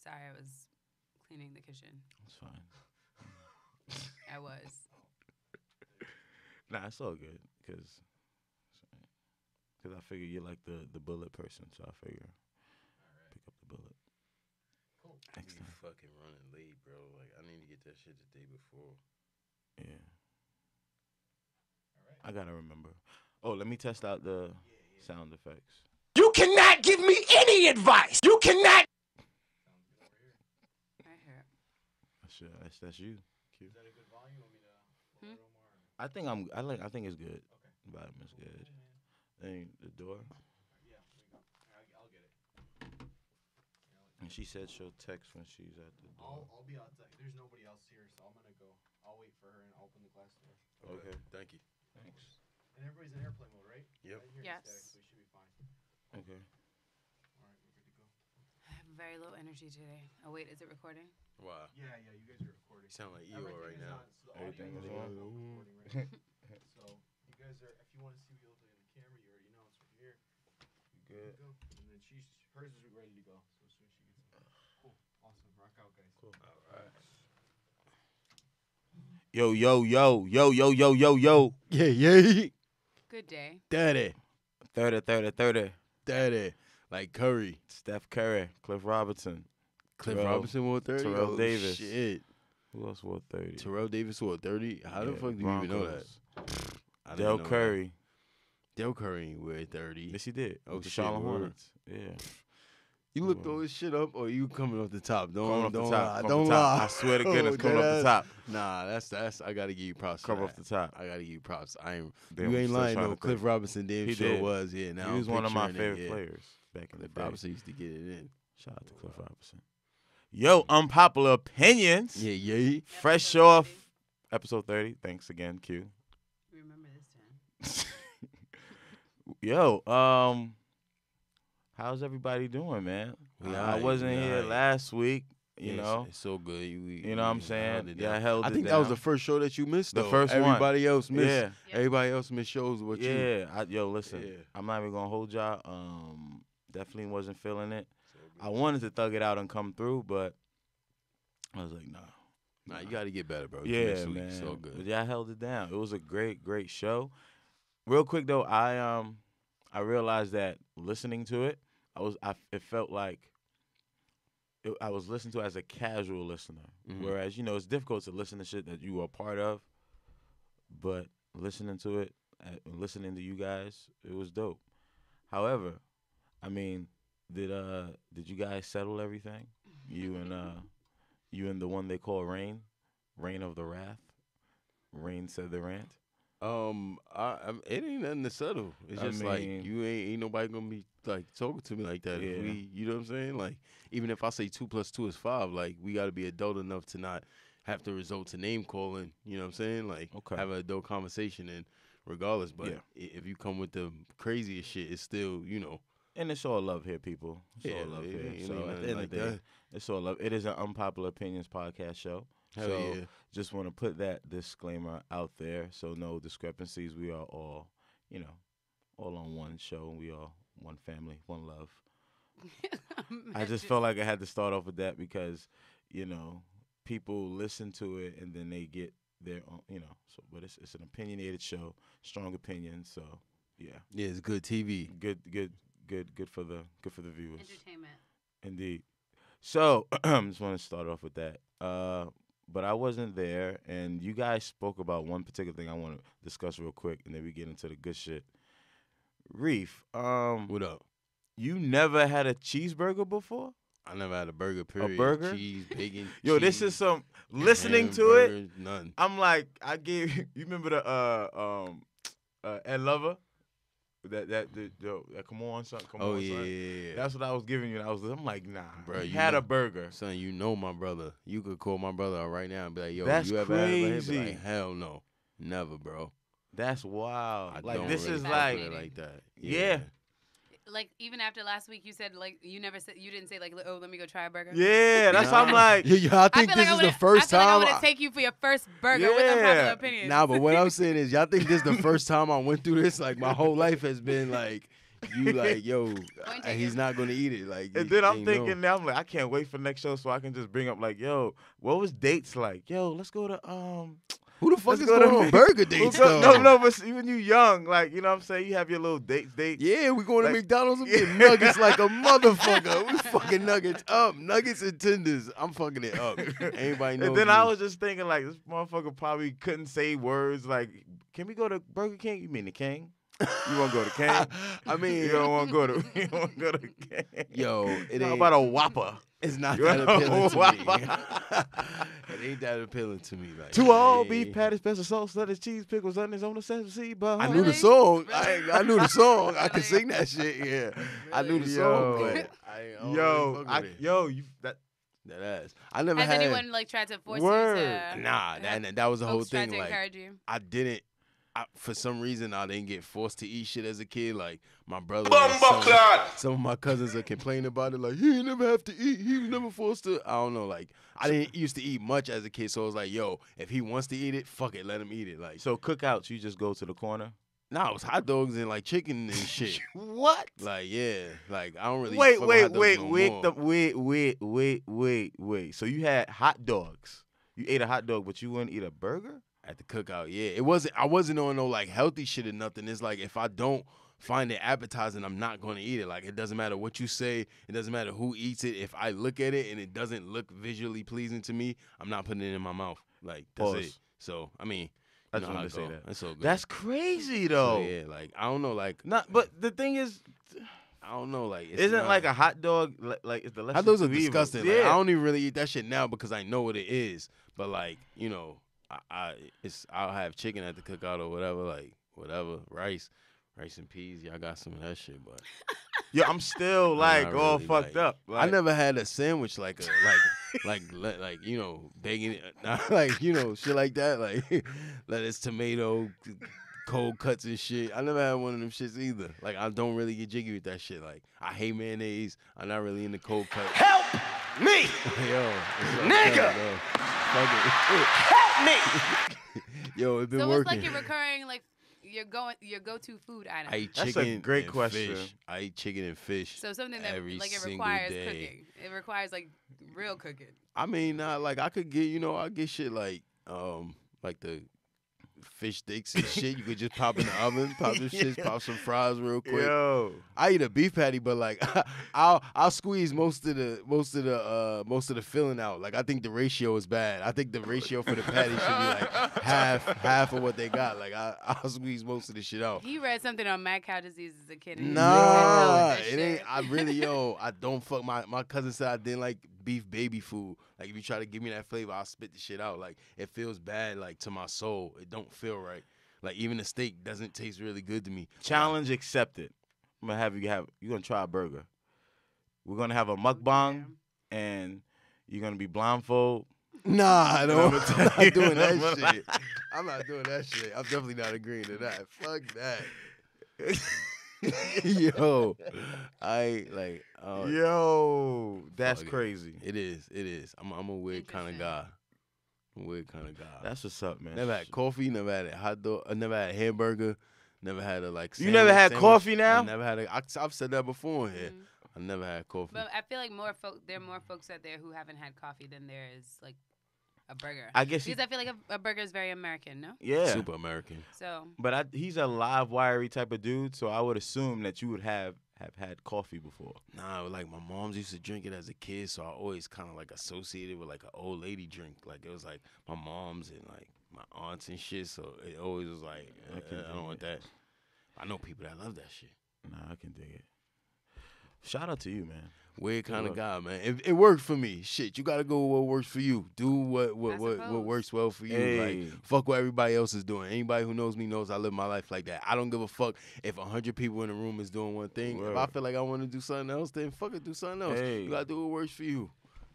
Sorry, I was cleaning the kitchen. It's fine. I was. Nah, it's all good because I figure you're like the bullet person, so I figure pick up the bullet. Cool. Next time. Fucking running late, bro. Like I need to get that shit the day before. Yeah. All right. I gotta remember. Oh, let me test out the sound effects. You cannot give me any advice. You cannot. Sounds good over here. I hear it. That's you. Q. Is that a good volume? You want me to lower it more? I think I think it's good. Okay. Volume is good. Cool, man. And the door. Yeah, there you go. I'll get it. And she said she'll text when she's at the door. I'll be outside. There's nobody else here, so I'm gonna go. I'll wait for her and I'll open the glass door. Okay. Thank you. Thanks. And everybody's in airplane mode, right? Yep. I hear Yes. static, so we should be fine. Okay. All right, we're good to go. I have very low energy today. Oh, wait, is it recording? Wow. Yeah, you guys are recording. You sound like Eeyore Everything right is now. on, so the Everything audio is is on. recording right now. So you guys are, if you want to see what you look like on the camera, you already know it's right here. Good. Go. And then hers is ready to go. So as soon as she gets it. Cool. Awesome. Rock out, guys. Cool. All right. Yo. Yeah. Good day. Daddy. 30. Like Curry. Steph Curry, Cliff Robertson, Cliff Terrell- Robinson wore 30. Terrell Oh, Davis. Shit. who else wore 30? Terrell Davis wore 30. How the fuck do you even know that? I didn't Del know Curry. that. Del Curry ain't wear 30. Yes, he did. Oh, With the shit, Charlotte word. Hornets. Yeah. You looked all this shit up, or you coming off the top? Don't Coming off the don't top. lie. Coming Don't off the top. lie. I swear to goodness, Oh, coming off the deadass. top. Nah, that's. I gotta give you props. Come for off that. the top. I gotta give you props. I ain't. Damn, you I'm ain't still lying trying though. to Cliff think. Robinson damn He sure did. was. Yeah, now He was I'm one of my picturing it, favorite yeah. players back in the Cliff day. Robinson used to get it in. Shout out to Cliff Robertson. Yo, unpopular opinions. Yeah. Fresh Episode off 30. episode 30. Thanks again, Q. Remember this time. Yo, how's everybody doing, man? I wasn't here last week, you know. It's so good. You know what I'm saying? Yeah, I held held I it think that was down. the first show that you missed. The Though. first one. Everybody else missed. Yeah. Everybody else missed shows. What you? Yeah, yo, listen. Yeah. I'm not even gonna hold y'all. Definitely wasn't feeling it. I wanted to thug it out and come through, but I was like, nah. Nah, you got to get better, bro. You Yeah, missed week. man. So good. But yeah, I held it down. It was a great show. Real quick though, I realized that listening to it, it felt like I was listening to it as a casual listener. Mhm. Whereas, you know, it's difficult to listen to shit that you are a part of, but listening to it, listening to you guys, it was dope. However, I mean, did you guys settle everything? You and the one they call Rain of the Wrath. Rain said the rant. It ain't nothing to settle. It's I just mean- like you ain't nobody gonna be like talking to me like that. Yeah. If we, you know what I'm saying? Like even if I say 2 + 2 is 5, like we got to be adult enough to not have to resort to name calling. You know what I'm saying? Like Okay. have an adult conversation and regardless. But Yeah. if you come with the craziest shit, it's still And it's all love here, people. It's Yeah, all love it here. ain't So at nothing the end like of the day, that. it's all love. It is an Unpopular Opinions podcast show. Hell so yeah. just want to put that disclaimer out there so no discrepancies. We are all, all on one show. We are one family, one love. I just felt like I had to start off with that because, people listen to it and then they get their own, So, but it's an opinionated show, strong opinions. So, yeah, Yeah, it's good TV. good for the viewers. Entertainment. Indeed. So, just want to start off with that. But I wasn't there, and you guys spoke about one particular thing I want to discuss real quick, and then we get into the good shit. Reef, What up? you never had a cheeseburger before? I never had a burger. Period. burger? Cheese, bacon. Yo, this cheese, is some listening to it. hamburgers, None. I'm like, I gave you remember the Ed Lover? That come on, son. Come Oh on, yeah, son. yeah. That's what I was giving you. And I'm like, nah. Bruh, you you had know- a burger. Son, you know my brother. You could call my brother out right now and be like, yo, That's you ever had it? crazy. Be like, hell no. Never, bro. That's wild. I Like don't this really is fuck like, with it like that. yeah. Like even after last week, you said like you didn't say like, oh, let me go try a burger. Yeah, that's Nah. why I'm like, I think feel this like is the first I time. want to take you for your first burger with Yeah. Unpopular Opinions. Nah, but what I'm saying is, y'all think this is the first time I went through this? Like my whole life has been like, you like, yo, Point he's taken. not gonna eat it. Like, And then I'm ain't thinking now, I'm like, I can't wait for the next show so I can just bring up like, yo, what was dates like? Yo, let's go to who the fuck let's is go going to on burger dates though? No, but when you young, like, you know what I'm saying? You have your little dates. Yeah, we going to Like- McDonald's and getting nuggets like a motherfucker. We fucking nuggets up. Nuggets and tenders. I'm fucking it up. Anybody knows And then me. I was just thinking, like, this motherfucker probably couldn't say words like, can we go to Burger King? You mean the King? You want to go to King? I mean, You don't want to go to you don't want to go to King. yo, it How ain't about a Whopper? it's not You that want a appealing to me. Whopper? It ain't that appealing to me. Like, Two all hey. beef patties, special sauce, lettuce, cheese, pickles, onions on the sesame seed bun. I knew the Really? song. Really? I knew the song. I could Really? sing that shit. Yeah, I knew the Yo. song, but I don't really fuck with it. you that That ass. I never Has had. anyone like tried to force Word. you to? Nah, that was the whole folks tried thing. to Like, encourage you. I didn't. For some reason, I didn't get forced to eat shit as a kid. Like my brother, and some of my cousins are complaining about it. Like he ain't never have to eat. He was never forced to. I don't know. Like I didn't used to eat much as a kid, so I was like, yo, if he wants to eat it, fuck it, let him eat it. Like so cookouts, you just go to the corner. nah, it was hot dogs and like chicken and shit. What? Like yeah, like I don't really. Wait, fuck with hot dogs wait, wait. So you had hot dogs. You ate a hot dog, but you wouldn't eat a burger? At the cookout, yeah. It wasn't. I wasn't on no like healthy shit or nothing. It's like if I don't find it appetizing, I'm not going to eat it. Like it doesn't matter what you say. It doesn't matter who eats it. If I look at it and it doesn't look visually pleasing to me, I'm not putting it in my mouth. Like that's Pause. it. So I mean, I you just know how wanted it to say go. that. That's so good. That's crazy so, though. yeah. Like I don't know. Like Not, but the thing is, I don't know. Like it's isn't not, like a hot dog like it's the lesser hot dogs are two evils. disgusting. Yeah. Like, I don't even really eat that shit now because I know what it is. But like you know, I'll have chicken at the cookout or whatever. Like whatever rice and peas. Y'all got some of that shit, but. Yo, I'm still I'm like not all really, fucked like- up. I never had a sandwich like you know bacon like you know shit like that like lettuce, tomato, cold cuts and shit. I never had one of them shits either. Like I don't really get jiggy with that shit. Like I hate mayonnaise. I'm not really into cold cuts. Help me! Yo, it's all Nigga! good, bro. Fuck Help me! it. Yo, it been So working. it's like your recurring like your go-to food item. I eat That's a chicken. great and question. Fish. I eat chicken and fish. So something that every like it single requires day. cooking. It requires like real cooking. I mean, like I could get, I get shit like the fish sticks and shit. You could just pop in the oven, pop some shit, pop some fries real quick. Yo. I eat a beef patty, but like I'll squeeze most of the filling out. Like I think the ratio is bad. I think the ratio for the patty should be like half of what they got. Like I'll squeeze most of the shit out. He read something on mad cow disease as a kid. and he Nah, was like, it ain't. I really, I don't fuck. My cousin said I didn't like beef baby food. Like if you try to give me that flavor, I'll spit the shit out. Like it feels bad, like to my soul. It don't feel right. Like even the steak doesn't taste really good to me. Challenge accepted. I'm gonna have you're gonna try a burger. We're gonna have a mukbang and you're gonna be blindfold. Nah, I don't. I'm I'm not doing I'm that not- shit. I'm not doing that shit. I'm definitely not agreeing to that. Fuck that. Yo, I like. Yo, that's Fuck it. crazy. It is. I'm a weird kind of guy. I'm a weird kind of guy. That's what's up, man. Never had coffee. Never had a hot dog. I never had a hamburger. Never had a like. You never had sandwich. coffee now? I never had a. I've said that before in here. Mhm. I never had coffee. But I feel like there are more folks out there who haven't had coffee than there is like a burger. I guess Because I feel like a burger is very American, no? yeah. Super American. So But he's a live wiry type of dude, so I would assume that you would have had coffee before. Nah, like my moms used to drink it as a kid, so I always kind of like associated with like an old lady drink. Like it was like my mom's and like my aunts and shit. So it always was like I don't want that. I know people that love that shit. Nah, I can dig it. Shout out to you, man. Weird kind of luck. guy, man. It worked for me. Shit, you gotta go with what works for you. Do what suppose. works well for you. Hey. Like fuck what everybody else is doing. Anybody who knows me knows I live my life like that. I don't give a fuck if 100 people in the room is doing one thing. If I Word. feel like I want to do something else, then fuck it, do something else. Hey. You gotta do what works for you.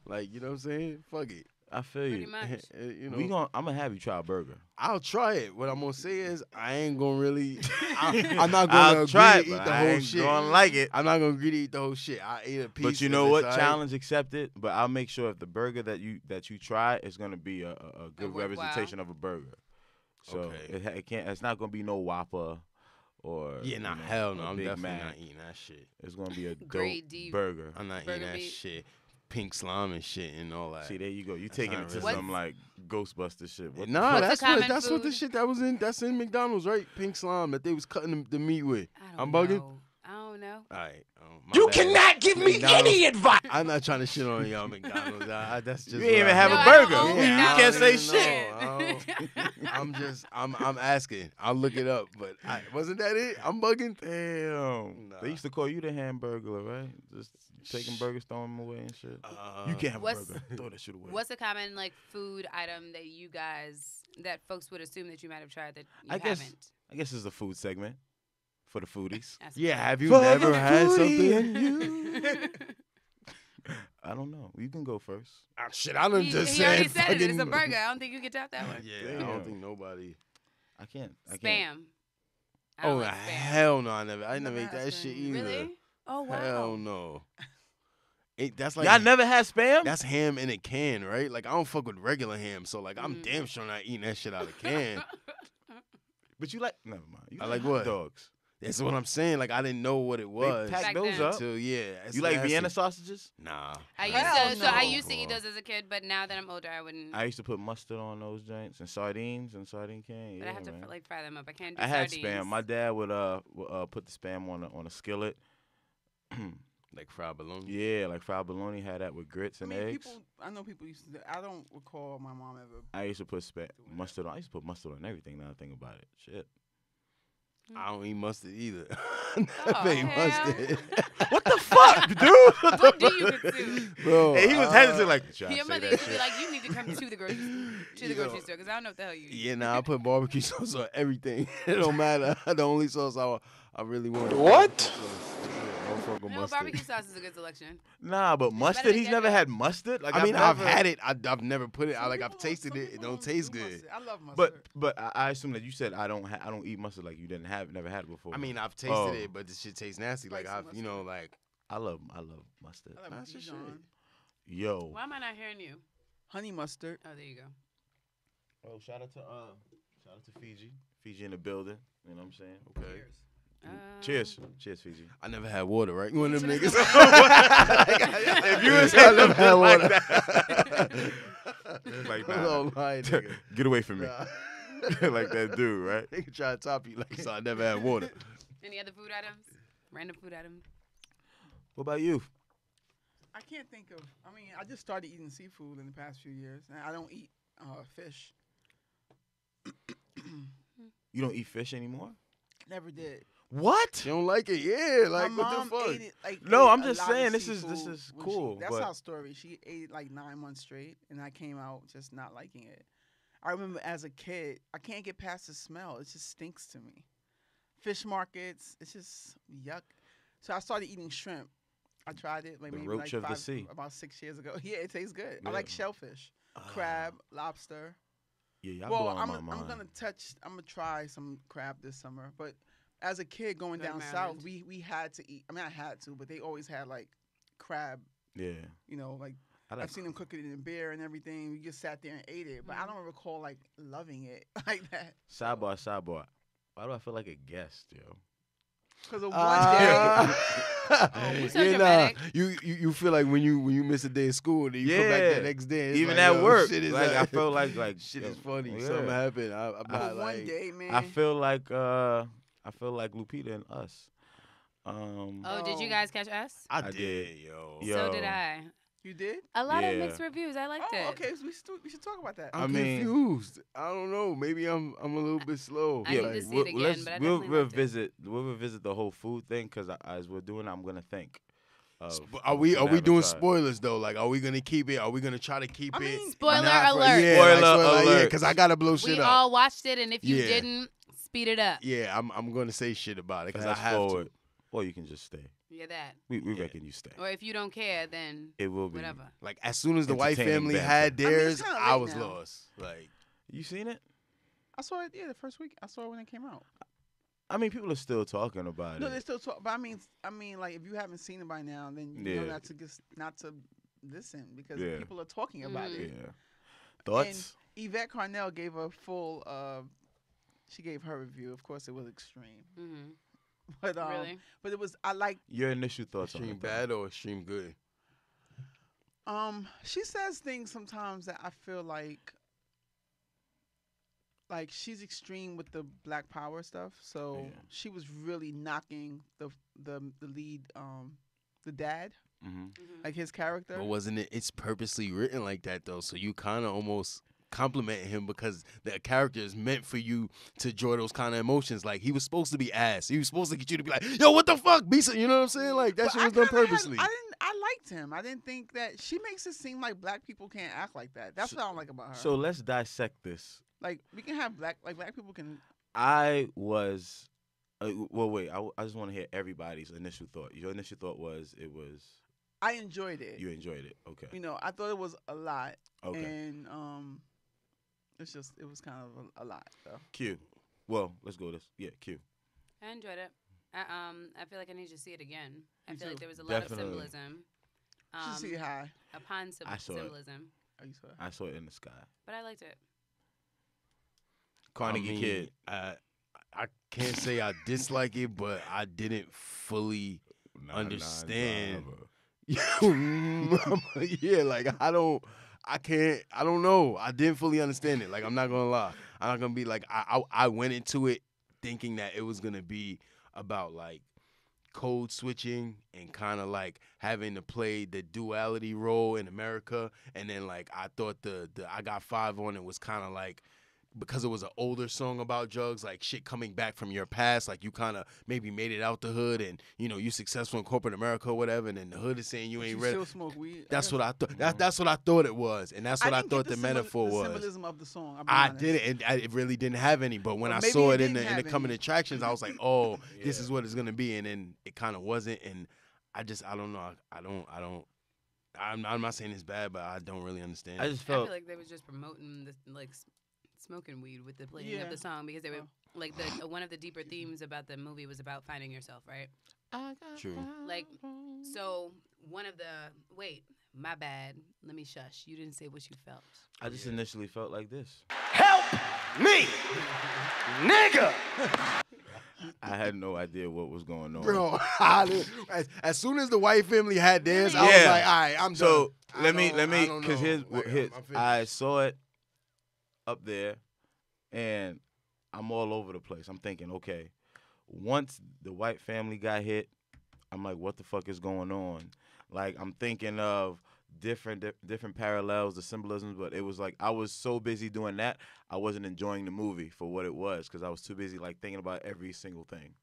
Like you know what I'm saying? Fuck it. I feel pretty you. much. You know, I'm gonna have you try a burger. I'll try it. What I'm gonna say is I ain't gonna really. I'm not gonna I'll agree try to it, eat but the I whole ain't shit. gonna like it. I'm not gonna agree to eat the whole shit. I ate a piece. But you and know it's what? all right. Challenge accepted. But I'll make sure if the burger that you try is gonna be a good worthwhile. representation of a burger. So Okay. it can't. It's not gonna be no Whopper or Yeah, nah, you know, hell no. a I'm Big definitely Mac. not eating that shit. It's gonna be a dope Grade D burger. I'm not Burger eating that meat. shit. Pink slime and shit and all that. See, there you go. You That's taking not it to really- some like Ghostbuster shit. What the Nah, What's a that's common what the food? shit that's in McDonald's, right? Pink slime that they was cutting the meat with. I I'm don't bugging. know. I don't know. All right. You cannot give me any advice. I'm not trying to shit on y'all McDonald's. That's just You ain't even what I have No, a I burger. don't own You McDonald's. can't say No. shit. I'm asking. I'll look it up, but wasn't that it? I'm bugging. Damn. Nah. They used to call you the Hamburglar, right? Just taking burgers, throwing them away and shit. You can't have a What's- burger. Throw that shit away. What's a common like food item that you guys that folks would assume that you might have tried that you I guess- haven't? I guess it's a food segment for the foodies. That's Yeah, okay. have you For never the had foodie something? and I don't know. You can go first. Shit, I done he just already said said it. It's a fucking- burger. I don't think you can top that one. Yeah, I Damn. don't think nobody. I can't. Spam. I don't Oh like spam. hell no! I never ate Never that had shit spam. either. Really? Oh wow. Hell no. That's like Y'all never had spam? That's ham in a can, right? Like I don't fuck with regular ham, so like I'm damn sure not eating that shit out of can. But you like? Never mind. You I like what? hot dogs. That's what I'm saying. Like I didn't know what it was. They pack Back those then. up. Until it's You like nasty. Vienna sausages? Nah. I Hell used to. So I no. used to eat those as a kid, but now that I'm older, I wouldn't. I used to put mustard on those joints and sardines and sardine can. but Yeah, I have to man. like fry them up. I can't do I had sardines. spam. My dad would put the spam on a skillet. Like fried bologna. Yeah, like fried bologna. Had that with grits I and mean, eggs. I know people used to do. I don't recall my mom ever. I used to put mustard on. I used to put mustard on everything. Now I think about it. Shit. I don't eat mustard either. Oh, Never ate hell. mustard. What the fuck, dude? What do you consume? Bro, Hey, he was hesitant, like, should I Your say mother that used to be shit? like, "You need to come to the grocery store because I don't know what the hell you eat." Yeah, nah, I put barbecue sauce on everything. It don't matter. The only sauce I really want. What? Motherfucker No, mustard. barbecue sauce is a good selection. Nah, but mustard. than He's never ketchup. had mustard. Like I mean, I've never- had it. I've never put it. Some I've people tasted some it. It people don't taste do good. mustard. I love mustard. But I assume that you said I don't eat mustard. Like you never had it before. I mean, I've tasted Oh. it, but this shit tastes nasty. Like Spicy I've, you know, like I love mustard. I love That's your Dijon. Yo. Why am I not hearing you? Honey mustard. Oh, there you go. Oh, shout out to Fiji. Fiji in the building. You know what I'm saying? Okay. Cheers. Cheers, Fiji. I never had water. Right? One of them Cheers. niggas. If you was I never had like water. that, like No nah, lie, nigga. get away from me, Nah. like that dude, right? They can try to top you like so. I never had water. Any other food items? Random food items? What about you? I can't think of. I mean, I just started eating seafood in the past few years, and I don't eat fish. You don't eat fish anymore? Never did. What? You don't like it? Yeah. Like My what mom the fuck? ate it. Like, No, ate I'm a just lot of saying, this is seafood when cool, That's but- our story. She ate it like 9 months straight, and I came out just not liking it. I remember as a kid, I can't get past the smell. It just stinks to me. Fish markets, it's just yuck. So I started eating shrimp. I tried it like The maybe roach like of the sea. about 6 years ago. Yeah, it tastes good. I Yeah. like shellfish, crab, lobster. Yeah, y'all Well, blowing I'm my mind. I'm gonna try some crab this summer. But as a kid going Good down Maryland. south, we had to eat. I mean, I had to, but they always had like crab. Yeah. You know, like I like I've seen them cook it in beer and everything. We just sat there and ate it, but I Mm-hmm. don't recall like loving it like that. Sidebar. Why do I feel like a guest, yo? Because of one day. You're so yeah, dramatic. you feel like when you miss a day of school, then you come back Yeah. the next day. It's Even like, at yo, work, shit is like I like- feel like shit yo, is funny. yeah. Something happened. I'm For not one like. day, man. I feel like Lupita and us. Oh, did you Oh. guys catch us? I I did, did. yo. Yo. So did I. You did? A lot of Yeah. mixed reviews. I liked Oh, it. okay. So we should talk about that. I'm I mean- confused. I don't know. Maybe I'm a little bit slow. I need to see it again, but I we'll definitely liked it. revisit the whole food thing because as we're doing, I'm gonna think. Are we of doing Avatar. spoilers though? Like, are we gonna keep it? Are we gonna try to keep I it? mean, Spoiler not for- alert. Yeah, like, Spoiler yeah, alert. because I gotta blow shit We up. all watched it, and if you Yeah. didn't, speed it up. Yeah, I'm gonna say shit about it because I Fast have forward, to. or you can just stay. Yeah, that. We Yeah. reckon you stay. Or if you don't care, then It will be. whatever. Like as soon as the white Entertaining family banter. had I mean, it's theirs, kinda I late was now. lost. Like You seen it? I saw it. Yeah, the first week. I saw it when it came out. I mean, people are still talking about No, it. they still talk. But I mean, like if you haven't seen it by now, then you know Yeah. not to listen because Yeah. people are talking about it. Yeah. Thoughts? Yvette Carnell gave a full She gave her review. Of course, it was extreme. Mm-hmm. But Really? but it was. I like. Your initial thoughts on Extreme it. though. bad or extreme good? She says things sometimes that I feel like she's extreme with the Black Power stuff. So Yeah. she was really knocking the lead, the dad, Mm-hmm. like his character. But wasn't it? It's purposely written like that though, so you kind of almost compliment him because the character is meant for you to draw those kind of emotions. Like he was supposed to be ass. He was supposed to get you to be like, yo, what the fuck, be so, you know what I'm saying? Like that But shit I was done kinda purposely. I liked him. I didn't think that she makes it seem like black people can't act like that. That's what I don't like about her. So let's dissect this. like we can have black people can. I was, well, wait. I just want to hear everybody's initial thought. Your initial thought was I enjoyed it. you enjoyed it. Okay. You know, I thought it was a lot, Okay. and it was kind of a lot. So. Q. Well, let's go this. Yeah, Q. I enjoyed it. I feel like I need to see it again. I Me feel like too. there was a lot Definitely. of symbolism. You should see it high. Upon I saw it. symbolism. Oh, you saw it? I saw it in the sky. But I liked it. Carnegie I mean, Kid. I can't say I dislike it, but I didn't fully understand. Yeah, like I don't know. I didn't fully understand it. Like I'm not gonna lie. I'm not gonna be like I went into it thinking that it was gonna be about like code switching and kind of like having to play the duality role in America, and then like I thought the I Got Five on it was kind of like, because it was an older song about drugs, like shit coming back from your past, like you kind of maybe made it out the hood and you know you successful in corporate America or whatever, and then the hood is saying you But ain't you ready. still smoke weed. That's what I thought. That's what I thought it was, and that's what I didn't thought get the metaphor the was. symbolism of the song. I'll be I honest. did it, and it really didn't have any. But when Or I maybe saw it it in didn't the have coming any. attractions, I was like, oh, this Yeah. is what it's gonna be, and then it kind of wasn't, and I don't know. I don't. I'm not saying it's bad, but I don't really understand. I just I feel felt like they was just promoting the smoking weed with the playing Yeah. of the song because they were like one of the deeper themes about the movie was about finding yourself, right? True. Like, so one of the my bad. Let me shush. You didn't say what you felt. I just initially felt like this. Help me, nigga. I had no idea what was going on. Bro, as soon as the white family had theirs, I was Yeah. like, all right, I'm So done. let me, I don't because know. here's Like, here's I'm I finished. saw it up there, and I'm all over the place. I'm thinking, okay, once the white family got hit, I'm like, what the fuck is going on? Like, I'm thinking of different parallels, the symbolisms, but it was like I was so busy doing that, I wasn't enjoying the movie for what it was because I was too busy like thinking about every single thing,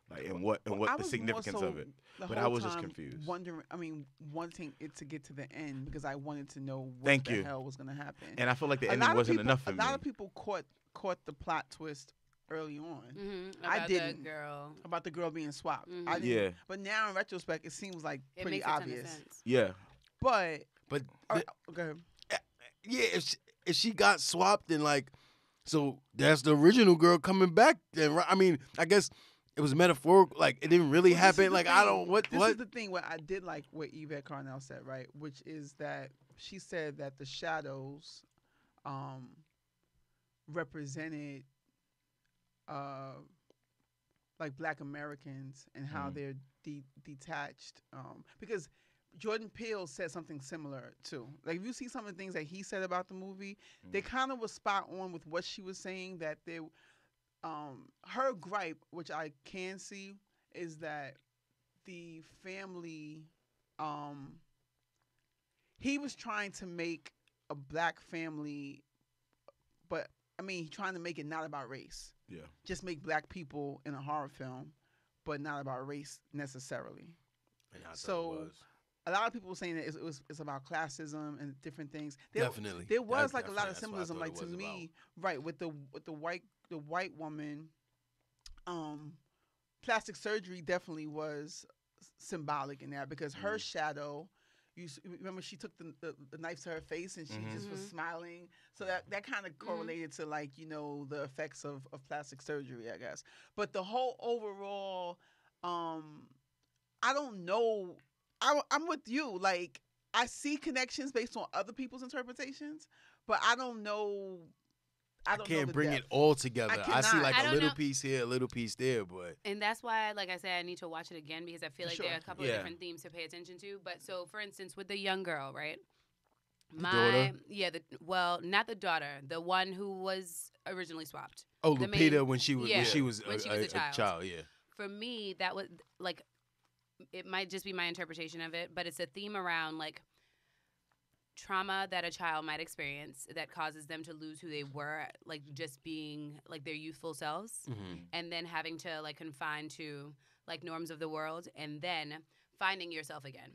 like and what I the was more significance so of it. the But I whole was just time confused. Wanting it to get to the end because I wanted to know what Thank the you. hell was gonna happen. And I feel like the A ending lot of wasn't people- enough for A me. lot of people caught the plot twist early on Mm-hmm. I About didn't. The girl. about the girl being swapped. Mhm. I didn't. Yeah. But now in retrospect, it seems like It pretty makes a ton of obvious. sense. Yeah. But But go ahead. yeah, if she got swapped and like, so that's the original girl coming back. Then I mean, I guess it was metaphorical. Like it didn't really Well, this is happen. the Like I thing. don't what This what. is the thing where I did like what Yvette Carnell said, right? Which is that she said that the shadows represented like Black Americans and how they're detached. Because Jordan Peele said something similar too. Like if you see some of the things that he said about the movie, they kind of was spot on with what she was saying. That they, her gripe, which I can see, is that the family, he was trying to make a Black family, but I mean, trying to make it not about race. Yeah. Just make Black people in a horror film, but not about race necessarily. And I thought it So was. a lot of people were saying that it's about classism and different things. Definitely. There was That- like a lot of definitely, that's what I symbolism. thought Like it to was me, right, with the white woman, plastic surgery definitely was symbolic in that because her shadow. Remember she took the knife to her face and she just was smiling. So that kind of correlated to like, the effects of plastic surgery, I guess. But the whole overall, I don't know. I'm with you. Like I see connections based on other people's interpretations, but I don't know. I don't know can't the bring it depth. all together. I see cannot. like I a don't little know. piece here, a little piece there, but And that's why, like I said, I need to watch it again because I feel like there are a couple of Yeah. different themes to pay attention to. But so, for instance, with the young girl, right? daughter? Not the daughter, the one who was originally swapped. oh, The Lupita main- when she was yeah, when she was a child. yeah. For me, that was like, it might just be my interpretation of it, but it's a theme around like trauma that a child might experience that causes them to lose who they were, like just being like their youthful selves, and then having to like confine to like norms of the world, and then finding yourself again,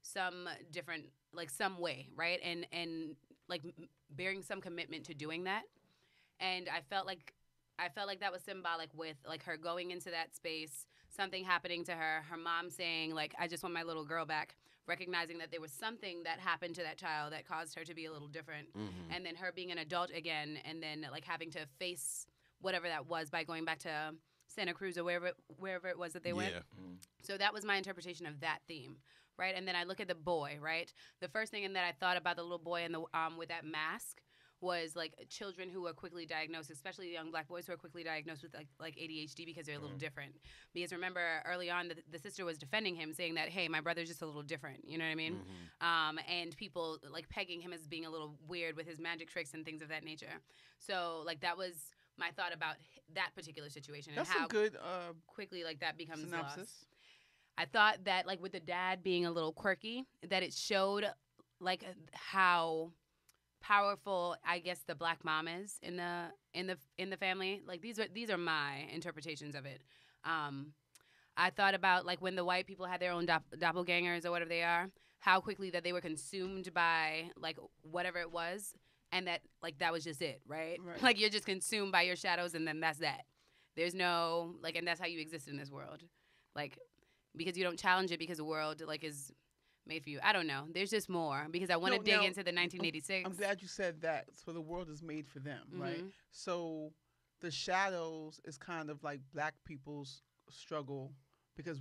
some different like some way, right? And like bearing some commitment to doing that, and I felt like that was symbolic with like her going into that space, something happening to her, her mom saying like, I just want my little girl back, recognizing that there was something that happened to that child that caused her to be a little different, and then her being an adult again, and then like having to face whatever that was by going back to Santa Cruz or wherever it was that they went. So that was my interpretation of that theme, right? And then I look at the boy, right? The first thing that I thought about the little boy and the with that mask was like children who are quickly diagnosed, especially young black boys who are quickly diagnosed with like ADHD because they're a little different. Because remember early on, the sister was defending him, saying that, hey, my brother's just a little different. You know what I mean? And people like pegging him as being a little weird with his magic tricks and things of that nature. So like that was my thought about that particular situation. That's and how a good quickly like that becomes synopsis. lost. I thought that like with the dad being a little quirky, that it showed like how powerful I guess the black mom is in the family. Like these are my interpretations of it. I thought about like when the white people had their own doppelgangers or whatever they are, how quickly that they were consumed by like whatever it was, and that like that was just it, right? Like you're just consumed by your shadows, and then that's that. There's no like, and that's how you exist in this world, like because you don't challenge it because the world like is made for you. I don't know. There's just more because I want to dig into the 1986. I'm glad you said that. So the world is made for them, right? So the shadows is kind of like black people's struggle because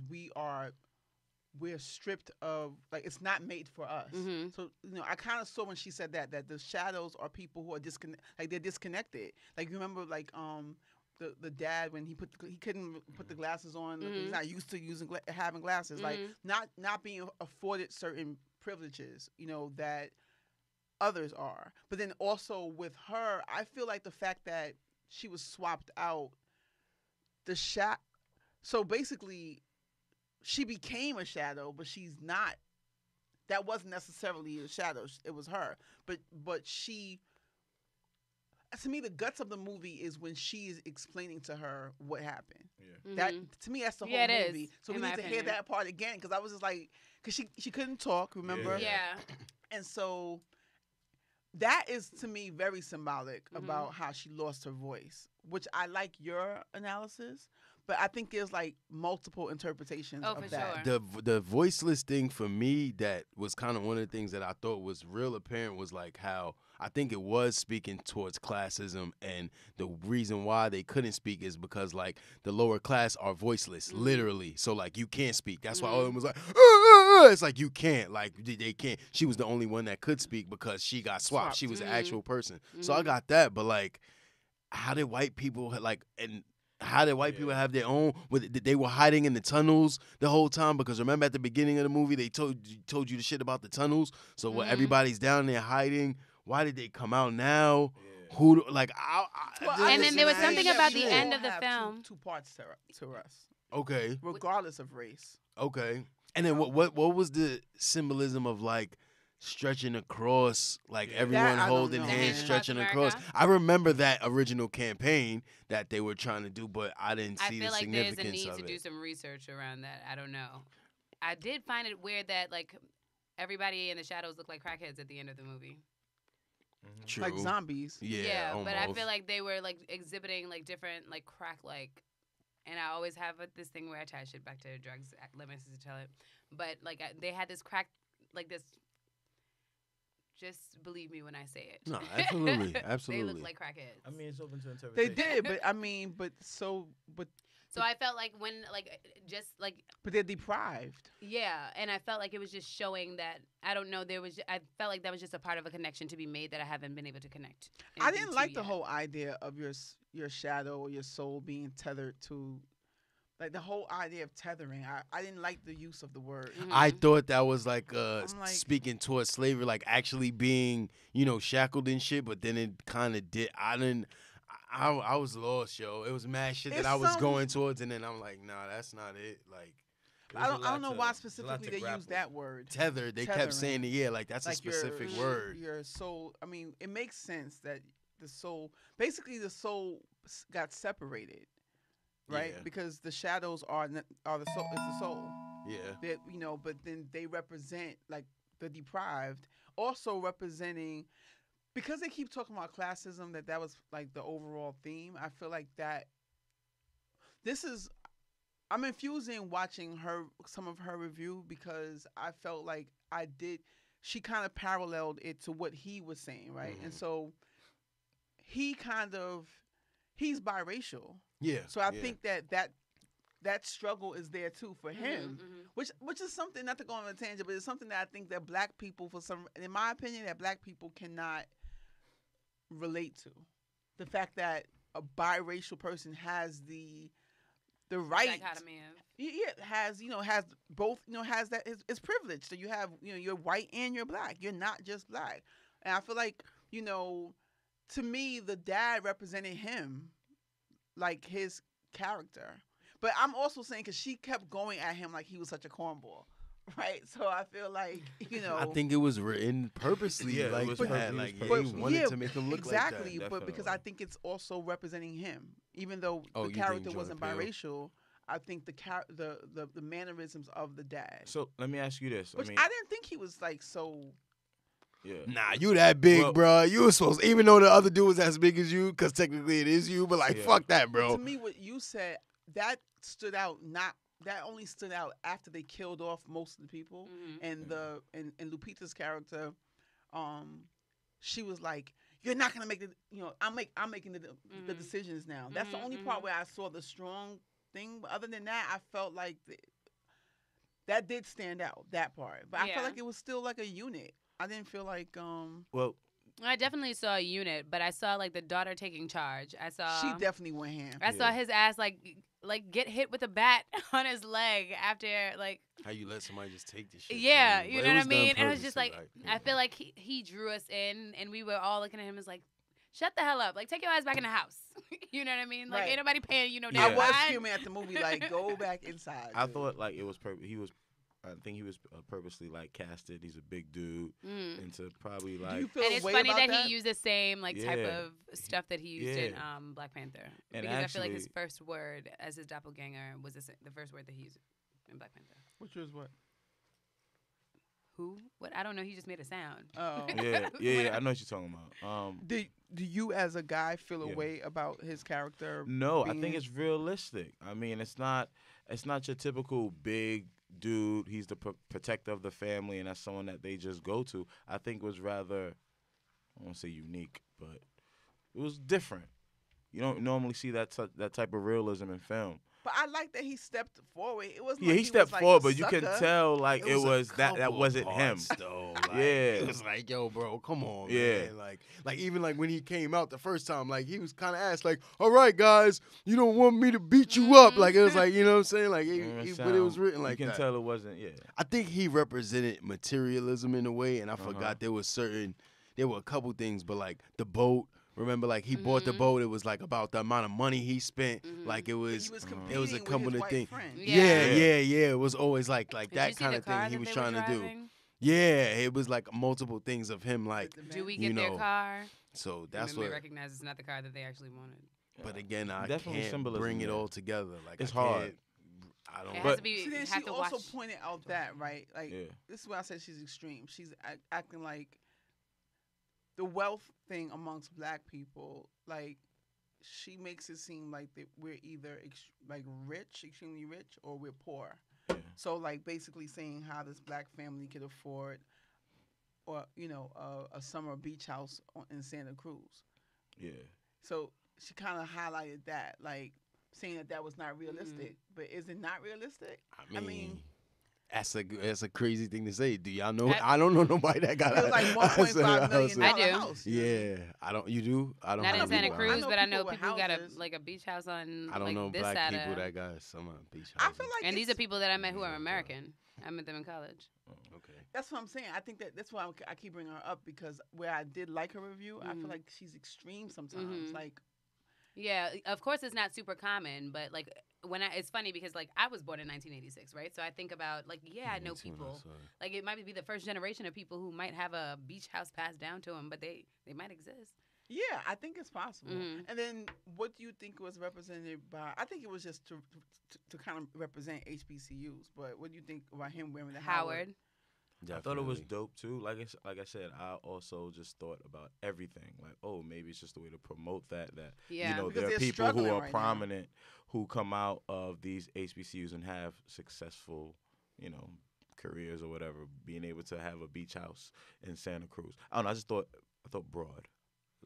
we're stripped of, like, it's not made for us. So I kind of saw when she said that the shadows are people who are they're disconnected. Like you remember like the dad when he couldn't put the glasses on. He's not used to having glasses. Like not being afforded certain privileges, that others are. But then also with her, I feel like the fact that she was swapped out, so basically she became a shadow, but she's not. That wasn't necessarily a shadow. It was her. But she. To me, the guts of the movie is when she is explaining to her what happened. That to me, that's the whole movie. Is, so we need to hear that part again because I was just like, because she couldn't talk, remember? Yeah. And so that is to me very symbolic about how she lost her voice, which I like your analysis. But I think there's like multiple interpretations of that. Sure. The voiceless thing for me that was kind of one of the things that I thought was real apparent was like how I think it was speaking towards classism, and the reason why they couldn't speak is because like the lower class are voiceless, literally. So like you can't speak. That's why all of them was like, it's like you can't, like they can't. She was the only one that could speak because she got swapped. She was an actual person. So I got that, but like, how did white people how did white people have their own? They were hiding in the tunnels the whole time because remember at the beginning of the movie they told you the shit about the tunnels. So everybody's down there hiding. Why did they come out now? Yeah. Who like? And then there was something about the We end all of the have film. Two parts to us, Okay. regardless of race. Okay. And then what was the symbolism of like stretching across, like everyone That I don't holding know, hands, man. stretching Across across? America? I remember that original campaign that they were trying to do, but I didn't I see feel the like there's a significance need of to do it. some research around that. I don't know. I did find it weird that like everybody in the shadows looked like crackheads at the end of the movie. True. Like zombies. Yeah, but I almost. feel like they were like exhibiting like different like crack like, and I always have this thing where I tie shit back to drugs. Let my sister tell it, but like they had this crack like this. Just believe me when I say it. No, absolutely, They absolutely. look like crackheads. I mean, it's open to They interpretation. did, but I mean, but So I felt like when just But they're deprived. yeah, and I felt like it was just showing that I don't know. I felt like that was just a part of a connection to be made that I haven't been able to connect. I didn't like the yet. whole idea of your shadow or your soul being tethered to, like the whole idea of tethering. I didn't like the use of the word. Mhm. I thought that was like, I'm like- speaking towards slavery, like actually being, shackled and shit. But then it kind of did. I was lost, yo. It was mad shit that It's I was some- going towards, and then I'm like, nah, that's not it. Like I don't know why specifically they use that word. tethered. They kept Tethering. saying, yeah, like that's a Like specific word. Your soul. I mean, it makes sense that the soul, basically, the soul got separated, right? Yeah. Because the shadows are the soul. Is the soul. Yeah. That but then they represent like the deprived, also representing. Because they keep talking about classism, that was like the overall theme. I feel like that. I'm infusing watching some of her review because I felt like she kind of paralleled it to what he was saying, right? Mhm. And so he's biracial. Yeah. So I yeah. think that struggle is there too for him, Mhm. which is something, not to go on a tangent, but it's something that I think that black people, in my opinion, that black people cannot relate to. The fact that a biracial person has the right, Dichotomy of has both, has that is privilege. So you have, you're white and you're black. You're not just black. And I feel like, to me, the dad represented him, like his character. But I'm also saying because she kept going at him like he was such a cornball, right? So I feel like, I think it was written purposely, Yeah, it like was that. purposely- Like it he was wanted to make him look exactly, like that. but because I think it's also representing him, even though Oh, the you think character Jordan wasn't Peele? biracial. I think the mannerisms of the dad, So let me ask you this. which I I, mean, didn't think he was like so. yeah. Nah, you that big, Well- bro. You was supposed, even though the other dude was as big as you, because technically it is you, but like, Yeah. fuck that, bro. To me, what you said that stood out. That only stood out after they killed off most of the people, Mhm. and Lupita's character, she was like, "You're not gonna make the, I'm making the Mhm. decisions now." That's the Mhm, only mhm. part where I saw the strong thing. But other than that, I felt like that did stand out, that part. But I Yeah. felt like it was still like a unit. I didn't feel like Well, I definitely saw a unit, but I saw like the daughter taking charge. I saw she definitely went ham. I saw Yeah. his ass like get hit with a bat on his leg after like How you let somebody just take this shit? yeah, from you But know it what I was done mean? And it was just purposely, like I feel like he drew us in, and we were all looking at him as like, shut the hell up, like take your ass back in the house. You know what I mean? Like Right. ain't nobody paying you no Yeah. I damn was mind. screaming at the movie like, "Go back inside." I dude. thought like it was I think he was purposely like casted. He's a big dude, Mm. and to probably Do like you feel And a it's way funny about that he used the same like type Yeah. of stuff that he used in Yeah. Black Panther. And Because I feel like his actually- first word as his doppelganger was the first word that he used in Black Panther. Which was what? Who? What? I don't know. He just made a sound. Oh. yeah. I know what you're talking about. Do you as a guy feel a Yeah. way about his character? No, I being- think it's realistic. I mean, it's not your typical big dude. He's the protector of the family, and that's someone that they just go to. I think it was rather, I won't say unique, but it was different. You don't normally see that type of realism in film. But I like that he stepped forward. It wasn't. Yeah, like he stepped was like forward, a but you can sucker. tell like it a was that couple wasn't him. parts, though. Like, Yeah. it was like, yo, bro, come on, Yeah. man. Like even like when he came out the first time, like he was kind of asked, like, all right, guys, you don't want me to beat you up, like it was like, you know what I'm saying, like, but it was written like you can that. tell it wasn't. Yeah. I think he represented materialism in a way, and I Uh-huh. forgot there were a couple things, but like the boat. Remember, like he bought the boat. It was like about the amount of money he spent. Like it was. He was Uh-huh. competing It was a with couple his of white things. friend. Yeah. Yeah. It was always like Did that you see kind the of car thing he that was they trying were to do. driving? Yeah, it was like multiple things of him, like. With the Do we man. get You their know, car? So And that's then they what. recognize it's not the car that they actually wanted. But again, I Definitely can't symbolism bring it there. all together. Like It's I can't, hard. I don't. It know. has to be. See, then you she have to also watch. pointed out that, right? Like, Yeah. this is why I said she's extreme. She's acting like the wealth thing amongst black people, like, she makes it seem like that we're either like rich, extremely rich, or we're poor. Yeah. So, like, basically saying how this black family could afford, or a summer beach house in Santa Cruz. Yeah. So she kind of highlighted that, like, saying that was not realistic. But is it not realistic? I mean, that's a crazy thing to say. Do y'all know? I- I don't know nobody that got It was like $1.5 million I do. house. Yeah, I don't. You do? I don't. Not know in Santa people- Cruz, but I know with people who got a houses. like a beach house on I don't like know this black side people of, that got some beach I houses. feel like and these are it's- people that I met who are American. I met them in college. Okay. That's what I'm saying. I think that's why I keep bringing her up, because where I did like her review, I feel like she's extreme sometimes. Mhm. Like, Yeah, of course it's not super common, but like it's funny because like I was born in 1986, right? So I think about like I know people. Like it might be the first generation of people who might have a beach house passed down to them, but they might exist. yeah, I think it's possible. Mhm. And then what do you think was represented by? I think it was just to kind of represent HBCUs. But what do you think about him wearing the Howard? I thought it was dope too. Like I said, I also just thought about everything. Like, oh, maybe it's just a way to promote that. Yeah. You know, Because there are they're people who struggling are right now. prominent who come out of these HBCUs and have successful, careers or whatever. Being able to have a beach house in Santa Cruz. I don't know. I thought broad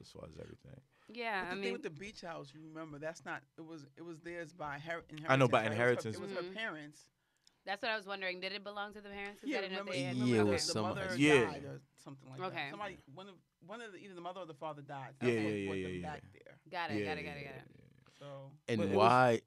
as far as everything. Yeah, But I the thing mean, with the beach house, you remember, that's not. It was theirs by inheritance. I know, by right? inheritance. It was her parents. that's what I was wondering. Did it belong to the parents? 'Cause I Yeah, didn't know if remember, they had. Yeah, it the, was the somebody- mother Yeah. died or something like Okay. that. Somebody, one of the, either the mother or the father died. Yeah, That's what yeah, brought yeah, them yeah. back there. Got it. Got it. So And But it why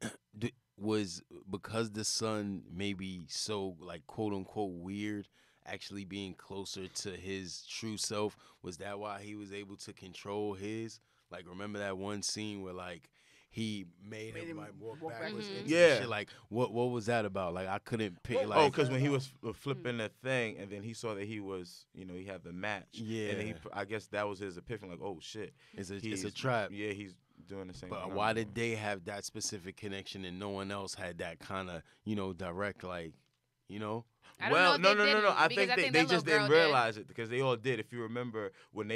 was because the son maybe so like quote unquote weird, actually being closer to his true self? Was that why he was able to control his? Like, remember that one scene where like he made him like walk backwards Mhm. into Yeah. the shit? Like, what was that about? Like, I couldn't pick. Well, Like, Oh, because when he was flipping the thing, and then he saw that he was, he had the match. Yeah. And then I guess that was his epiphany. Like, oh shit, it's a he's trap. Yeah, he's doing the same. But thing why I'm did doing. they have that specific connection and no one else had that kind of, direct, like, I don't Well, know if no. they didn't, I because think they that just little didn't girl did. realize it because they all did. If you remember when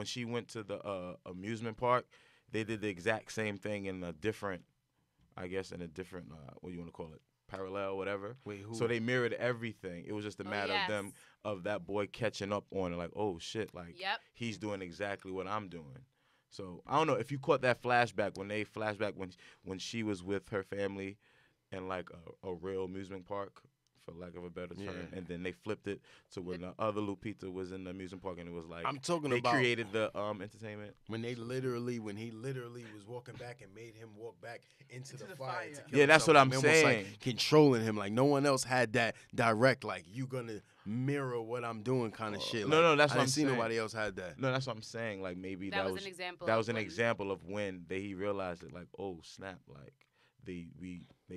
she went to the amusement park, they did the exact same thing in a different, what do you want to call it, parallel, whatever. wait, who? So they mirrored everything. It was just a Oh, matter yes. of that boy catching up on it, like, oh shit, like Yep. he's doing exactly what I'm doing. So I don't know if you caught that flashback when she was with her family in like a real amusement park, for lack of a better term, Yeah. and then they flipped it to when the other Lupita was in the amusement park, and it was like I'm talking they about created the entertainment. when he literally was walking back and made him walk back into the fire. To kill Yeah, that's himself. what I'm They almost, saying. like, controlling him, like no one else had that direct, like you gonna mirror what I'm doing kind of shit. No, Like, that's I what didn't I'm see saying. nobody else had that. No, that's what I'm saying. Like maybe That was an example. That of was an when- example of when he realized it. Like, oh snap! Like they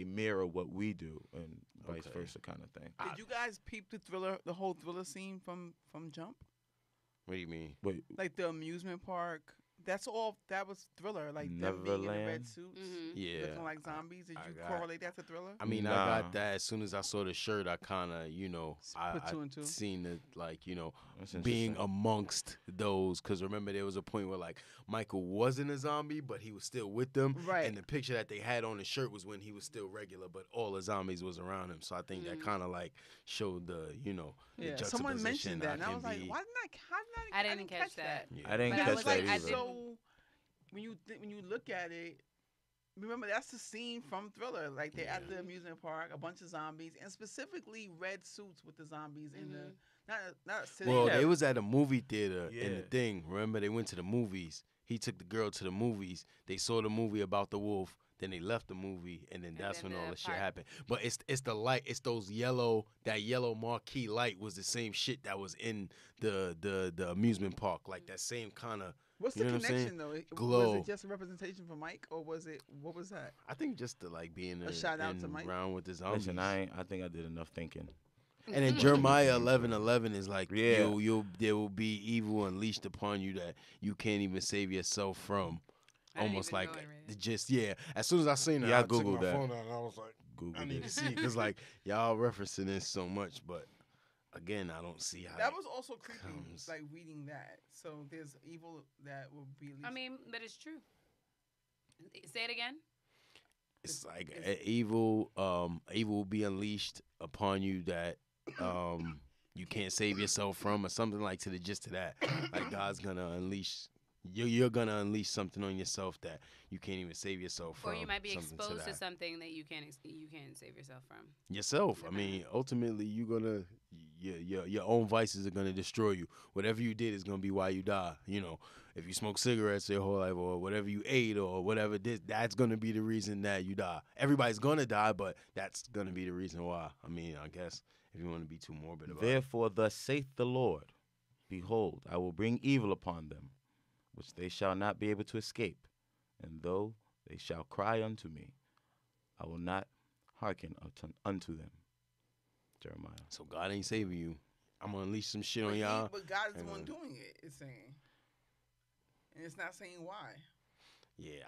mirror what we do and vice Okay. versa, kind of thing. did you guys peep the whole Thriller scene from Jump? What do you mean? Wait, Like the amusement park. That was Thriller. Like them being in the Neverland? red suits, Mhm. Yeah. looking like zombies. Did I you got- correlate that to Thriller? I mean, I Nah. got that as soon as I saw the shirt. I kind of, Put two and two. seen it, like, that's being interesting. amongst those. Because remember, there was a point where, like, Michael wasn't a zombie, but he was still with them. Right. And the picture that they had on the shirt was when he was still regular, but all the zombies was around him. So I think that kind of, like, showed the, the Yeah. juxtaposition. Someone mentioned that, and I can was like, be- why didn't I? I didn't catch that. Yeah. I didn't But I catch was that like, either. I didn't- So when you look at it, remember that's the scene from Thriller. Like they're at the amusement park, a bunch of zombies, and specifically red suits with the zombies in the not a city. Well, they was at a movie theater in the Yeah. thing. Remember, they went to the movies. He took the girl to the movies. They saw the movie about the wolf. Then they left the movie, and then that's then when all the the shit part- happened. But it's the light. It's those that yellow marquee light was the same shit that was in the amusement park. Like that same kind of. What's You the know what I'm saying? connection though? Was Glow. it just a representation for Mike, or what was that? I think just to like being A shout out to Mike. around with the zombies. Listen, I think I did enough thinking. And then Jeremiah 11:11 is like, Yeah. there will be evil unleashed upon you that you can't even save yourself from. I didn't Almost even like know it really. just As soon as I seen it, Yeah, I I took Googled my that. phone out and I was like, Google I need to it. see because like y'all referencing this so much, but again, I don't see how That was also creepy, comes. like reading that. So there's evil that will be. At least I mean, but it's true. Say it again. it's like evil will be unleashed upon you that you can't save yourself from, or something like to the gist of that. Like God's gonna unleash you're gonna unleash something on yourself that you can't even save yourself from. Or you might be something exposed to that. something that you can't save yourself from. Yourself. I mean, ultimately, you're gonna your own vices are gonna destroy you. Whatever you did is gonna be why you die. You know, if you smoke cigarettes your whole life, or whatever you ate, or whatever that's gonna be the reason that you die. Everybody's gonna die, but that's gonna be the reason why. I mean, I guess if you want to be too morbid about it. Therefore, thus saith the Lord, behold, I will bring evil upon them, which they shall not be able to escape. And though they shall cry unto me, I will not hearken unto them. Jeremiah. So God ain't saving you. I'm gonna unleash some shit But on y'all. But God is the one doing it. It's saying, and it's not saying why. Yeah,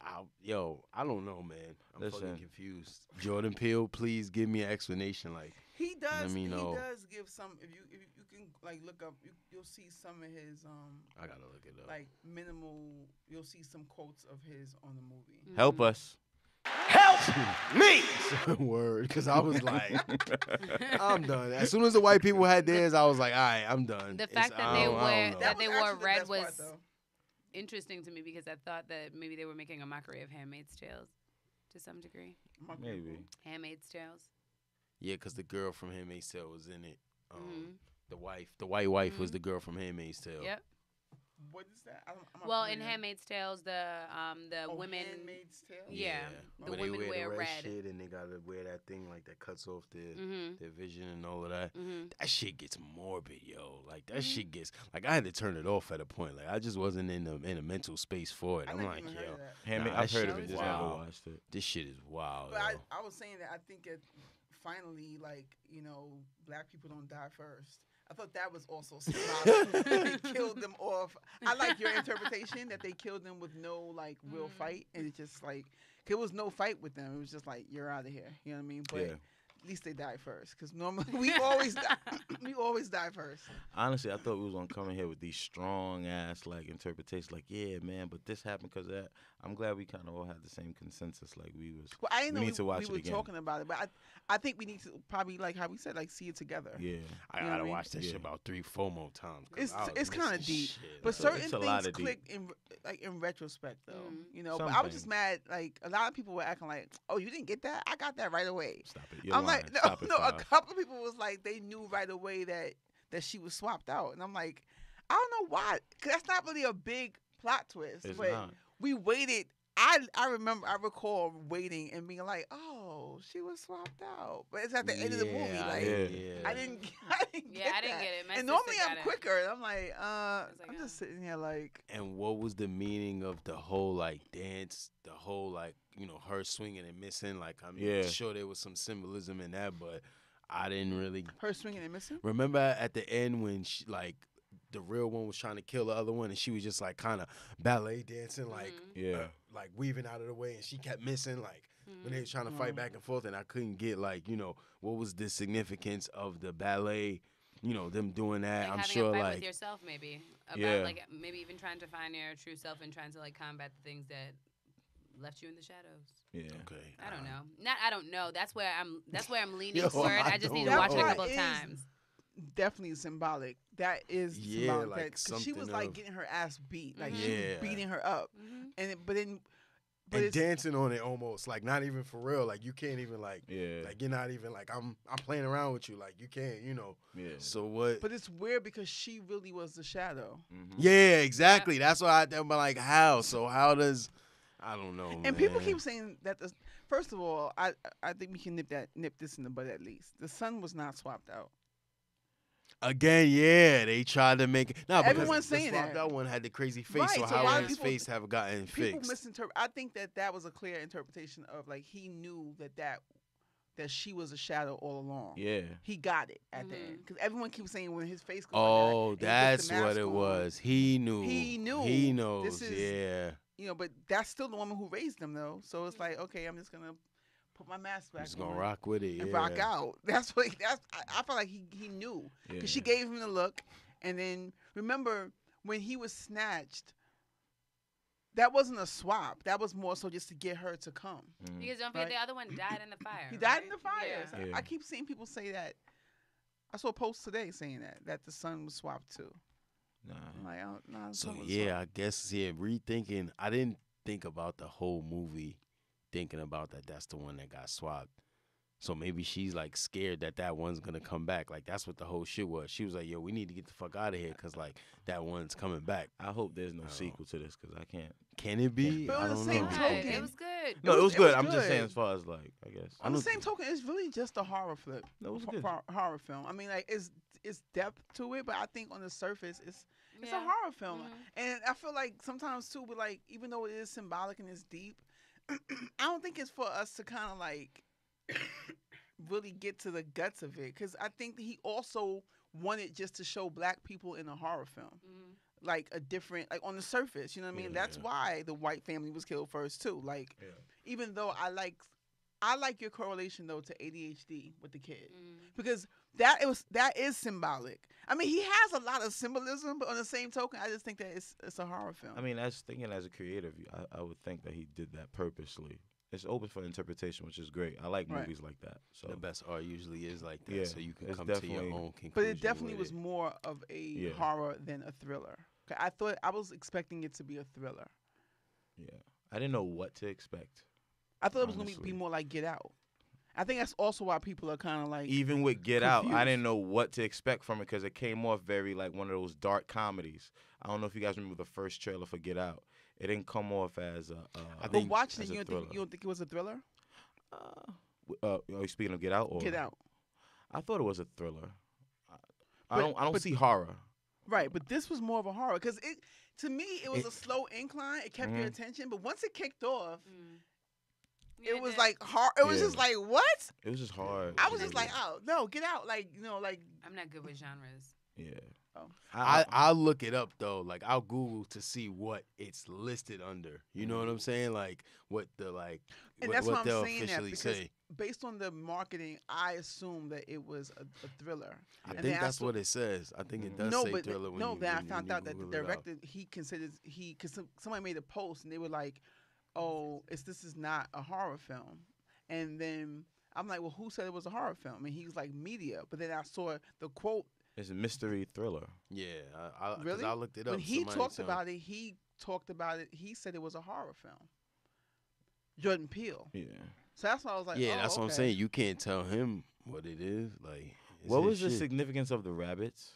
I don't know, man. I'm Listen. fucking confused. Jordan Peele, please give me an explanation. Like, He does. Let me know. He does give some. If you can like look up, you'll see some of his I gotta look it up. like minimal. You'll see some quotes of his on the movie. Help us. Help me! Word, because I was like, I'm done. As soon as the white people had theirs, I was like, all right, I'm done. The fact that they know. that they was wore actually the red best part, was though. interesting to me because I thought that maybe they were making a mockery of Handmaid's Tales to some degree. Maybe. Handmaid's Tales. Yeah, because the girl from Handmaid's Tale was in it. Mhm. The white wife was Mhm. the girl from Handmaid's Tale. Yep. What is that? I'm not Well, in familiar. Handmaid's Tales, the women. Handmaid's Tale. Yeah. The Where women they wear the red red. shit and they gotta wear that thing like that cuts off Mhm. their vision and all of that. Mhm. That shit gets morbid, yo. Like that shit gets like I had to turn it off at a point. Like I just wasn't in a mental space for it. I I'm never like, even heard yo, of that. Handmaid, Nah, I've that heard shit of it, is just never wild. watched it. this shit is wild. But Yo. I was saying that I think that finally, like, black people don't die first. I thought that was also symbolic. They killed them off. I like your interpretation that they killed them with no like real fight, and it just like there was no fight with them. It was just like you're out of here. You know what I mean? But Yeah. at least they died first, because normally we always die. We always die first. Honestly, I thought we was gonna come in here with these strong ass like interpretations, like yeah, man, but this happened because of that. I'm glad we kind of all had the same consensus, like we was. Well, I didn't We know need to watch we it were again. talking about it, but I think we need to probably like how we said like see it together. Yeah, I You know gotta what I mean? watch that shit Yeah. about 3-4 more times. 'Cause I was It's kind of missing deep, shit. but It's a- certain it's a lot things of deep. click in retrospect though. Mhm. But I was just mad. Like a lot of people were acting like, "Oh, you didn't get that? I got that right away." stop it. You're I'm lying. like, no, Stop it, no. A Five. couple of people was like, they knew right away that she was swapped out, and I'm like, I don't know why, 'cause that's not really a big plot twist. It's but not. we waited. I recall waiting and being like, oh, she was swapped out, but it's at the end of the movie. Like, Yeah. I didn't get I didn't that. get it. My And sister normally got I'm it. quicker. And I'm like, like, I'm oh. just sitting here like, And what was the meaning of the whole like dance, the whole like her swinging and missing? Like I'm Yeah. sure there was some symbolism in that, but I didn't really her swinging and missing. remember at the end when she like the real one was trying to kill the other one and she was just like kind of ballet dancing like Yeah. like weaving out of the way and she kept missing like when they was trying to fight back and forth and I couldn't get like what was the significance of the ballet, them doing that. Like I'm having sure a fight like with yourself, maybe about Yeah. like maybe even trying to find your true self and trying to like combat the things that left you in the shadows. Yeah. okay. I don't know. I don't know. That's where I'm leaning Yo, toward. I I just need don't to watch it a know. couple of That is- times. Definitely symbolic. That is Yeah, symbolic. like 'Cause she was something like of- getting her ass beat, like she Yeah. was beating her up, Mhm. but And it's dancing on it almost like not even for real. Like you can't even like Yeah. like you're not even like I'm playing around with you. Like you can't, Yeah. So what? But it's weird because she really was the shadow. Mhm. Yeah, exactly. That's why I'm like, how? So how does? I don't know. And people man. keep saying that. First of all, I think we can nip this in the bud at least. The son was not swapped out. Again, yeah, they tried to make it. No, because Everyone's the saying swapped that. out one had the crazy face. Right, So so how why would his people- face have gotten People fixed? misinterpret. I think that was a clear interpretation of like he knew that she was a shadow all along. Yeah. He got it at the Mhm. end because everyone keeps saying when his face goes Oh, like that, and he puts that's the what mask it on, was. He knew. He knew. He knows. This is- Yeah. But that's still the woman who raised them though. So it's like, okay, I'm just gonna put my mask back I'm just gonna on rock with it. and yeah. rock out. That's what. I felt like he knew because Yeah. she gave him the look, and then remember when he was snatched. That wasn't a swap. That was more so just to get her to come. Mhm. Because don't forget Right. the other one died in the fire. He died in right? the fire. Yeah. So Yeah. I keep seeing people say that. I saw a post today saying that the son was swapped too. Nah. I'm like, nah, So something's yeah, wrong. I guess rethinking. I didn't think about the whole movie, thinking about that's the one that got swapped. So maybe she's like scared that one's gonna come back. Like that's what the whole shit was. She was like, "Yo, we need to get the fuck out of here because like that one's coming back." I hope there's no I don't sequel to this because I can't. Can it be? But on I the don't same know. token- It was good. No, it was it good. was I'm just saying good. as far as like, I guess. On the same token, it's really just a horror flip. No, it was Ho- good. horror film. I mean, like it's depth to it, but I think on the surface, it's a Yeah. horror film. Mhm. And I feel like sometimes too, but like even though it is symbolic and it's deep, I don't think it's for us to kind of like really get to the guts of it. Because I think that he also wanted just to show black people in a horror film. Mhm. Like a different, like on the surface, you know what I mean? Yeah. That's why the white family was killed first too. Like, Yeah. even though I like your correlation though to ADHD with the kid Mhm. because that is symbolic. I mean, he has a lot of symbolism, but on the same token, I just think that it's a horror film. I mean, as thinking as a creative, I would think that he did that purposely. It's open for interpretation, which is great. I like Right. movies like that. So The best art usually is like that, Yeah, so you can it's come to your definitely- own conclusion. but it definitely with was it. more of a Yeah. horror than a thriller. 'Kay, I was expecting it to be a thriller. yeah, I didn't know what to expect. I thought it was going to Honestly. be more like Get Out. I think that's also why people are kind of like Even with Get Out, I confused. didn't know what to expect from it because it came off very like one of those dark comedies. I don't know if you guys remember the first trailer for Get Out. It didn't come off as a. But think- watching as it, a you don't thriller. think it was a thriller? Are you speaking of Get Out? Or? Get Out. I thought it was a thriller. I But- don't but- see horror. Right, but this was more of a horror because to me it was It- a slow incline. It kept your Mhm. attention, but once it kicked off, Mhm. Yeah, it was did. like hard. It was Yeah. just like what? It was just hard. I was just like, oh no, Get Out! Like like I'm not good with genres. yeah. Oh. I'll look it up though. Like I'll Google to see what it's listed under. You know what I'm saying? Like what the like And what, that's what why I'm they'll saying that officially because say. based on the marketing, I assumed that it was a thriller. I And think then that's saw- what it says. I think it does no, say but thriller when no. you, Then I when found you out that the Google it up. director because somebody made a post and they were like, "Oh, this is not a horror film," and then I'm like, "Well, who said it was a horror film?" And he was like, "Media," but then I saw the quote. It's a mystery thriller. Yeah, I Really? I looked it up. When he Somebody talked told- about it, he said it was a horror film. Jordan Peele. Yeah. So that's why I was like, yeah, oh, that's what I'm okay. saying. You can't tell him what it is. Like, it's What his was the shit. significance of the rabbits?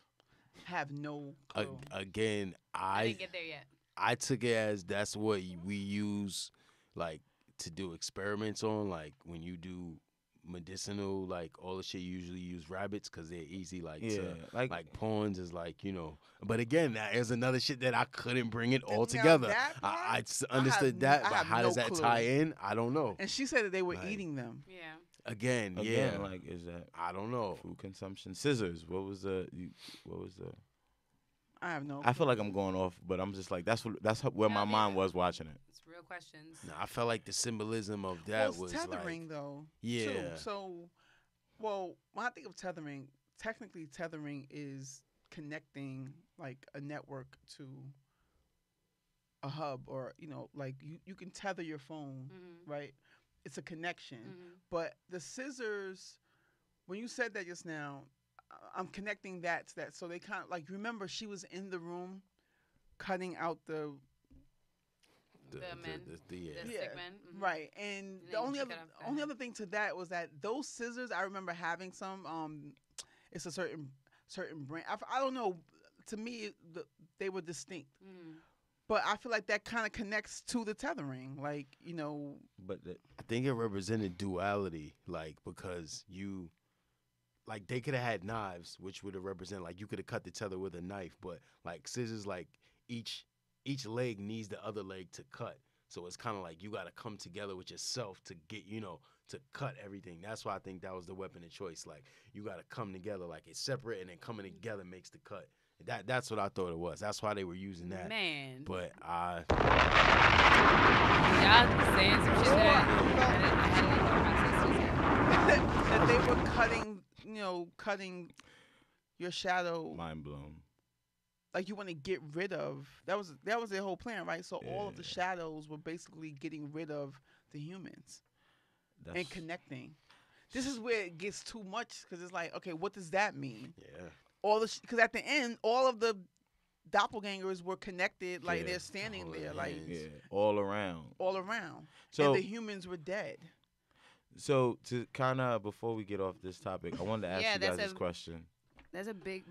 Have no A- clue. again, I didn't get there yet. I took it as that's what we use, like, to do experiments on. Like when you do medicinal, like all the shit, you usually use rabbits because they're easy, like Yeah, to, like- like pawns is like, you know. But again, that is another shit that I couldn't bring it all Now together. that part, Understood that, I but have how no does that clue. tie in? I don't know. And she said that they were Like- eating them. Yeah. Again, Again, yeah, like is that I don't know. food consumption? Scissors. What was the? I have no. I feel like I'm going off, but I'm just like where my Yeah, mind yeah. was watching it. It's real questions. No, I felt like the symbolism of that well, was it's tethering like, though. yeah. Too. So, well, when I think of tethering, technically tethering is connecting like a network to a hub, or like you can tether your phone, Mhm. right? It's a connection. Mhm. But the scissors, when you said that just now, I'm connecting that to that. So they kind of like, remember she was in the room cutting out the The men. yeah. The Yeah, sick men. Mhm. right. And And the then only she other cut off the only head. other thing to that was that those scissors, I remember having some. It's a certain brand. I don't know. To me, they were distinct. Mhm. But I feel like that kind of connects to the tethering, like But I think it represented duality, like because you, like they could have had knives, which would have represented like you could have cut the tether with a knife, but like scissors, like each leg needs the other leg to cut. So it's kind of like you got to come together with yourself to get, to cut everything. That's why I think that was the weapon of choice. Like you got to come together, like it's separate, and then coming together makes the cut. That's what I thought it was. That's why they were using that. Man. But I Y'all saying some shit that I had to let you process. that they were cutting your shadow. mind blown. Like you want to get rid of. That was their whole plan, right? So all of the Yeah. shadows were basically getting rid of the humans and That's connecting. This is where it gets too much because it's like, okay, what does that mean? yeah. Because at the end, all of the doppelgangers were connected, like Yeah. they're standing there, like Yeah, all around. all around. So, And the humans were dead. so to kind of before we get off this topic, I wanted to ask Yeah, you guys that's this question. That's a big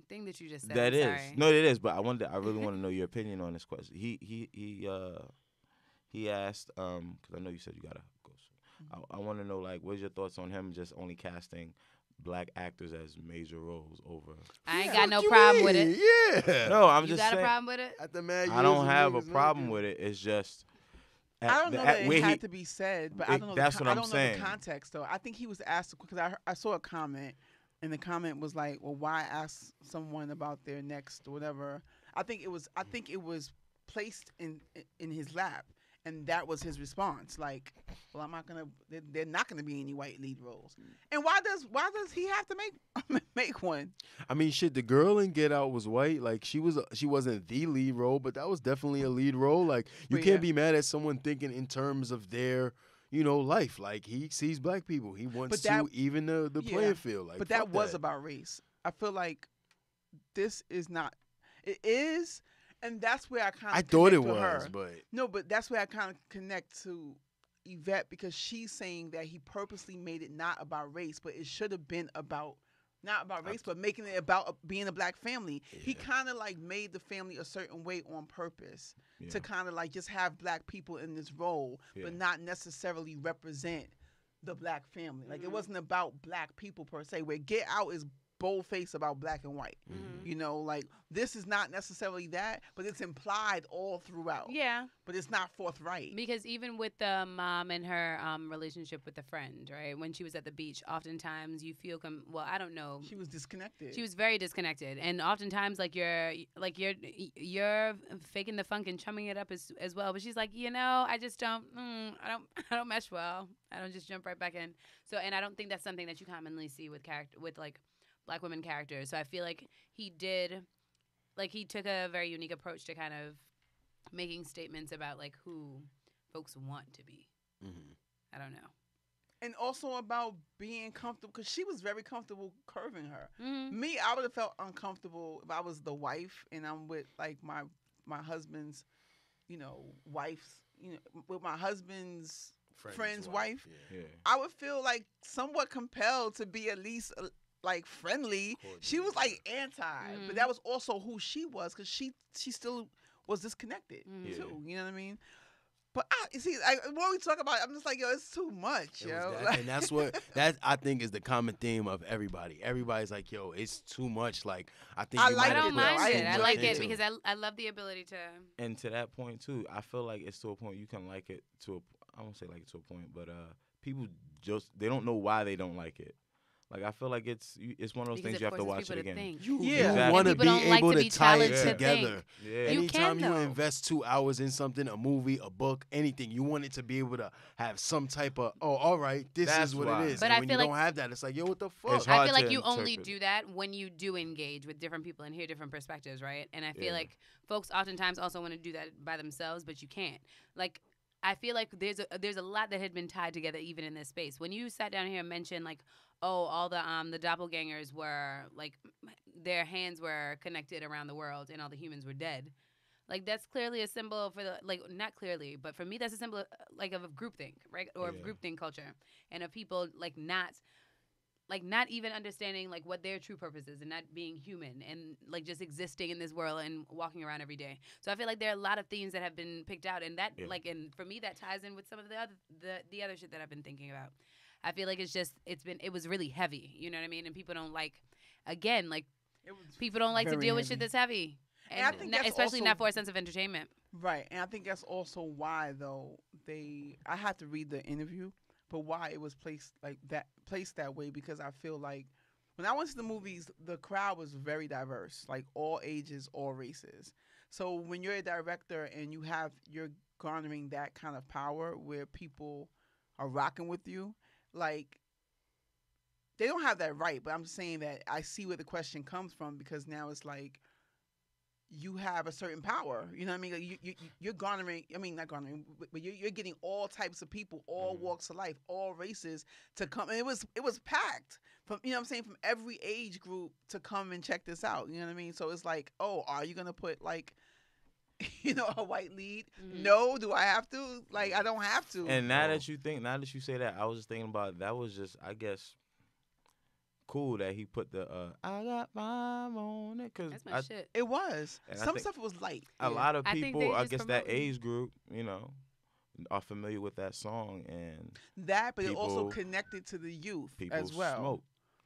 thing that you just said. That I'm is sorry. no, it is. But I really want to know your opinion on this question. He asked because I know you said you gotta go. So I want to know like what's your thoughts on him just only casting black actors as major roles over. I ain't got no problem with it. Yeah. No, I'm You just got a saying. problem with it? At the mad I don't have a problem with it. It's just. I don't know that it had to be said, but I don't know. That's the, what I I'm don't know saying. the context though. I think he was asked because I saw a comment, and the comment was like, "Well, why ask someone about their next or whatever?" I think it was placed in his lap, and that was his response. Like, well, I'm not gonna. They're not gonna be any white lead roles. And why does he have to make one? I mean, shit. The girl in Get Out was white. Like she wasn't the lead role, but that was definitely a lead role. Like you But can't yeah. be mad at someone thinking in terms of their, life. Like he sees black people. He wants to even the Yeah. playing field. Like, But that fuck was about race. I feel like this is not. It is, and that's where I kind of. I thought it with was, her. but No, but that's where I kind of connect to Yvette because she's saying that he purposely made it not about race, but it should have been about not about race, but making it about being a black family. He kind of like made the family a certain way on purpose to kind of like just have black people in this role, but not necessarily represent the black family. Like it wasn't about black people per se. Where Get Out is bold-faced about black and white. Like this is not necessarily that, but it's implied all throughout. Yeah. But it's not forthright. Because even with the mom and her relationship with the friend, right? When she was at the beach, oftentimes you feel I don't know. She was disconnected. She was very disconnected, and oftentimes you're faking the funk and chumming it up as well. But she's like, I just don't. I don't mesh well. I don't just jump right back in. So, and I don't think that's something that you commonly see with black women characters. So I feel like he took a very unique approach to kind of making statements about like who folks want to be. I don't know. And also about being comfortable, because she was very comfortable curving her. Me, I would have felt uncomfortable if I was the wife and I'm with like my husband's, wife's, with my husband's friend's wife. Yeah. I would feel like somewhat compelled to be at least like friendly. She was like anti, but that was also who she was because she still was disconnected too. You know what I mean? But when we talk about it, I'm just like, yo, it's too much, yo. And that's that I think is the common theme of everybody. Everybody's like, yo, it's too much. Like I think I you like might I have don't put mind too it. I much like it into because I love the ability to. And to that point too, I feel like it's to a point you can like it I won't say like it to a point, but people just they don't know why they don't like it. Like I feel like it's one of those things you have to watch it again. You Exactly. want to People be don't like able to to be tie it challenged to together. Yeah. You Anytime can, you though. invest 2 hours in something, a movie, a book, anything, you want it to be able to have some type of, all right, this That's is what why. it is. But and I when feel you don't like- have that, it's like, yo, what the fuck? It's I hard feel like to you only interpret. do that when you do engage with different people and hear different perspectives, right? And I feel Yeah. like folks oftentimes also want to do that by themselves, but you can't. Like, I feel like there's a lot that had been tied together even in this space. When you sat down here and mentioned like, oh, all the doppelgangers were like their hands were connected around the world and all the humans were dead. Like that's clearly a symbol for not clearly, but for me that's a symbol of, like of groupthink, right? Or of groupthink culture and of people not even understanding like what their true purpose is and not being human and like just existing in this world and walking around every day. So I feel like there are a lot of themes that have been picked out and that and for me that ties in with some of the other shit that I've been thinking about. I feel like it was really heavy, you know what I mean? And people don't people don't like to deal with shit that's heavy. And I think that's especially also- not for a sense of entertainment. Right, and I think that's also why though I had to read the interview, but why it was placed that way because I feel like when I went to the movies, the crowd was very diverse, like all ages, all races. So when you're a director and you're garnering that kind of power where people are rocking with you, like they don't have that right. But I'm saying that I see where the question comes from because now it's like you have a certain power. You know what I mean? Like you're garnering. I mean, not garnering, but you're getting all types of people, all walks of life, all races to come. And it was packed from, you know what I'm saying, from every age group to come and check this out. You know what I mean? So it's like, oh, are you gonna put like, you know, a white lead? No. Do I have to? Like, I don't have to. And now that you say that, I was just thinking about that was just, I guess, cool that he put the I got mine on it, because That's my shit. It was. And Some stuff was light. a lot of I think people, they I just guess that promoting. age group, you know, are familiar with that song, and That, but it also people- connected to the youth people as well. smoke.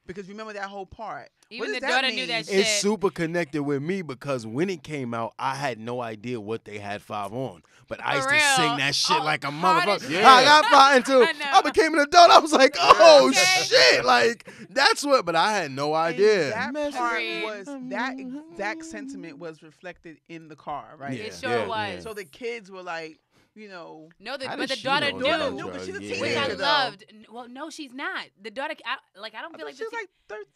Because remember that whole part. Even what the does that daughter knew mean? that shit. It's super connected with me because when it came out, I had no idea what they had 5 on. But I used to real. sing that shit Oh, like a hard as motherfucker. shit. I got 5 until I know. I became an adult. I was like, oh Okay. shit. Like, that's what, but I had no And idea. that part Agreed. was, that exact sentiment was reflected in the car, right? Yeah. It sure Yeah. was. So the kids were like, you know, No, How but did the she daughter know knew. that? daughter knew, but she's a Yeah. Which teenager I though. loved. Well, no, she's not. The daughter, I don't I feel thought like she was like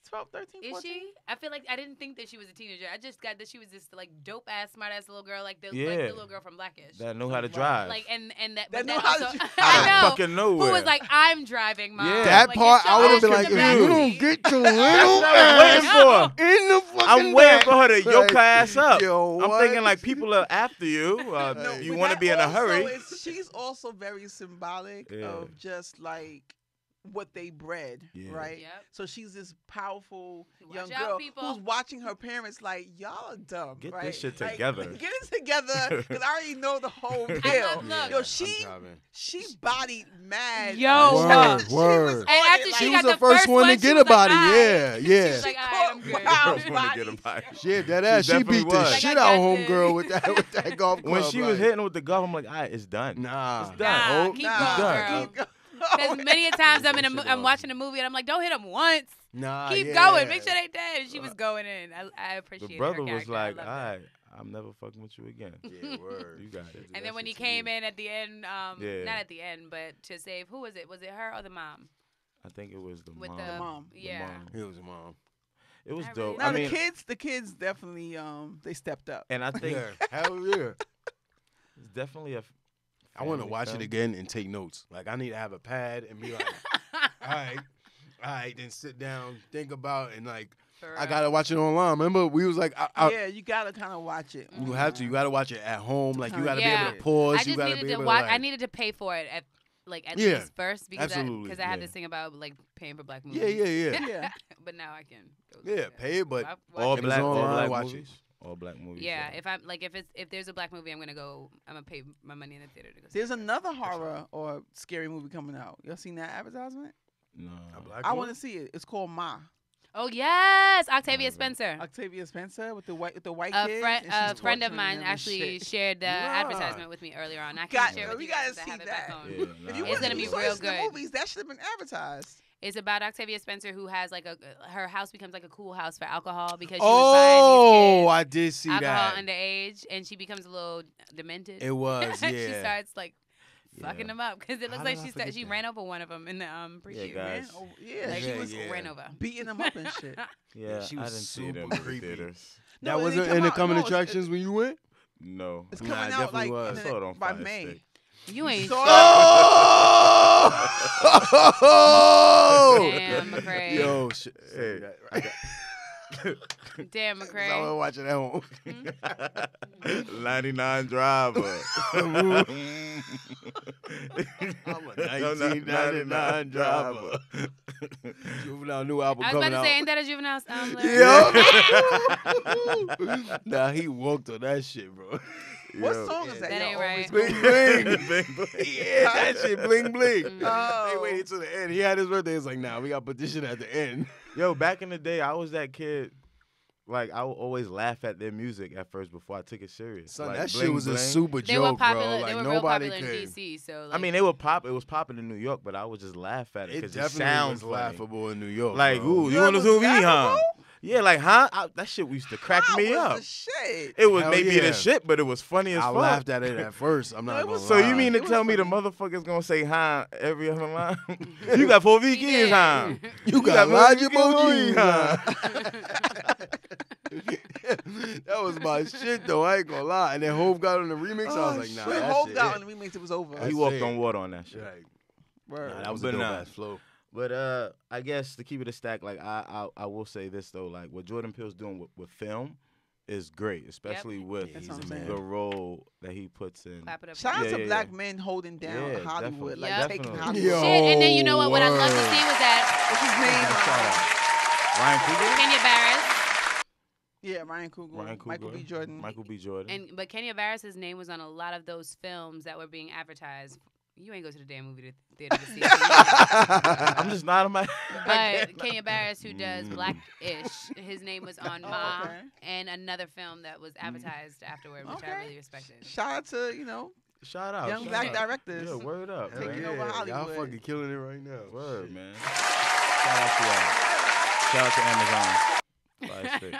12, 13, Is 14. she? I feel like I didn't think that she was a teenager. I just got that she was this like dope ass, smart ass little girl, like the little girl from Blackish. That know how to Right. drive. Like and that. That but know that how to also, drive. I Out of know. fucking nowhere. Who was like, I'm driving, mom. Yeah. That Like, part, get I your would have ass been in like, the if back you seat. don't get your That's little what I was waiting ass for. in the fucking I'm waiting back. for her to yoke her Like, ass up. yo, I'm what? thinking like people are after you. No, You but want to that be in a also hurry. she's also very symbolic Yeah. of just like what they bred, Yeah. right? Yep. So she's this powerful Watch young out, girl people. who's watching her parents like, y'all are dumb, Get right? this shit Like, together. get it together, because I already know the whole deal. look. Yo, I'm she driving. bodied mad. Yo. Word, She word. was And on after it, she She like, got was the the first one to she get was a body. like, Yeah, She yeah. was like, all right, I'm good. Wow. First one to get a bite. Yeah, that ass. She definitely beat the was. Like, shit I out got homegirl with that golf club. When she was like, hitting with the golf, I'm like, all right, it's done. nah, It's done. Nah, Oh, keep nah, going, done. girl. keep going. Because many a times I'm in That shit I'm off. watching a movie and I'm like, don't hit him once. nah. Keep yeah. going. Make sure they dead. And she was going in. I appreciate The brother her was character. like, I all loved it. right, I'm never fucking with you again. Yeah, word. You got it. And then when he came in at the end, Yeah. not at the end, but to save, who was it? Was it her or the mom? I think it was the With mom. the mom. The Yeah. mom. He was a mom. It was I dope. really Now I mean, the kids definitely they stepped up. and I think Yeah, hell yeah. it's definitely a. I want to family watch film. it again and take notes. Like, I need to have a pad and be like, all right, then sit down, think about, and like, For I real. gotta watch it online. Remember, we was like, Yeah, you gotta kind of watch it. you have to, you gotta watch it at home. Like, you gotta be Yeah. able to pause. I You just gotta needed be to able watch. to. I Like, needed to pay for it at Yeah, least first because absolutely, I had yeah. this thing about like paying for black movies. yeah. Yeah. But now I can. Go Yeah, there. pay it, but Watch All it. black, all online, black watch it. movies. All black movies. Yeah, if I'm like if there's a black movie, I'm gonna pay my money in the theater to go. see There's it. another horror or scary movie coming out. Y'all seen that advertisement? No. A black I one? want to see it. It's called Ma. Oh yes, Octavia Never. Spencer. Octavia Spencer with the white A kid. friend, and she's friend of torturing mine him and actually shit. shared the Nah. advertisement with me earlier on. I Got- can't share it with we you guys. gotta I see have it back that. home. Yeah, If you nah. It's went gonna to be the real Source, the good. movies that should have been advertised. It's about Octavia Spencer who has like her house becomes like a cool house for alcohol because she was buying these Oh, kids I did see alcohol that. underage and she becomes a little demented. It was, yeah. She starts like fucking Yeah. them up because it looks How like did I she forget she that? ran over one of them in the preview. guys. Man, oh, yeah, Like she she was yeah. ran over. beating them up and shit. Yeah, she I was didn't see it in super the creepy. theaters. No, That it wasn't come in the out- coming no, it's- attractions when you went? No. It's Nah, coming it out definitely like was. I saw it on by Fire May. Stick. You ain't saw Oh! Damn, McCray. Yo, Hey. Damn, I want to McCray. watch it at home. 99 driver. I'm a 1999 driver. Juvenile new album I was coming about to out. say, ain't that a juvenile lyric? Yeah. Nah, he walked on that shit, bro. What Yo. song is that? That y'all ain't always right. go- Bling bling. Bing, bing. Yeah, that shit bling bling. Oh. They waited till the end. He had his birthday. It's like, nah, we gotta put this shit at the end. Yo, back in the day, I was that kid. Like, I would always laugh at their music at first before I took it serious. Son, like, that shit bling, was a bling. super They were joke, popular. bro. They Like were real nobody popular in could. DC. So I like, mean, it was popping in New York, but I would just laugh at it It because it, definitely sounds was funny. laughable in New York. Like, bro. ooh, you Yeah, want it to was zoom in, huh? laughable? Yeah, like, huh? That shit used to crack How me was up. the shit? It was Hell maybe yeah. the shit, but it was funny as I fuck. laughed at it at first. I'm not it gonna was- lie. So you mean to It was tell me the funny. motherfucker's gonna say huh every other line? You got 4 He kids, did. huh? you got large more emojis, huh? huh? That was my shit though. I ain't gonna lie. And then Hove got on the remix. I was like, nah. When That Hov shit got hit. on the remix, it was over. That's He walked it. on water on that shit. Right. Word. Nah, that was But a dope nah. ass flow. But I guess to keep it a stack, like I will say this though, like what Jordan Peele's doing with film is great, especially with That's he's what I'm a saying. man. the role that he puts in. Clap it up. Shout out Yeah, to yeah, black yeah. men holding down Yeah, Hollywood, definitely. like Yep. taking Definitely. Hollywood. Yo. Shit, and then you know what I love to word. see was that What's his name? Ryan Coogler. Kenya Barris. Yeah, Ryan Coogler. Michael B. Jordan. Michael B. Jordan. But Kenya Barris's name was on a lot of those films that were being advertised. You ain't go to the damn movie theater to see it. I'm just nodding my. But Kenya Barris, who does Black-ish, his name was on Ma okay. and another film that was advertised afterward, which I Okay. really respected. Shout out to Shout out. young shout black out. directors. Yeah, word up. Hell Taking man. over Y'all Hollywood. fucking killing it right now. Word, Shit. man. Shout out to y'all. Shout out to Amazon. Fly stick.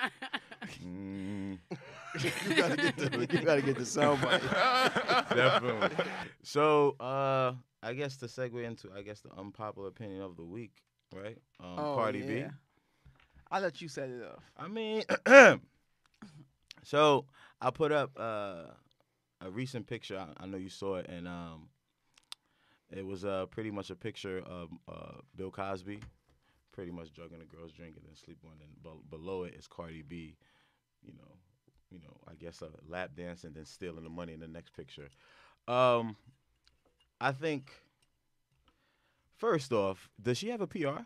You gotta get the sound bite. Definitely. So, I guess to segue into, the unpopular opinion of the week, right? Cardi B. I'll let you set it off. I mean, so I put up a recent picture. I know you saw it, and it was pretty much a picture of Bill Cosby, pretty much drugging a girl's drink and then sleeping on. And below it is Cardi B, you know, I guess a lap dance and then stealing the money in the next picture. I think first off, does she have a PR?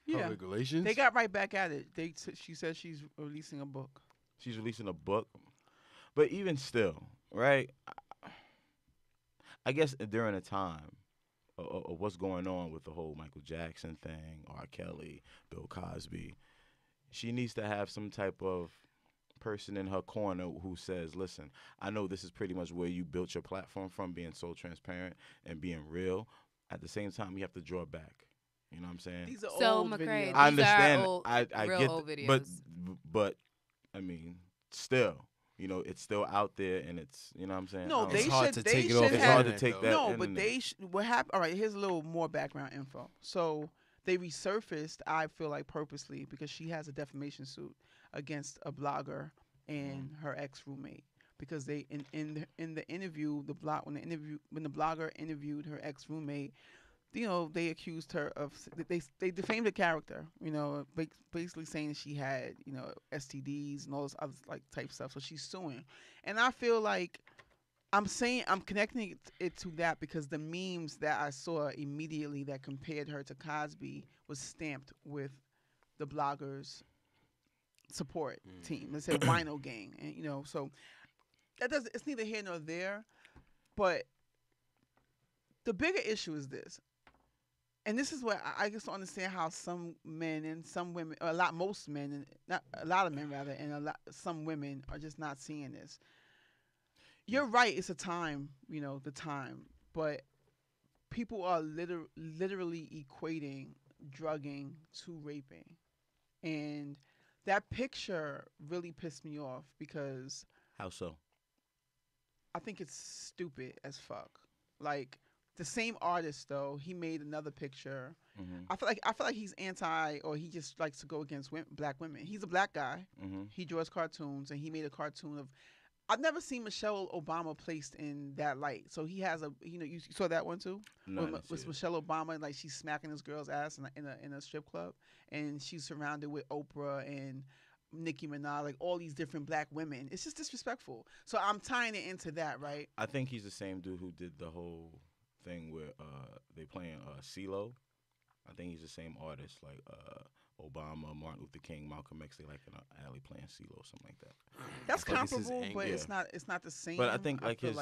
Yeah, Public relations. they got right back at it. She said she's releasing a book. She's releasing a book, but even still, right? I guess during a time of what's going on with the whole Michael Jackson thing, R. Kelly, Bill Cosby, she needs to have some type of person in her corner who says, listen, I know this is pretty much where you built your platform from, being so transparent and being real. At the same time, you have to draw back. You know what I'm saying? These are So, old McCray, videos. I these are understand. old- I real get old th- videos. but I mean, still, it's still out there, and it's, you know what I'm saying? No, I don't they know. It's hard should. to They take it should off. have. It's hard to take that. No, in but there. they. What happened? All right, here's a little more background info. So they resurfaced. I feel like purposely because she has a defamation suit against a blogger and her ex roommate because they in the interview when the blogger interviewed her ex roommate. They accused her of they defamed her character. Basically saying that she had STDs and all this other like type stuff. So she's suing, and I feel like I'm connecting it to that because the memes that I saw immediately that compared her to Cosby was stamped with the blogger's support team. They said Wino Gang, and so that does it's neither here nor there, but the bigger issue is this. And this is what I just don't understand how some men and some women, or most men, and not a lot of men rather, and some women are just not seeing this. You're right. It's a time, the time, but people are literally equating drugging to raping, and that picture really pissed me off because How so? I think it's stupid as fuck. Like. The same artist though, he made another picture. Mm-hmm. I feel like he's anti, or he just likes to go against black women. He's a black guy. Mm-hmm. He draws cartoons, and he made a cartoon of. I've never seen Michelle Obama placed in that light. So he has you saw that one too. No, I didn't see With it. Michelle Obama, like she's smacking this girl's ass in a strip club, and she's surrounded with Oprah and Nicki Minaj, like all these different black women. It's just disrespectful. So I'm tying it into that, right? I think he's the same dude who did the whole thing where they playing CeeLo. I think he's the same artist, like Obama, Martin Luther King, Malcolm X. They like in an alley playing CeeLo, something like that. That's Like, this is comparable, but yeah. it's not the same. But I think feel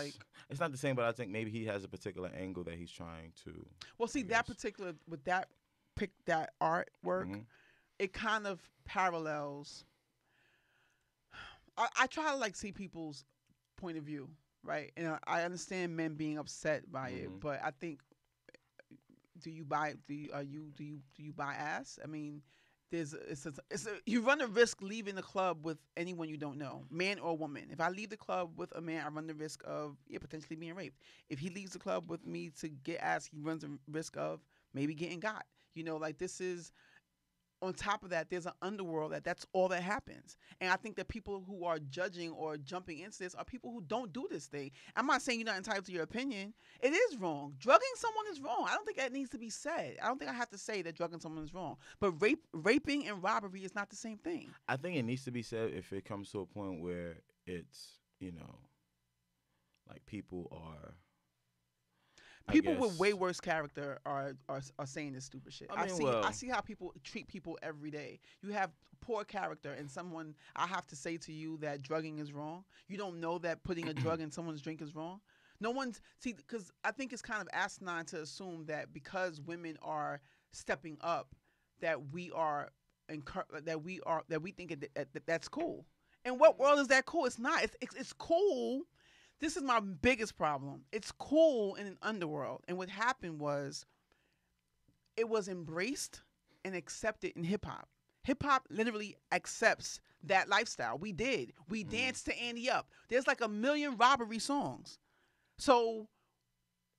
it's not the same. But I think maybe he has a particular angle that he's trying to. well, see I that guess. particular with that artwork, Mhm. it kind of parallels. I try to like see people's point of view, right? And I understand men being upset by it, Mhm. but I think do you buy ass? I mean, you run a risk leaving the club with anyone you don't know, man or woman. If I leave the club with a man, I run the risk of potentially being raped. If he leaves the club with me to get ass, he runs the risk of maybe getting got. Like this is on top of that, there's an underworld that's all that happens. And I think that people who are judging or jumping into this are people who don't do this thing. I'm not saying you're not entitled to your opinion. It is wrong. Drugging someone is wrong. I don't think that needs to be said. I don't think I have to say that drugging someone is wrong. But raping and robbery is not the same thing. I think it needs to be said if it comes to a point where it's, like people are. People with way worse character are saying this stupid shit. I mean, I see how people treat people every day. You have poor character and someone, I have to say to you that drugging is wrong. You don't know that putting a drug in someone's drink is wrong. No one's, see, because I think it's kind of asinine to assume that because women are stepping up, that we think that's cool. In what world is that cool? It's not. It's cool. This is my biggest problem. It's cool in an underworld. And what happened was it was embraced and accepted in hip hop. Hip hop literally accepts that lifestyle. We did. We danced to Annie Up. There's like 1 million robbery songs. So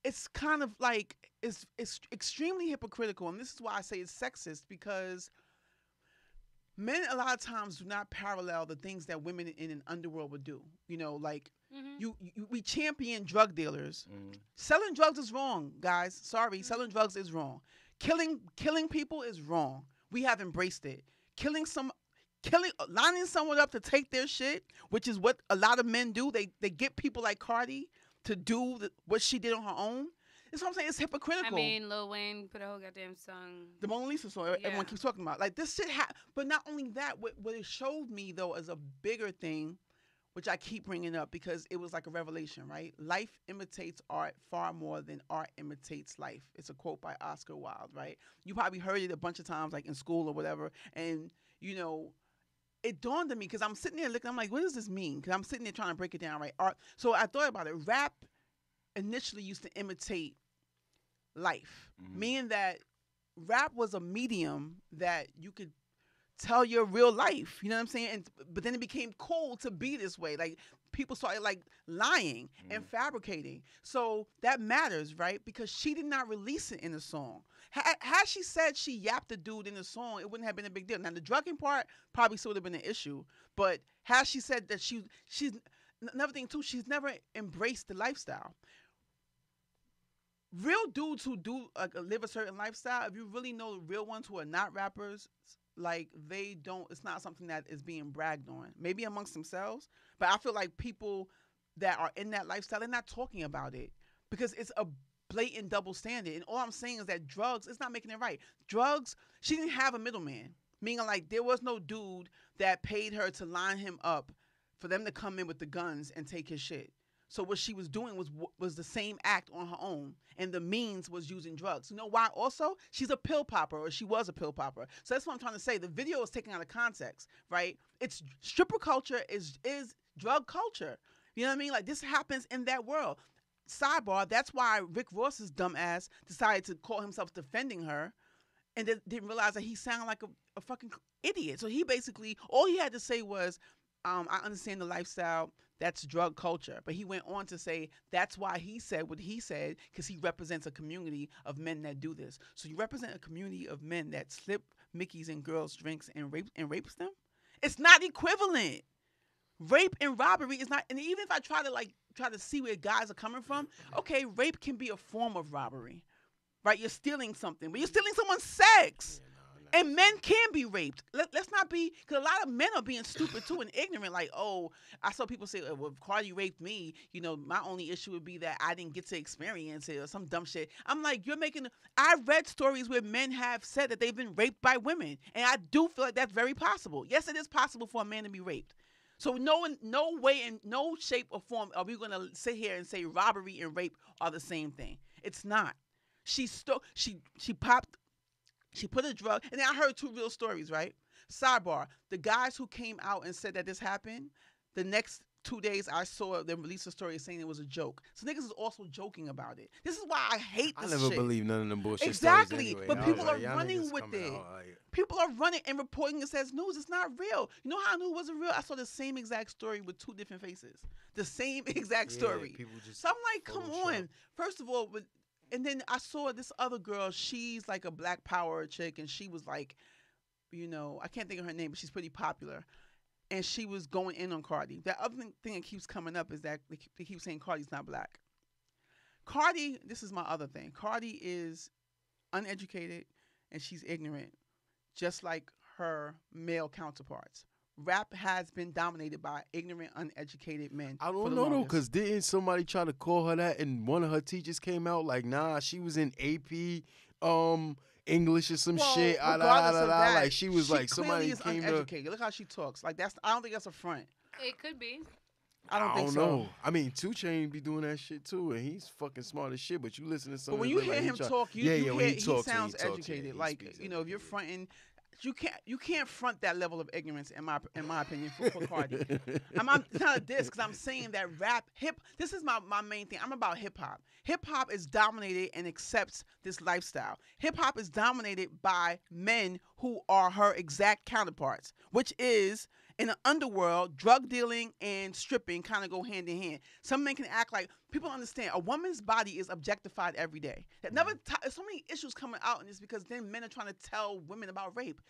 it's kind of like, it's extremely hypocritical. And this is why I say it's sexist, because men a lot of times do not parallel the things that women in an underworld would do. Like we champion drug dealers. Selling drugs is wrong, guys. Sorry, selling drugs is wrong. Killing people is wrong. We have embraced it. Lining someone up to take their shit, which is what a lot of men do. They get people like Cardi to do what she did on her own. That's what I'm saying. It's hypocritical. I mean, Lil Wayne put a whole goddamn song. The Mona Lisa song, everyone keeps talking about. Like, this shit but not only that, what it showed me, though, as a bigger thing, which I keep bringing up because it was like a revelation, right? Life imitates art far more than art imitates life. It's a quote by Oscar Wilde, right? You probably heard it a bunch of times, like in school or whatever. And, it dawned on me because I'm sitting there looking, I'm like, what does this mean? Because I'm sitting there trying to break it down, right? Art. So I thought about it. Rap initially used to imitate life, meaning that rap was a medium that you could tell your real life, you know what I'm saying? But then it became cool to be this way. Like, people started like lying and fabricating. So that matters, right? Because she did not release it in the song. Had she said she yapped the dude in the song, it wouldn't have been a big deal. Now the drugging part probably still would have been an issue, but had she said that she's another thing too, she's never embraced the lifestyle. Real dudes who do live a certain lifestyle, if you really know the real ones who are not rappers, like, they don't, it's not something that is being bragged on. Maybe amongst themselves, but I feel like people that are in that lifestyle, they're not talking about it because it's a blatant double standard. And all I'm saying is that drugs, it's not making it right. Drugs, she didn't have a middleman, meaning like there was no dude that paid her to line him up for them to come in with the guns and take his shit. So what she was doing was the same act on her own, and the means was using drugs. You know why? Also, she's a pill popper, or she was a pill popper. So that's what I'm trying to say. The video is taken out of context, right? It's stripper culture is drug culture. You know what I mean? Like, this happens in that world. Sidebar, that's why Rick Ross's dumb ass decided to call himself defending her, and didn't realize that he sounded like a fucking idiot. So he basically, all he had to say was, I understand the lifestyle. That's drug culture. But he went on to say that's why he said what he said, because he represents a community of men that do this. So you represent a community of men that slip Mickeys in girls' drinks and rapes them? It's not equivalent. Rape and robbery is not, and even if I try to see where guys are coming from, okay, rape can be a form of robbery. Right? You're stealing something, but you're stealing someone's sex. And men can be raped. Let's not be, because a lot of men are being stupid too and ignorant. Like, oh, I saw people say, well, if Cardi raped me, my only issue would be that I didn't get to experience it or some dumb shit. I'm like, I read stories where men have said that they've been raped by women. And I do feel like that's very possible. Yes, it is possible for a man to be raped. So no way, in no shape or form are we going to sit here and say robbery and rape are the same thing. It's not. She put a drug, and then I heard two real stories, right? Sidebar, the guys who came out and said that this happened, the next 2 days I saw them release a story saying it was a joke. So niggas is also joking about it. This is why I hate this shit. I never believe none of them bullshit exactly. stories anyway. But people are y'all running niggas with coming it. out, like, People are running and reporting this as news. It's not real. You know how I knew it wasn't real? I saw the same exact story with two different faces. The same exact story. people just So I'm like, come Photoshop. on. First of all, and then I saw this other girl. She's like a Black Power chick, and she was like, I can't think of her name, but she's pretty popular. And she was going in on Cardi. The other thing that keeps coming up is that they keep saying Cardi's not black. Cardi, this is my other thing. Cardi is uneducated and she's ignorant, just like her male counterparts. Rap has been dominated by ignorant, uneducated men. I don't know though, because didn't somebody try to call her that and one of her teachers came out like, nah, she was in AP English or some shit. Regardless of that, like she was like somebody is came uneducated. Look how she talks. Like I don't think that's a front. It could be. I don't think so. Know. I mean, 2 Chainz be doing that shit too, and he's fucking smart as shit. But you listen to some. But when you hear him talk, he sounds educated. Like if you're fronting, you can't front that level of ignorance in my opinion for Cardi. It's not a diss because I'm saying that this is my main thing. I'm about hip hop. Hip hop is dominated and accepts this lifestyle. Hip hop is dominated by men who are her exact counterparts, which is in the underworld, drug dealing and stripping kind of go hand in hand. Some men can act like people don't understand. A woman's body is objectified every day. That so many issues coming out in this because then men are trying to tell women about rape.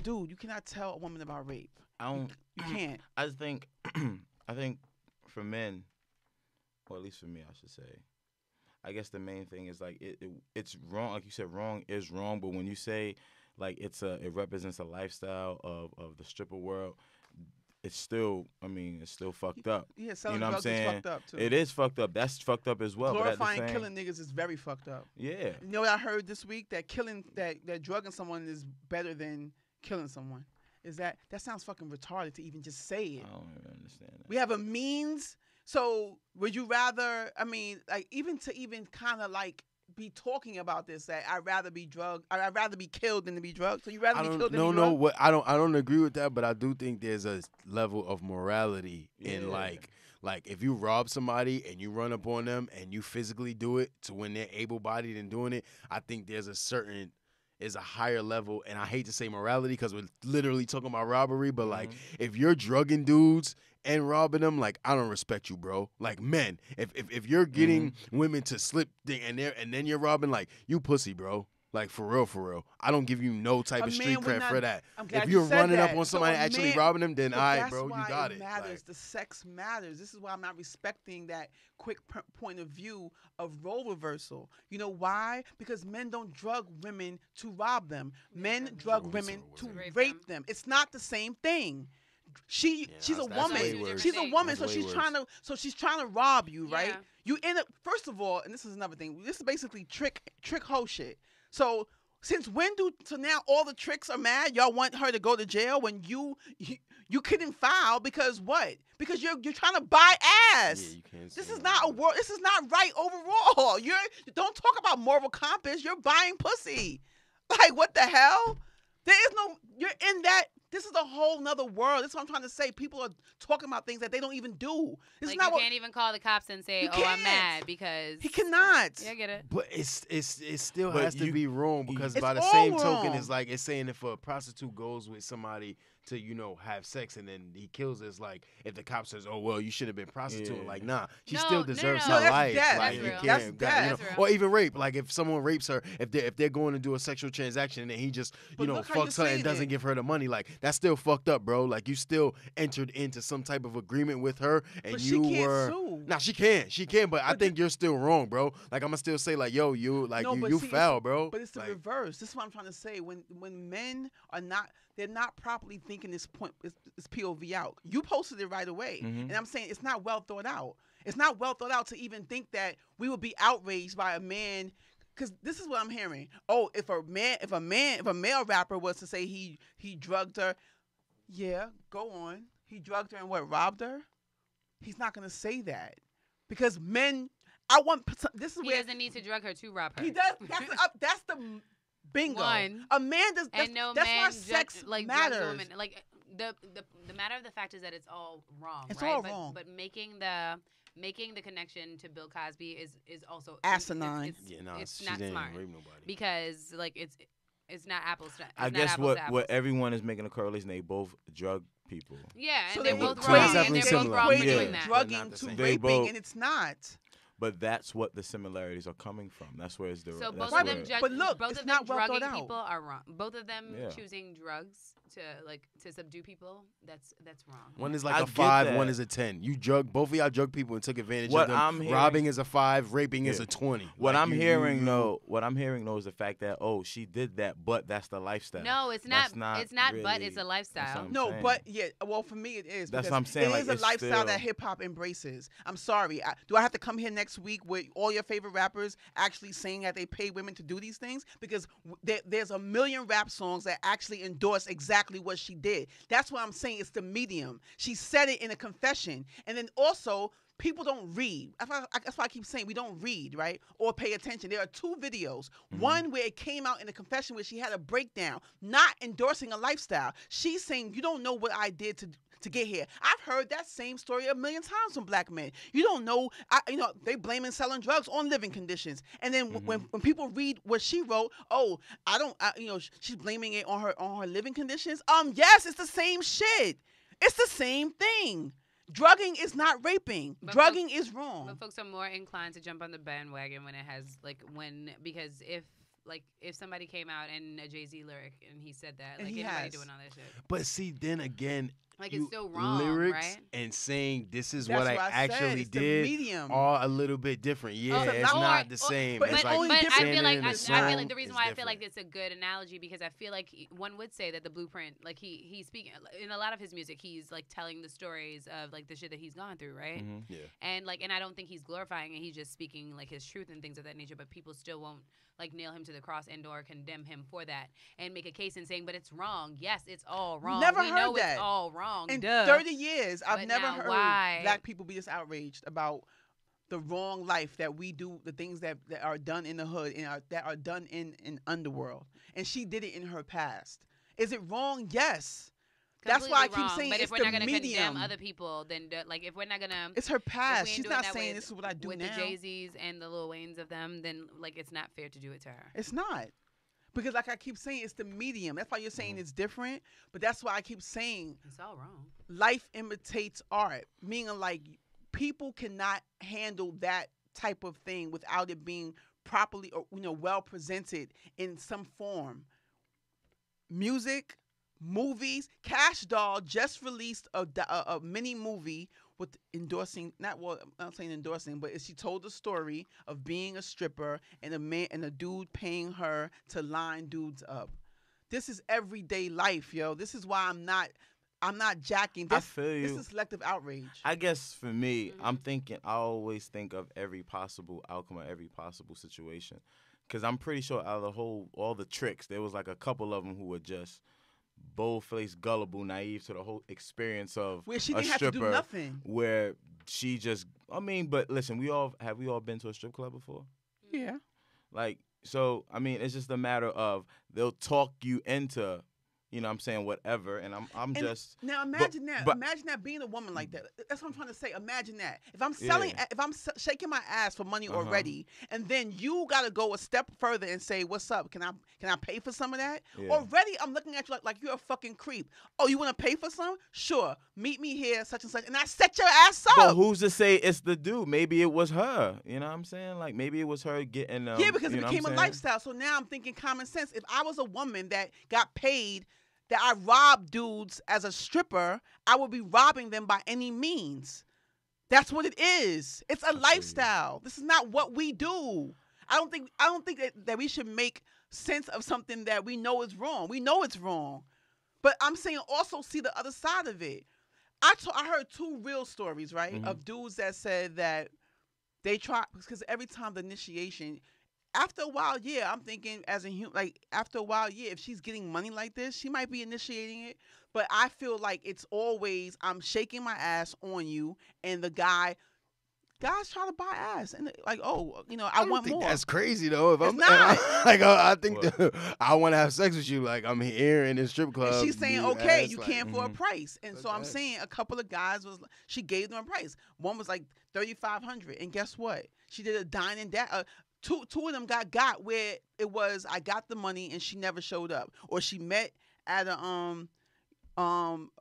Dude, you cannot tell a woman about rape. You can't. I think for men, or at least for me, I should say, I guess the main thing is like it's wrong. Like you said, wrong is wrong. But when you say like it represents a lifestyle of the stripper world, it's still fucked up. Yeah, selling drugs is fucked up too. It is fucked up. That's fucked up as well. Glorifying killing niggas is very fucked up. Yeah. You know what I heard this week? That that drugging someone is better than killing someone. That sounds fucking retarded to even just say it. I don't even understand that. We have a means. So would you rather? I mean, like even kind of like be talking about this, that I'd rather be killed than to be drugged. So you rather be killed than to be drugged? What I don't agree with that, but I do think there's a level of morality in like if you rob somebody and you run up on them and you physically do it to when they're able-bodied and doing it, I think there's a higher level, and I hate to say morality because we're literally talking about robbery, but like if you're drugging dudes and robbing them, like I don't respect you, bro. Like men, if you're getting women to slip and then you're robbing, like you pussy, bro. Like for real. I don't give you no type of street cred for that. If you're running up on somebody actually robbing them, then bro, you got it. Matters. Like, the sex matters. This is why I'm not respecting that quick point of view of role reversal. You know why? Because men don't drug women to rob them. Men drug women to rape them. It's not the same thing. She's a woman. She's a woman, so she's trying to rob you, right? Yeah. You end up, first of all, and this is another thing. This is basically trick hoe shit. So so now all the tricks are mad? Y'all want her to go to jail when you couldn't file because what? Because you're trying to buy ass. Yeah, you can't. This is not This is not right overall. You don't talk about moral compass. You're buying pussy. Like what the hell? You're in that. This is a whole nother world. That's what I'm trying to say. People are talking about things that they don't even do. This is not you can't even call the cops and say, I'm mad because... He cannot. Yeah, I get it. But it still has to be wrong because by the same token, it's like it's saying if a prostitute goes with somebody to, have sex and then he kills her, it's like if the cop says, oh, well, you should have been prostituting. Like, nah, she still deserves her life. Like, that's death. Or even rape. Like if someone rapes her, if they're going to do a sexual transaction and then he just, fucks her and doesn't give her the money, like that's still fucked up, bro. Like you still entered into some type of agreement with her and but you she can't were sue. Nah, she can, but I think you're still wrong, bro. Like I'm gonna still say like, yo, you foul, bro. But it's the reverse. This is what I'm trying to say. When men are they're not properly thinking this point is POV out. You posted it right away. And I'm saying it's not well thought out. It's not well thought out to even think that we would be outraged by a man. Because this is what I'm hearing. Oh, if a male rapper was to say he drugged her, yeah, go on. He drugged her and robbed her? He's not going to say that. Because men, this is he where... He doesn't need to drug her to rob her. He does. That's the bingo. A man does... That's why sex matters. Women. Like, the matter of the fact is that it's all wrong, it's right? all wrong. But making the connection to Bill Cosby is also asinine. It's not smart because like it's not apples to I guess what everyone is making a correlation. They both drug people. Yeah, so and they're both wrong. And they're both wrong for doing that. Drugging to raping, and it's not. But that's what the similarities are coming from. That's where it's the. So that's both of where- them, judge, But look, both it's of them not well thought drugging out. people are wrong. Both of them Yeah. choosing drugs to subdue people. That's wrong. One is like I a get 5, that. one is a 10. You drug both of y'all drug people and took advantage What of them. I'm hearing- Robbing is a 5, raping is Yeah. a 20. What Like, I'm you- hearing you- though is the fact that she did that, but that's the lifestyle. No, it's That's not. It's not. But really- it's a that's lifestyle. what I'm No, saying. but yeah, well, for me it is. That's because what I'm saying, It like, is a it's lifestyle still- that hip hop embraces. I'm sorry. Do I have to come here next week with all your favorite rappers actually saying that they pay women to do these things? Because there's a million rap songs that actually endorse exactly what she did. That's what I'm saying. It's the medium. She said it in a confession, and then also. People don't read. That's why I keep saying we don't read, right? Or pay attention. There are 2 videos. One where it came out in a confession where she had a breakdown, not endorsing a lifestyle. She's saying, you don't know what I did to get here. I've heard that same story a million times from black men. You don't know, they blaming selling drugs on living conditions. And then when people read what she wrote, she's blaming it on her living conditions. Yes, it's the same shit. It's the same thing. Drugging is not raping. But Drugging is wrong. But folks are more inclined to jump on the bandwagon when it has because if somebody came out in a Jay-Z lyric and he said that, And like he anybody has. doing all that shit, But see, then again, like it's still wrong, lyrics right? and saying this is That's what I what I said. actually It's the did medium. are a little bit different. Yeah, so it's not- not the same. but It's it's like only but I different feel like in I the feel like song the reason is why I feel like different. it's a good analogy because I feel like one would say that the blueprint, like he's speaking in a lot of his music, he's like telling the stories of like the shit that he's gone through, right? Mm-hmm. Yeah. And I don't think he's glorifying it. He's just speaking like his truth and things of that nature. But people still won't like nail him to the cross and or condemn him for that and make a case in saying, but it's wrong. Yes, it's all wrong. Never we heard know that. it's all wrong. In Duh. 30 years, I've But never now heard why? black people be this outraged about the wrong life that we do, the things that are done in the hood and that are done in underworld. And she did it in her past. Is it wrong? Yes. That's why I Completely keep wrong. saying but it's if we're the not gonna medium. condemn other people, then like if we're not gonna It's her if we past. ain't She's doing not that saying with- this is what I do with now. the Jay-Z's and the Lil Waynes of them, then like it's not fair to do it to her. It's not. Because like I keep saying, it's the medium. That's why you're saying it's different. But that's why I keep saying It's all wrong. life imitates art. Meaning like people cannot handle that type of thing without it being properly or well presented in some form. Music, movies. Cash Doll just released a mini movie with endorsing I'm not saying endorsing, but she told the story of being a stripper and a dude paying her to line dudes up. This is everyday life, yo. This is why I'm not jacking. I feel you. This is selective outrage. I guess for me, I always think of every possible outcome of every possible situation. Because I'm pretty sure out of all the tricks, there was like a couple of them who were just bold-faced, gullible, naive to the whole experience of Where she a didn't have to stripper. do nothing. Where she just, but listen, we all been to a strip club before? Yeah. Like, so, it's just a matter of they'll talk you into, whatever, and I'm just. Now imagine that. but- Imagine that being a woman like that. That's what I'm trying to say. Imagine that. If I'm selling, if I'm shaking my ass for money already, and then you gotta go a step further and say, "What's up? Can I pay for some of that?" Yeah. Already, I'm looking at you like you're a fucking creep. Oh, you want to pay for some? Sure. Meet me here, such and such, and I set your ass up. But who's to say it's the dude? Maybe it was her. You know what I'm saying? Like, maybe it was her getting. Yeah, because you it know became what a I'm saying? lifestyle. So now I'm thinking common sense. If I was a woman that got paid, that I robbed dudes as a stripper, I would be robbing them by any means. That's what it is. It's a lifestyle. This is not what we do. I don't think that we should make sense of something that we know is wrong. We know it's wrong. But I'm saying also see the other side of it. I heard 2 real stories, right, of dudes that said that they try, because every time the initiation, after a while, I'm thinking as a human, like after a while, if she's getting money like this, she might be initiating it. But I feel like it's always I'm shaking my ass on you, and the guys trying to buy ass, and like, I want think more. that's crazy though. If It's I'm not. I think I want to have sex with you. Like I'm here in this strip club. And she's saying, you okay, ass, you like, can't for a price. And so I'm Okay. saying a couple of guys she gave them a price. One was like $3,500, and guess what? She did a dine and dash. Two of them got where it was I got the money and she never showed up, or she met at a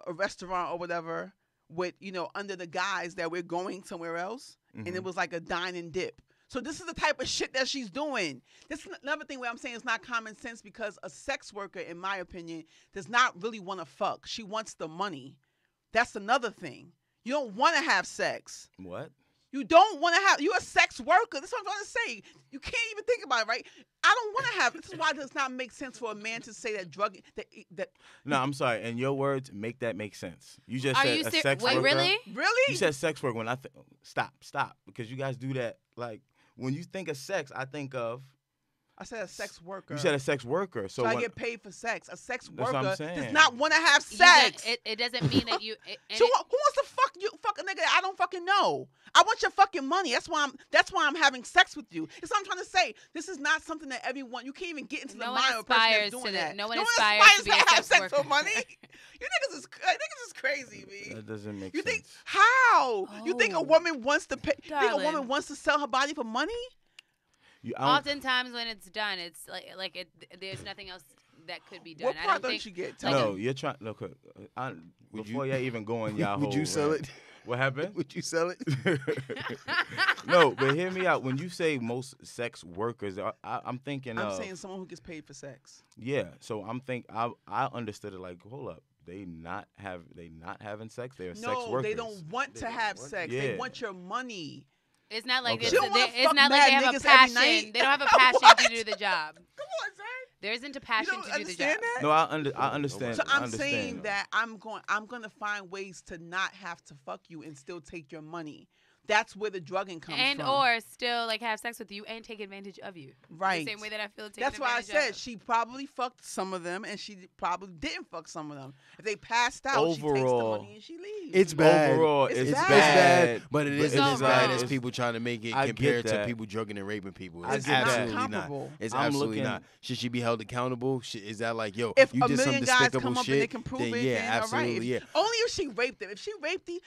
restaurant or whatever, with, under the guise that we're going somewhere else, and it was like a dine and dip. So this is the type of shit that she's doing. This is another thing where I'm saying it's not common sense, because a sex worker, in my opinion, does not really want to fuck. She wants the money. That's another thing. You don't want to have sex. What? You don't want to have. You're a sex worker. That's what I'm trying to say. You can't even think about it, right? I don't want to have. This is why it does not make sense for a man to say that drug. That. No, I'm sorry. In your words, make that make sense. You just Are said you a sex Wait, worker. really? Really? You said sex work. When I stop, because you guys do that. Like when you think of sex, I think of. I said a sex worker. You said a sex worker. So I when, get paid for sex. A sex That's what I'm worker saying. does not want to have sex. It doesn't mean that you. So who wants to fuck a nigga that I don't fucking know? I want your fucking money. That's why I'm having sex with you. That's what I'm trying to say. This is not something that everyone. You can't even get into the mind of a person that's doing that. No one aspires to be a have sex sex worker. for money. You niggas is crazy, man. that doesn't make You sense. think how? You think a Oh, woman wants to pay? You think a darling. woman wants to sell her body for money? Oftentimes when it's done, it's there's nothing else that could be done. What I part don't don't think. you get? Like, No, you're trying. Look, before y'all even go on y'all Would you whole sell rant. it? What happened? Would you sell it? No, but hear me out. When you say most sex workers, I'm thinking. I'm saying someone who gets paid for sex. Yeah, so I understood it like, hold up, they not having sex. They're sex No, workers. they don't want to have sex. They Yeah. want your money. It's not like Okay. it's, She don't wanna it's fuck not like mad they have a niggas every passion. night. They don't have a passion What? to do the job. Come on, son. There isn't a You passion don't to do the understand job. that? No, I understand. So I I'm understand. saying that I'm going to find ways to not have to fuck you and still take your money. That's where the drugging comes And from. or still like have sex with you and take advantage of you. Right. The same way that I feel taken That's why I advantage said of. she probably fucked some of them and she probably didn't fuck some of them. If they passed out, she takes the Overall, money and she leaves. It's bad. Overall, It's it's bad. bad. But it But isn't it's as bad wrong. as people trying to make it I get compared to that. people drugging and raping people. I It's get that. absolutely not. comparable. It's I'm absolutely looking- not. Should she be held accountable? Is that like, yo, If you a did some million guys despicable come up shit? and they can prove then it, yeah, then absolutely, all right. yeah. Only if she raped them. If she raped the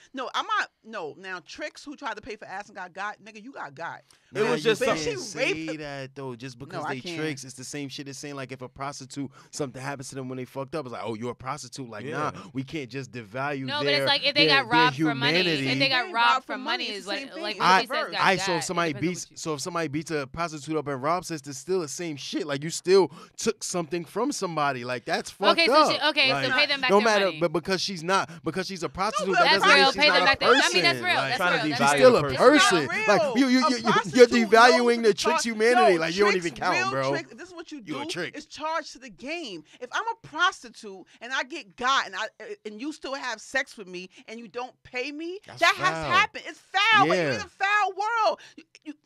now Tricks who tried to pay for ass and got nigga, you got. It was just But some- if can't she say raped that though. Just because I they can't. tricks, it's the same shit as saying like if a prostitute something happens to them when they fucked up, it's like, oh, you're a prostitute. Like, Yeah. nah, we can't just devalue. No, but their, it's like if they their, got robbed their for money. humanity. If they got They robbed for money it's is the what same thing. like It's what reverse. says got I got. so It if somebody depends on beats what you- so if somebody beats a prostitute up and robs us, it's still the same shit. Like you still took something from somebody. Like that's fucked Okay, so up. so Like, pay them back no their matter, money. but because she's a prostitute, but that That's doesn't mean real. she's Pay not them a back their. person. I mean, that's real. Like, That's trying to real. devalue That's she's still a person. person. It's not real. Like A you're prostitute devaluing knows the to Tricks be humanity. Yo, Like you don't Tricks, even count, real bro. Tricks, this is what you do. You a trick. It's charged to the game. If I'm a prostitute and I get got and you still have sex with me and you don't pay me, That's that has foul. happened. It's foul. But you're in Yeah. a foul world.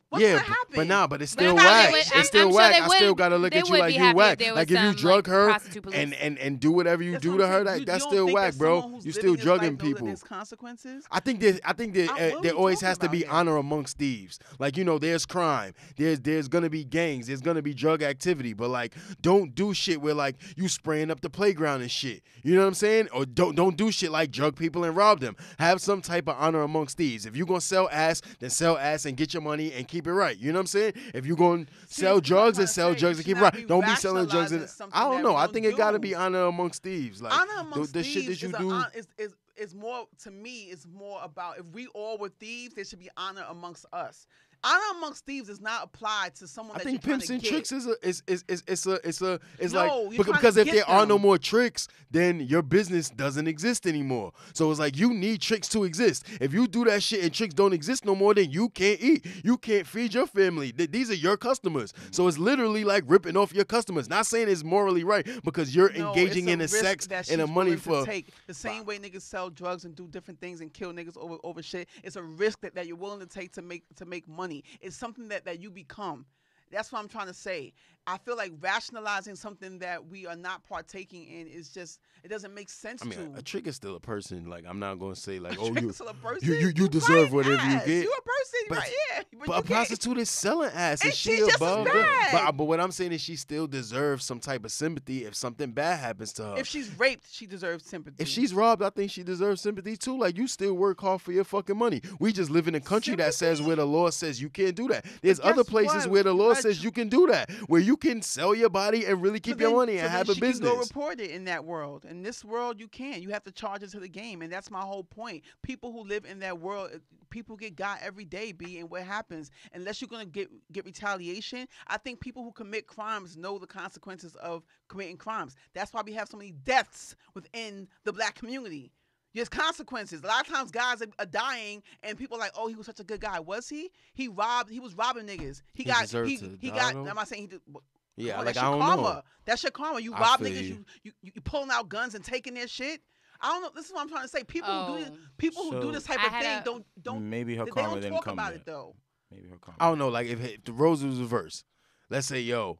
What's yeah, gonna happen? but it's But still I'm sure whack. they would- It's I'm still sure whack. they I still would- gotta look they at you would like be you happy if whack. there was Like if you some, drug like, her prostitute police. and do whatever you That's do what to I'm her, saying. that's You still don't think whack, that bro. someone who's You living still this drugging life knows that people. there's consequences. I think there what are there we always talking has to about be here? honor amongst thieves. Like there's crime, there's gonna be gangs, there's gonna be drug activity, but like don't do shit where like you spraying up the playground and shit. You know what I'm saying? Or don't do shit like drug people and rob them. Have some type of honor amongst thieves. If you gonna sell ass, then sell ass and get your money and keep it right. You know what I'm saying? If you gonna sell that's what I'm drugs, then trying to sell say. drugs You and keep it should not right. be Don't be selling drugs. And rationalizing I don't something know. that I we think don't it gotta do. be honor amongst thieves. Like Honor amongst the shit that thieves you is do. is more, to me, is more about if we all were thieves, there should be honor amongst us. Honor amongst thieves is not applied to someone I that think you're pimps trying and to tricks get. is No, like you're trying because to if get there are no them. more tricks, then your business doesn't exist anymore. So it's like you need tricks to exist. If you do that shit and tricks don't exist no more, then you can't eat. You can't feed your family. These are your customers. So it's literally like ripping off your customers. Not saying it's morally right because you're No, engaging it's in a risk sex that and a she's money willing to for. take. The same way niggas sell drugs and do different things and kill niggas over shit. It's a risk that you're willing to take to make money. It's something that you become. That's what I'm trying to say. I feel like rationalizing something that we are not partaking in is just, it doesn't make sense I mean, to. a trick is still a person. Like I'm not gonna say like, A oh, trick you is still a person. you deserve right, whatever you ass. get. You a person, But- right? Yeah. But But you a can't- prostitute is selling ass, and And she she's just as above them. bad. But what I'm saying is, she still deserves some type of sympathy if something bad happens to her. If she's raped, she deserves sympathy. If she's robbed, I think she deserves sympathy too. Like, you still work hard for your fucking money. We just live in a country that says where the law says you can't do that. There's But other guess places what? where the law I says tr- you can do that, where you can sell your body and really keep your money and so have then a she business. can go report it in that world. In this world, you can. You have to charge into the game, and that's my whole point. People who live in that world, people get got every day, B, and what happens? Unless you're gonna get retaliation, I think people who commit crimes know the consequences of committing crimes. That's why we have so many deaths within the black community. There's consequences. A lot of times guys are dying and people are like, oh, he was such a good guy. Was he? He was robbing niggas. He deserved to die, got, though? I'm not saying he did. Yeah, Come on, like, that's I your don't karma. know. That's your karma. You I rob feel niggas, you pulling out guns and taking their shit. I don't know. This is what I'm trying to say. People who do So, this type I of had thing don't Maybe her they karma don't didn't talk come about yet. it though. Maybe her karma. I don't know. Like, if the roles was reversed, let's say, yo,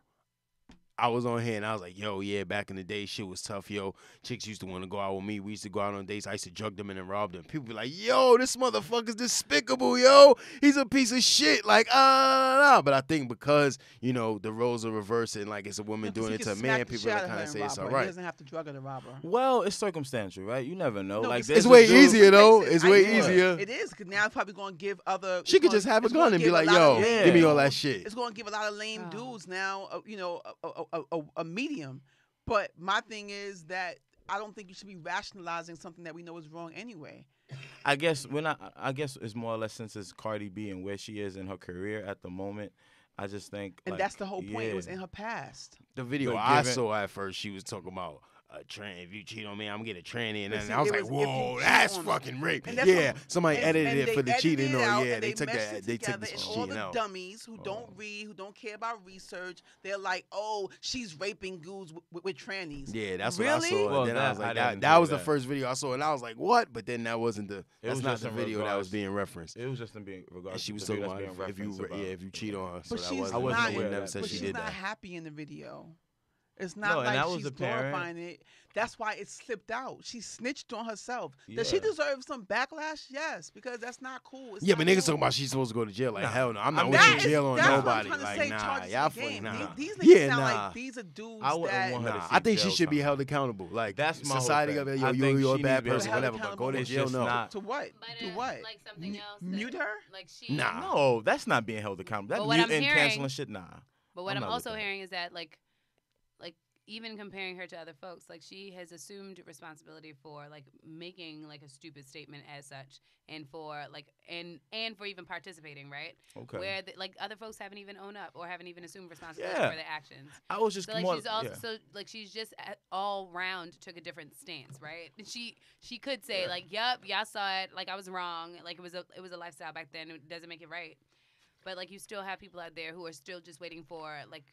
I was on here and I was like, yo, yeah, back in the day, shit was tough, yo. Chicks used to want to go out with me. We used to go out on dates. I used to drug them and then rob them. People be like, yo, this motherfucker's despicable, yo. He's a piece of shit. Like, But I think because, the roles are reversed and, like, it's a woman doing it to a man, people are kind of say it's all He right. doesn't have to drug her to rob her. Well, it's circumstantial, right? You never know. No, Like, it's- there's It's a way dude- easier, though. It is. It's I way know it. easier. It is, because now it's probably going to give other. She could just have a gun and be like, yo, give me all that shit. It's going to give a lot of lame Oh. dudes now, a medium. But my thing is that I don't think you should be rationalizing something that we know is wrong anyway. I guess I guess it's more or less since it's Cardi B and where she is in her career at the moment. I just think, And like, that's the whole point. yeah. It was in her past. The video But I given- saw at first, she was talking about if you cheat on me, I'm gonna get a tranny, and But then see, I was it like, was if you whoa, cheat that's on me. fucking rape. And that's Yeah, what- somebody edited and it they for the edited cheating. it Or out, yeah, and they took meshed that. it They took together, this and all cheating the out. dummies who don't read, who don't care about research, they're like, oh, she's raping dudes with trannies. Yeah, that's really? what I saw. Well, And then I was that- I like, didn't that hear was the that. first video I saw, and I was like, what? But then that wasn't the. That's was not just the in video that was regards- being referenced. It was just in being regards. And she was to the talking video about that's if being you referenced about, if you cheat on her. So But that she's wasn't. wasn't not. aware of never that. said But she she's did not that. happy in the video. It's No, not and like that was she's apparent. glorifying it. That's why it slipped out. She snitched on herself. Does she Yeah. deserve some backlash? Yes, because that's not cool. It's Yeah, not but niggas cool. talking about she's supposed to go to jail. Like, Nah. hell no, I'm not I with mean, you jail on that's nobody. What I'm trying Like, to say, nah, charges y'all to the fucking game. nah. These niggas Yeah, sound nah. like these are dudes I wouldn't that. want her to Nah, see I think she jail should be time. held accountable. Like, That's my whole society thing. gonna be I like, yo, think you're a she bad needs to be person, held whatever. But go to It's jail, just no. not- To what? But, To what? Like something else. that- Mute her? Like she. Nah. No, that's not being held accountable. That But what I'm muting, hearing- canceling shit, nah. But what I'm I'm not with also that. hearing is that like even comparing her to other folks, like she has assumed responsibility for like making like a stupid statement as such, and for like and for even participating, right? Okay. Where like other folks haven't even owned up or haven't even assumed responsibility Yeah. for their actions. I was just So like more, she's also yeah. so like she's just all round took a different stance, right? And she could say like, "Yup, y'all saw it. Like I was wrong. Like it was a lifestyle back then. It doesn't make it right." But like you still have people out there who are still just waiting for like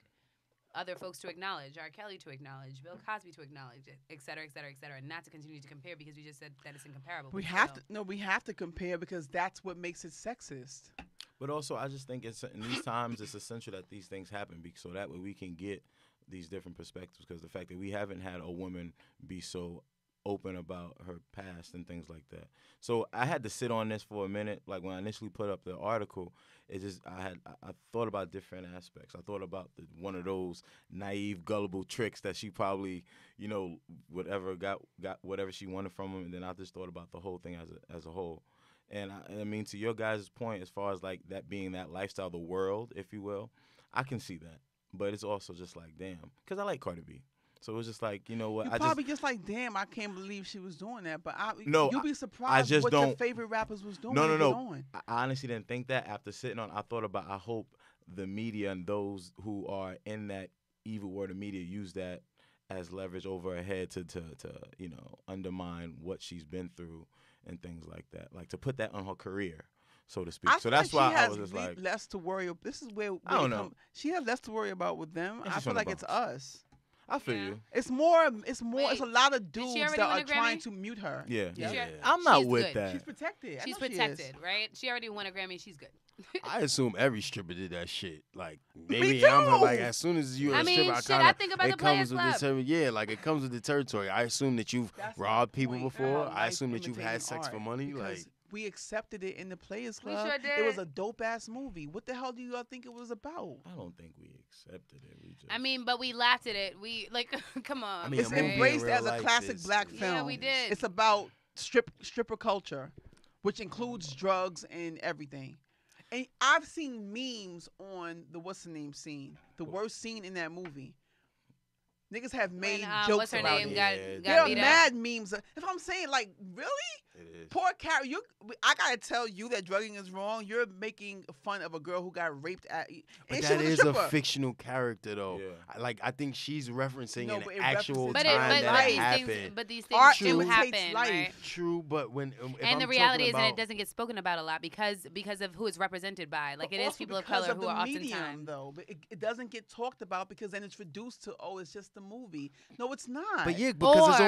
other folks to acknowledge, R. Kelly to acknowledge, Bill Cosby to acknowledge it, et cetera, et cetera, et cetera, and not to continue to compare because we just said that it's incomparable. We but have still. we have to compare because that's what makes it sexist. But also, I just think it's in these times it's essential that these things happen so that way we can get these different perspectives. Because the fact that we haven't had a woman be so open about her past and things like that. So I had to sit on this for a minute. Like when I initially put up the article, it just I thought about different aspects. I thought about one of those naive, gullible tricks that she probably, whatever got whatever she wanted from him, and then I just thought about the whole thing as a whole. And I mean, to your guys' point, as far as like that being that lifestyle, the world, if you will, I can see that. But it's also just like, damn, because I like Cardi B. So it was just like, you know what? You probably just like, damn, I can't believe she was doing that. But No, you'll be surprised just what your don't- favorite rappers was doing. No. when they get on. I honestly didn't think that after sitting on. I thought about. I hope the media and those who are in that evil world of media use that as leverage over her head to undermine what she's been through and things like that. Like to put that on her career, so to speak. I So feel that's like why she I has was just like, less to worry. This is where I don't know. She has less to worry about with them. And I she's feel from the like it's Bronx. us. I feel Yeah. you. It's more. It's Wait, a lot of did dudes she that already are win a trying Grammy? to mute her. Yeah. Yeah. I'm not She's with good. that. She's protected. I She's know she is. protected, right? She already won a Grammy. She's good. I assume every stripper did that shit. Like Me maybe I'm too. like as soon as you're I a mean, stripper, shit, kinda, I think about it the Players comes with the Club. territory. Yeah, like it comes with the territory. I assume that you've That's my robbed people point. before. How I life assume that you've had imitating sex for art, money. because Like we accepted it in the Players We Club. sure It was did. a dope ass movie. What the hell do you all think it was about? I don't think we accepted it. We just. I mean, but we laughed at it. We like, come on. I mean, It's a movie in embraced real as a life classic is- black is- film. Yeah, we did. It's about stripper culture, which includes drugs and everything. And I've seen memes on the what's the name scene, the worst scene in that movie. Niggas have made When, jokes what's her about name? it. Yeah, Got There are beat up. mad memes. If I'm saying like, really? It is. Poor Carrie, I gotta tell you that drugging is wrong. You're making fun of a girl who got raped at. But And she that was is a a stripper. fictional character, though. Yeah. I think she's referencing No, an but it actual references But time it, that these happened. things, but these things Art do imitates happen, life. right? True, but when if And I'm the reality talking is that it about- doesn't get spoken about a lot because of who it's represented by. Like But it is also people of because color who the are medium, oftentimes. though. But it doesn't get talked about because then it's reduced to it's just a movie. No, it's not. But yeah, because it's Or-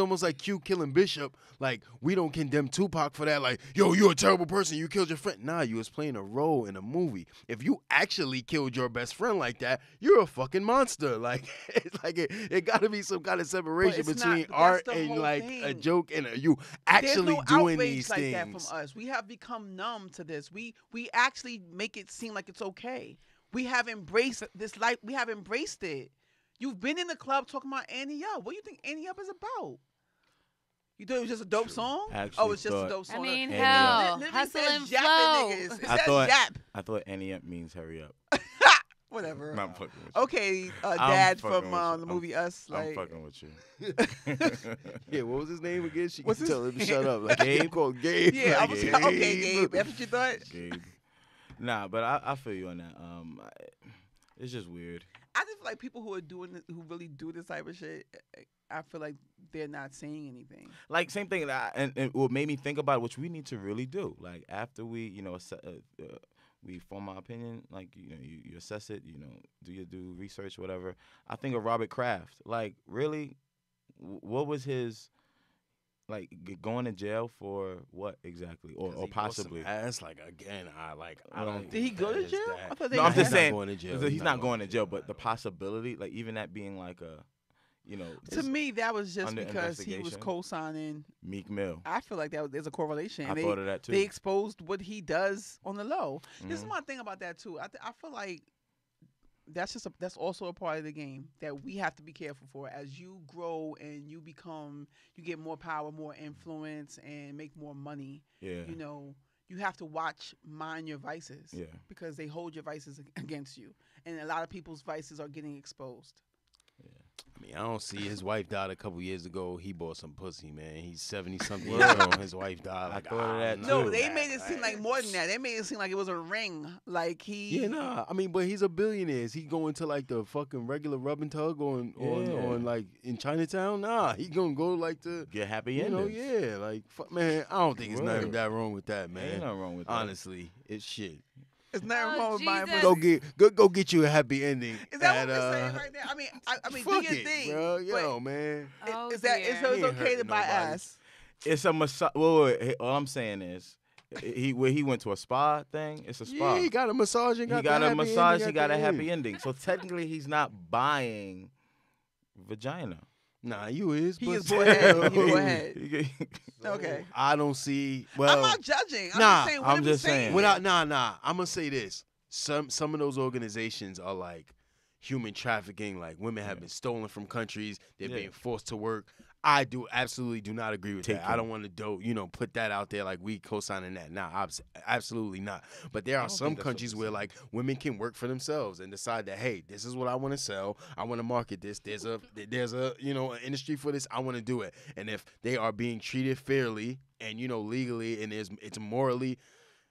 almost like Q killing Bishop. Like we don't condemn Tupac for that. Like, yo, you're a terrible person. You killed your friend. Nah, you was playing a role in a movie. If you actually killed your best friend like that, you're a fucking monster. Like it's like it got to be some kind of separation it's not- between but that's art the and whole like a thing. joke and you There's actually no doing outrage these like things. that from us. We have become numb to this. We actually make it seem like it's okay. We have embraced this life. We have embraced it. You've been in the club talking about Annie Up. What do you think Annie Up is about? You thought it was just a dope song? Actually Oh, it's just a thought- dope song. I mean, Annie hell, Up. hustle says and yapping flow. niggas. It I says thought- yap. I thought Annie Up means hurry up. Whatever. No, I'm fucking with you. Okay, I'm Dad fucking from with you. the movie Us. I'm Like, fucking with you. Yeah, what was his name again? She What's could his tell him to name? shut up. Like Gabe? called Gabe. yeah, I Like, was Gabe. okay, Gabe. That's what you thought? Gabe. Nah, but I feel you on that. It's just weird. I just feel like people who are doing it, who really do this type of shit, I feel like they're not saying anything. Like same thing and what made me think about it, which we need to really do. Like after we, we form our opinion, like you assess it, do research, whatever. I think of Robert Kraft. Like really, what was his like going to jail for what exactly, or possibly? Ass like again. I don't. Did he think go that to is jail? that. I thought they No, I'm got just him. saying Going to jail. he's not going to jail, but the possibility, like even that being like a, To me, that was just under because he was investigation. co-signing. Meek Mill. I feel like there's a correlation. I thought of that too. They exposed what he does on the low. This is Mhm. my thing about that too. I feel like that's also a part of the game that we have to be careful for. As you grow and you get more power, more influence, and make more money. Yeah. You have to mind your vices. Yeah. Because they hold your vices against you, and a lot of people's vices are getting exposed. I mean, I don't see his wife died a couple years ago. He bought some pussy, man. He's 70-something Word. years old. His wife died. I Like, thought of that, don't No, know, they man. made it seem like more than that. They made it seem like it was a ring. Like he. Yeah, nah. I mean, but he's a billionaire. Is he going to like the fucking regular rub and tug on Yeah. like in Chinatown? Nah, he gonna go like the Get happy you know, endings. yeah, like fuck, man. I don't think there's nothing Word. that wrong with that, man. Ain't nothing wrong with that. Honestly, it's shit. It's nothing Oh, wrong with buying Jesus. pussy. Go get you a happy ending. Is that at, what we're saying right now? I mean, do fuck your it, thing. bro. but Yo, man. Oh, is that dear. so? It's He ain't okay to hurting buy nobody. ass. It's a massage. Wait. All I'm saying is, he went to a spa thing. It's a spa. Yeah, he got a massage and He got got the a happy massage. ending He at got the a happy end. ending. So technically, he's not buying vagina. Nah, you is. He but is. Go ahead. You still. go ahead. Okay. I don't see. Well, I'm not judging. I'm nah, just saying. What I'm are we just saying? saying. Without, nah. I'm gonna say this. Some of those organizations are like human trafficking. Like women have been stolen from countries. They're Yeah. being forced to work. I absolutely do not agree with that. I Taken. don't want to put that out there like we co-signing that. Nah, absolutely not. But there are don't some think that's what countries they're where saying. like women can work for themselves and decide that hey, this is what I want to sell. I want to market this. There's a an industry for this. I want to do it. And if they are being treated fairly and legally and it's morally,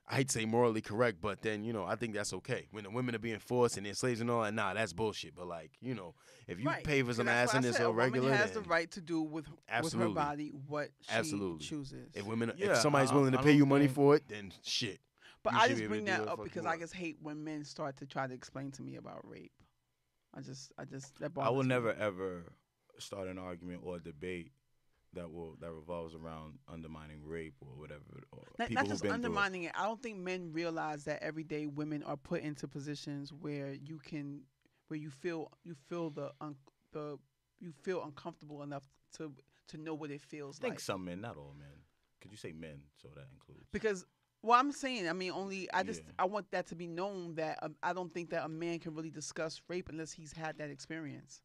I hate to say morally correct, but then, I think that's okay. When the women are being forced and they're slaves and all that, nah, that's bullshit. But, like, if you Right. pay for some That's ass why and I it's said a a regular, woman has the then right to do with her Absolutely. body what she Absolutely. chooses. if women, Yeah, if somebody's willing to I pay don't you money think- for it, then shit. But you I should be just able bring to do that what the up fuck because you I want. just hate when men start to try to explain to me about rape. That I bothers will me. never ever start an argument or a debate that revolves around undermining rape or whatever. Or Not people just who've been undermining it. I don't think men realize that every day women are put into positions where you feel uncomfortable enough to know what it feels I think like. some men, not all men. could you say men? So that includes. Because well, I'm saying, I mean, I Yeah. want that to be known that I don't think that a man can really discuss rape unless he's had that experience.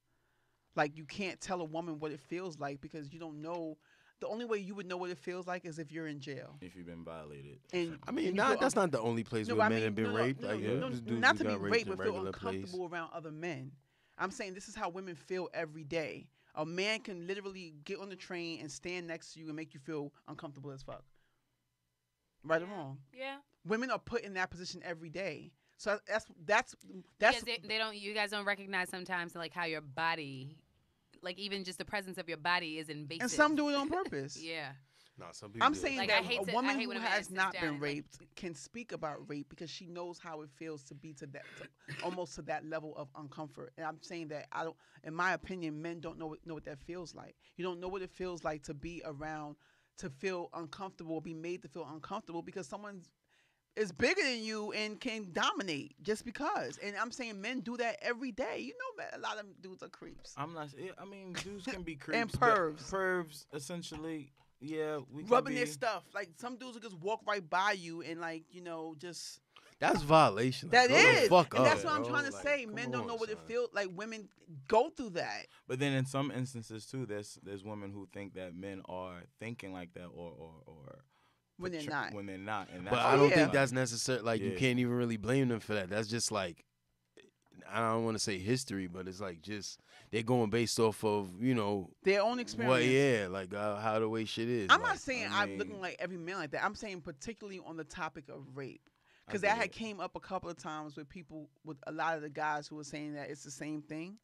Like, you can't tell a woman what it feels like because you don't know. The only way you would know what it feels like is if you're in jail. If you've been violated. And I mean, and you feel that's not the only place where I men mean, have been raped. Like, there's dudes not who to be got raped, in but feel regular place. uncomfortable around other men. I'm saying this is how women feel every day. A man can literally get on the train and stand next to you and make you feel uncomfortable as fuck. Right or wrong? Yeah. Women are put in that position every day. So that's Because they don't. You guys don't recognize sometimes like how your body, like even just the presence of your body, is invasive. and some do it on purpose. Yeah. No, some people I'm do it. saying Like, that I hate a to- I woman hate who when a man has sits not down been and, like- raped can speak about rape because she knows how it feels to be to almost to that level of uncomfort. And I'm saying that I don't. In my opinion, men don't know what that feels like. You don't know what it feels like to be around, to feel uncomfortable, be made to feel uncomfortable because someone is bigger than you and can dominate just because. And I'm saying men do that every day. You know that a lot of dudes are creeps. I'm not. I mean, dudes can be creeps. And but pervs. Pervs, essentially. Yeah, we can Rubbing be, their stuff. Like some dudes will just walk right by you and like, just That's violation. that Like, grow the is. fuck And up, that's what I'm bro. trying to Like, say. come Men don't know on, what it son. feels like. Women go through that. But then in some instances too, there's women who think that men are thinking like that or When they're not. When they're not, and But that's I don't yeah. think that's necessary. Like, you Yeah. can't even really blame them for that. That's just like, I don't want to say history, but it's like just they're going based off of Their own experience. what, yeah, like how the way shit is. I'm like, not saying I I'm mean- looking like every man like that. I'm saying particularly on the topic of rape. I Because get that had it. came up a couple of times with people, with a lot of the guys who were saying that it's the same thing.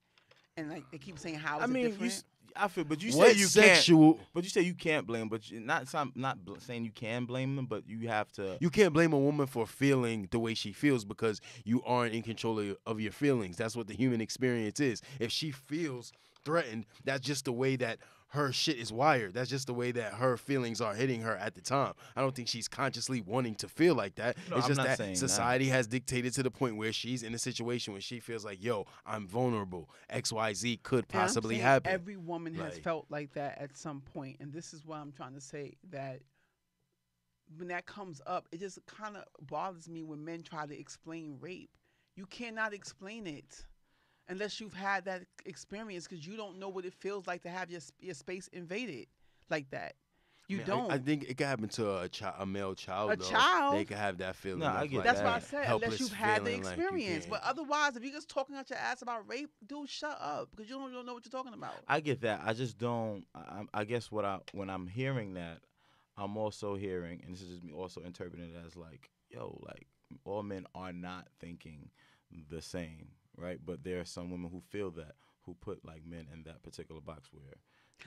And like they keep saying how is I mean, it different? I feel, but you what say you sexual? can't. But you say you can't blame. But saying you can blame them, but you have to. You can't blame a woman for feeling the way she feels because you aren't in control of your feelings. That's what the human experience is. If she feels threatened, that's just the way that her shit is wired. That's just the way that her feelings are hitting her at the time. I don't think she's consciously wanting to feel like that. No, it's I'm just not that saying that. society has dictated to the point where she's in a situation where she feels like, yo, I'm vulnerable. XYZ could And I'm possibly saying happen. Every woman has Like- felt like that at some point, and this is what I'm trying to say, that when that comes up, it just kind of bothers me when men try to explain rape. You cannot explain it unless you've had that experience, because you don't know what it feels like to have your space invaded like that. You I mean, don't. I think it could happen to a male child. A though. child? They could have that feeling. No, I of, get like, That's that. why I said unless helpless you've had the feeling like you experience. can't- But otherwise, if you're just talking out your ass about rape, dude, shut up, because you don't know what you're talking about. I get that. I just don't. I guess when I'm hearing that, I'm also hearing, and this is just me also interpreting it as like, yo, like all men are not thinking the same, right? But there are some women who feel that, who put like men in that particular box where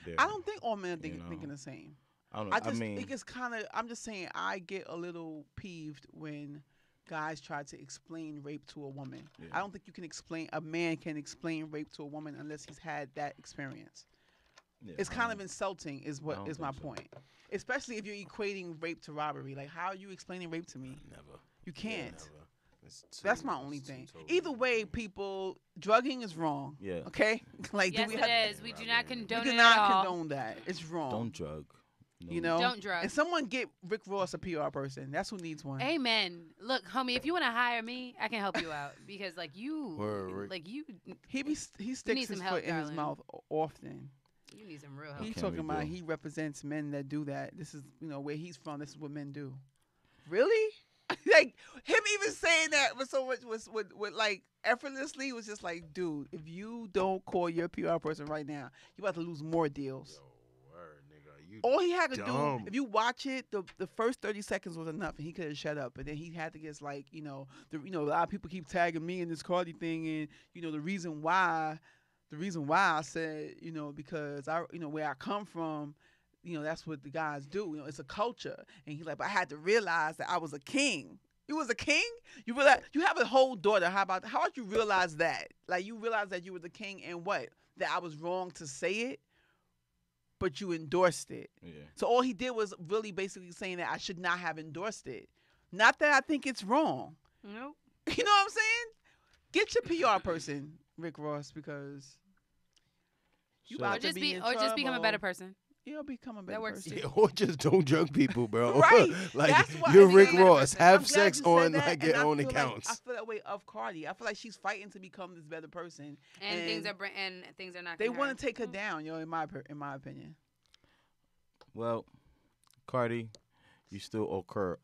they're. I don't think all men are you know. thinking the same. I don't know. I just mean, think it's kind of. I'm just saying. I get a little peeved when guys try to explain rape to a woman. Yeah. I don't think you can explain. A man can explain rape to a woman unless he's had that experience. yeah, It's I kind of don't- insulting, is I what don't is my think so. point. Especially if you're equating rape to robbery. Like, how are you explaining rape to me? Never. You can't. Never. It's That's too- my only it's too thing. totally Either way, different. people, drugging is wrong. Yeah. Okay. Like, Yes, do we it have? is. We do not We condone do it at not all. condone that. It's wrong. Don't drug. No. You know. Don't drug. And someone get Rick Ross a PR person. That's who needs one. Amen. Look, homie, if you want to hire me, I can help you out because, like, you, Word, Rick. like you, He need sticks some his help, foot in his darling. mouth often. you need some real help. He's can talking we about do? he represents men that do that. This is where he's from. This is what men do. Really? Like him even saying that was so much was with like effortlessly was just like, dude, if you don't call your PR person right now, you about to lose more deals. Yo, word, nigga. You All he had to dumb. do, if you watch it, the first 30 seconds was enough, and he could have shut up. But then he had to get like, a lot of people keep tagging me in this Cardi thing, and the reason why I said, because where I come from, that's what the guys do. It's a culture, and he's like, but I had to realize that I was a king. You was a king? You realize you have a whole daughter. How about you realize that? Like you realize that you were the king, and what? That I was wrong to say it, but you endorsed it. Yeah. So all he did was really basically saying that I should not have endorsed it. Not that I think it's wrong. Nope. You know what I'm saying? Get your PR person, Rick Ross, because you So- about Or to just be in become a better trouble. person. He'll become a better That works person. Yeah, or just don't drug people, bro. Right. Like That's what you're I Rick think. Ross. I'm Have glad sex you said on that, like and your I own feel accounts. I feel that way of Cardi. I feel like she's fighting to become this better person, And things are not. they want to take her down. In my opinion. Well, Cardi, you still occur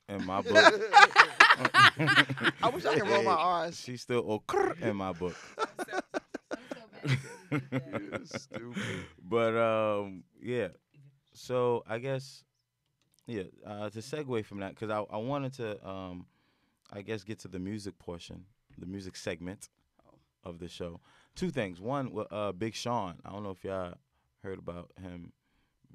in my book. I wish I could roll my R's. She's still occur in my book. Stupid. But yeah. So I guess to segue from that, because I wanted to I guess get to the music portion, the music segment of the show. Two things. One, Big Sean. I don't know if y'all heard about him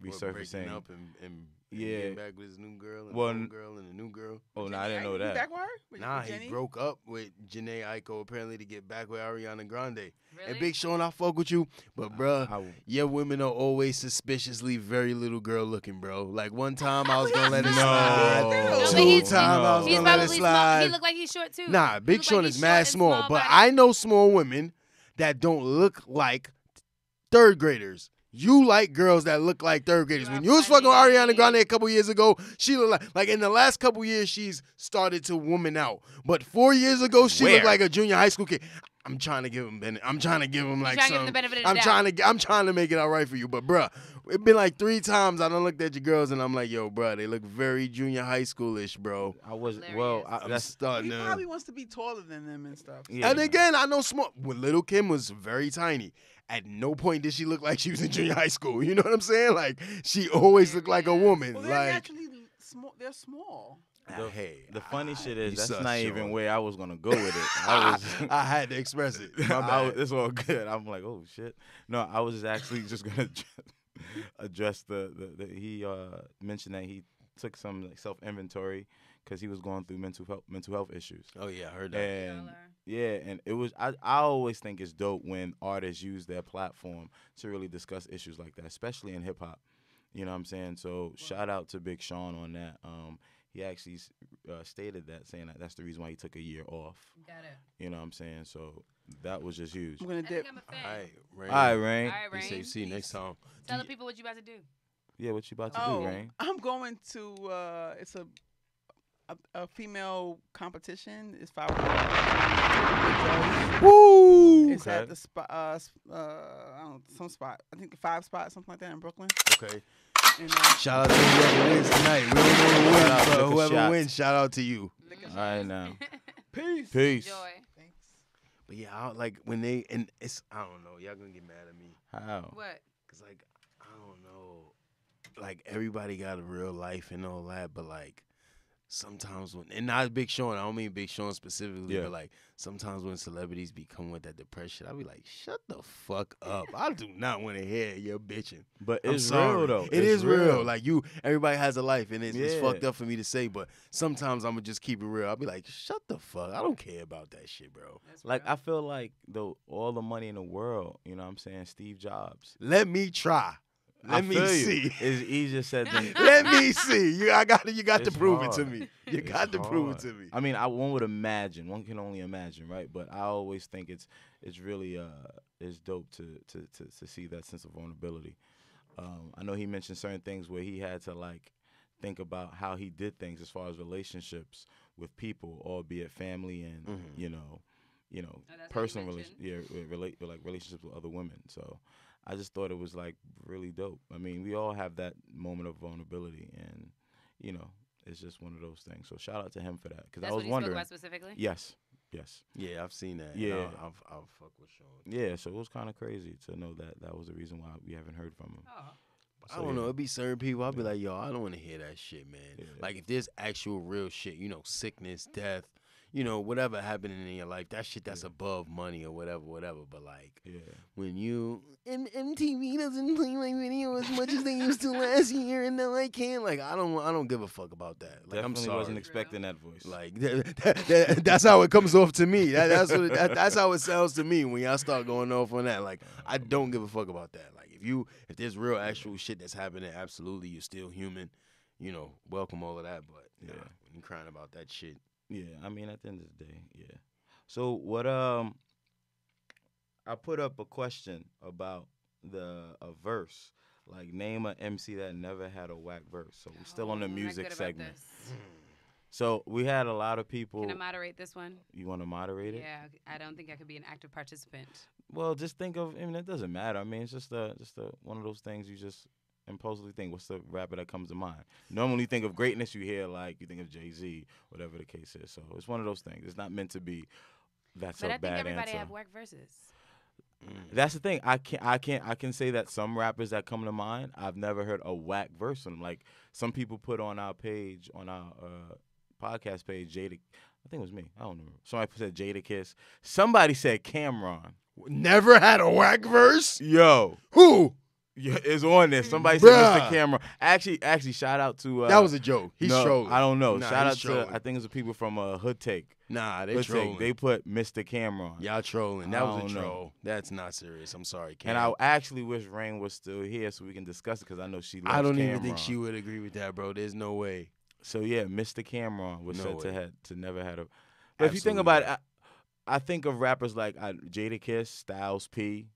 resurfacing. Breaking up and Yeah. getting back with his new girl and Well, old girl and a new girl. Oh no, I didn't know He that. back with her? Nah, With he Jenny? broke up with Janae Aiko apparently to get back with Ariana Grande. Really? And Big Sean, I fuck with you, but bruh, I- your women are always suspiciously very little girl looking, bro. Like one time I was gonna let it No. slide. No, but Two he's- times I was He's gonna let it probably small. slide. He look like he's short too. Nah, He Big look Sean like is he's mad short and small, but body. I know small women that don't look like third graders. You like girls that look like third graders. You When are you was fucking with funny. Ariana Grande a couple years ago, she looked like in the last couple years she's started to woman out. But 4 years ago she looked Where? like a junior high school kid. I'm trying to give him I'm trying to give him like trying to give him some. the benefit of the I'm doubt. trying to make it all right for you. But bruh, it been like 3 times I done looked at your girls and I'm like, yo, bruh, they look very junior high schoolish, bro. I was Hilarious. I'm that's starting He to. probably wants to be taller than them and stuff. yeah, And man. again, I know small. When Little Kim was very tiny, at no point did she look like she was in junior high school. You know what I'm saying? Like she always looked like a woman. Well, they're Like naturally small. They're small. hey, The funny shit is you that's sus, not Sean. even where I was gonna go with it. I was. I had to express it. My bad. It's all good. I'm like, oh shit. No, I was actually just gonna address he mentioned that he took some like, self inventory because he was going through mental health issues. Oh yeah, I heard that. And yeah, and it was I always think it's dope when artists use their platform to really discuss issues like that, especially in hip hop. You know what I'm saying? So shout out to Big Sean on that. He actually stated that, saying that that's the reason why he took a year off. Got it. You know what I'm saying? So that was just huge. I'm gonna I dip. think I'm a fan. All right, Rain. All right, Rain. All right, Be Rain. safe. See you next time. Tell the people what you about to do. Yeah, what you about to Oh, do, Rain? I'm going to. It's a female competition. It's 5. Woo! It's at the spot. I don't know, some spot. I think the 5 spot, something like that in Brooklyn. Okay. And, Shout out to whoever wins tonight. We don't know who Shout out, wins, but lick a whoever shot. wins, shout out to you. All right now. Peace. Peace. Enjoy. Thanks. But yeah, like when they and it's I don't know. Y'all gonna get mad at me. How? What? Cause like I don't know, like everybody got a real life and all that, but like sometimes when and not Big Sean, I don't mean Big Sean specifically, Yeah. but like sometimes when celebrities become with that depression, I be like, shut the fuck up. I do not want to hear your bitching. But I'm it's sorry. real though. It It's is real. Like everybody has a life, and it's Yeah. fucked up for me to say, but sometimes I'm gonna just keep it real. I'll be like, shut the fuck. I don't care about that shit, bro. That's Like real. I feel like all the money in the world, you know what I'm saying? Steve Jobs. Let me try. I Let me feel you. see. It's easier said than Let me see. You got to It's prove it to hard. me. You It's got to prove it hard. to me. I mean, one would imagine. One can only imagine, right? But I always think it's really it's dope to see that sense of vulnerability. I know he mentioned certain things where he had to like think about how he did things as far as relationships with people, albeit family and you know that's what he personal mentioned. relationships with other women. So I just thought it was like really dope. I mean, we all have that moment of vulnerability, and you know, it's just one of those things. So shout out to him for that, because That's I what was he wondering. spoke about specifically. Yes. Yeah, I've seen that. Yeah. I'll fuck with Sean. Yeah. So it was kind of crazy to know that was the reason why we haven't heard from him. Oh. I don't know. yeah. It'd be certain people. I'll be Yeah. like, yo, I don't want to hear that shit, man. Yeah. Like, if there's actual real shit, you know, sickness, death, you know, whatever happening in your life, that shit that's Yeah. above money or whatever. But like, Yeah. when you and MTV doesn't play my video as much as they used to last year, and now I can't. Like, I don't give a fuck about that. Like, I'm Definitely sorry. wasn't expecting that voice. Like that's how it comes off to me. That's how it sounds to me when y'all start going off on that. Like, I don't give a fuck about that. Like, if there's real actual shit that's happening, absolutely, you're still human. You know, welcome all of that. But yeah, when you crying about that shit. Yeah, I mean, at the end of the day, yeah. So what? I put up a question about a verse Like, name an MC that never had a whack verse. So we're still on the I'm not music good about segment. this. So we had a lot of people. Can I moderate this one? You want to moderate it? Yeah, I don't think I could be an active participant. Well, just think of. I mean, it doesn't matter. I mean, it's just one of those things you just impulsively think. What's the rapper that comes to mind? Normally, you think of greatness, you hear like you think of Jay-Z, whatever the case is. So it's one of those things. It's not meant to be. That's But a I think bad everybody answer. have whack verses. That's the thing. I can say that some rappers that come to mind, I've never heard a whack verse from them. Like some people put on our page, on our podcast page, Jada. I think it was me. I don't know. Somebody said Jada Kiss. Somebody said Cameron. Never had a whack verse? Yo, Who? yeah, it's on there. Somebody said Bruh. Mr. Cameron. Actually, shout out to. That was a joke. He's no, trolling. I don't know. Nah, Shout he's out trolling. to I think it's the people from Hood Take. Nah, they Hood trolling. Take. They put Mr. Cameron. Y'all trolling. That I was a don't know. troll. That's not serious. I'm sorry, Cam. And I actually wish Rain was still here so we can discuss it because I know she loves I don't Cameron. even think she would agree with that, bro. There's no way. So yeah, Mr. Cameron was No said way. to never had a. But if you think Absolutely about it, I think of rappers like Jada Kiss, Styles P,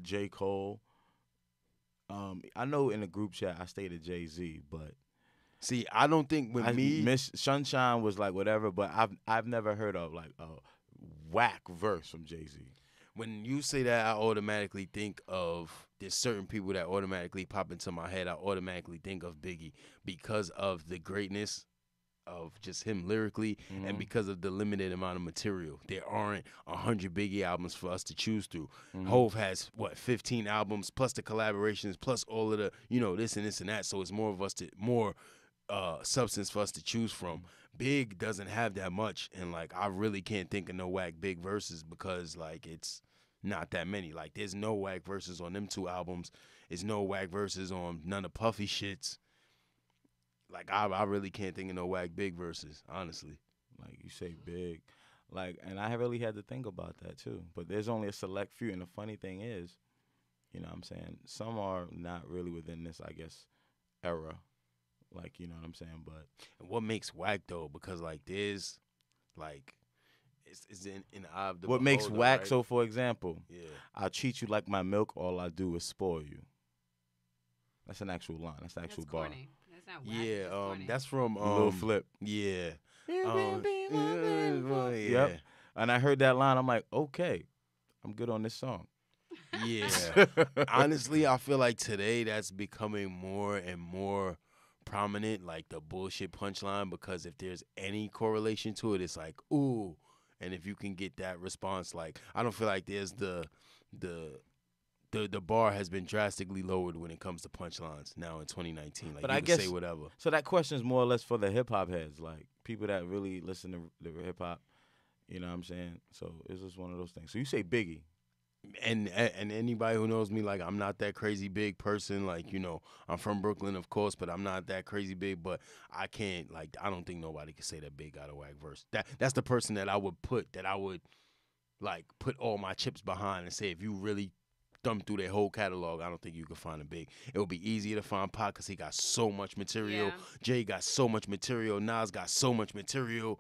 J. Cole. I know in the group chat I stated Jay-Z, but See, I don't think with me. Miss Sunshine was like whatever, but I've never heard of like a whack verse from Jay-Z. When you say that, I automatically think of there's certain people that automatically pop into my head. I automatically think of Biggie because of the greatness of just him lyrically and because of the limited amount of material. There aren't 100 Biggie albums for us to choose through. Hove has, 15 albums plus the collaborations plus all of the, this and this and that. So it's more substance for us to choose from. Big doesn't have that much, and like I really can't think of no whack Big verses because like it's not that many. Like there's no whack verses on them 2 albums. There's no whack verses on none of Puffy shits. Like I really can't think of no whack Big verses, honestly. Like you say Big. Like, and I really had to think about that too. But there's only a select few, and the funny thing is, you know what I'm saying, some are not really within this, I guess, era. Like, you know what I'm saying? But what makes whack though? Because like there's like it's in the eye of the what makes beholder, whack, right? so for example, Yeah. I'll treat you like my milk, all I do is spoil you. That's an actual line. That's an actual That's bar. corny. That's not whack. Yeah, That's corny. that's from Lil Flip. Yeah. Yep. And I heard that line, I'm like, okay, I'm good on this song. Yeah. Honestly, I feel like today that's becoming more and more prominent, like the bullshit punchline, because if there's any correlation to it, it's like, ooh. And if you can get that response, like, I don't feel like there's the bar has been drastically lowered when it comes to punchlines now in 2019. Like, But you I can guess say whatever. So that question is more or less for the hip hop heads, like people that really listen to the hip hop. You know what I'm saying? So it's just one of those things. So you say Biggie. And anybody who knows me, like, I'm not that crazy big person. Like, I'm from Brooklyn, of course, but I'm not that crazy big. But I can't, like, I don't think nobody can say that Big got a whack verse. That's the person that I would like, put all my chips behind and say, if you really thumb through their whole catalog, I don't think you can find a Big. It would be easier to find Pac because he got so much material. Yeah. Jay got so much material. Nas got so much material.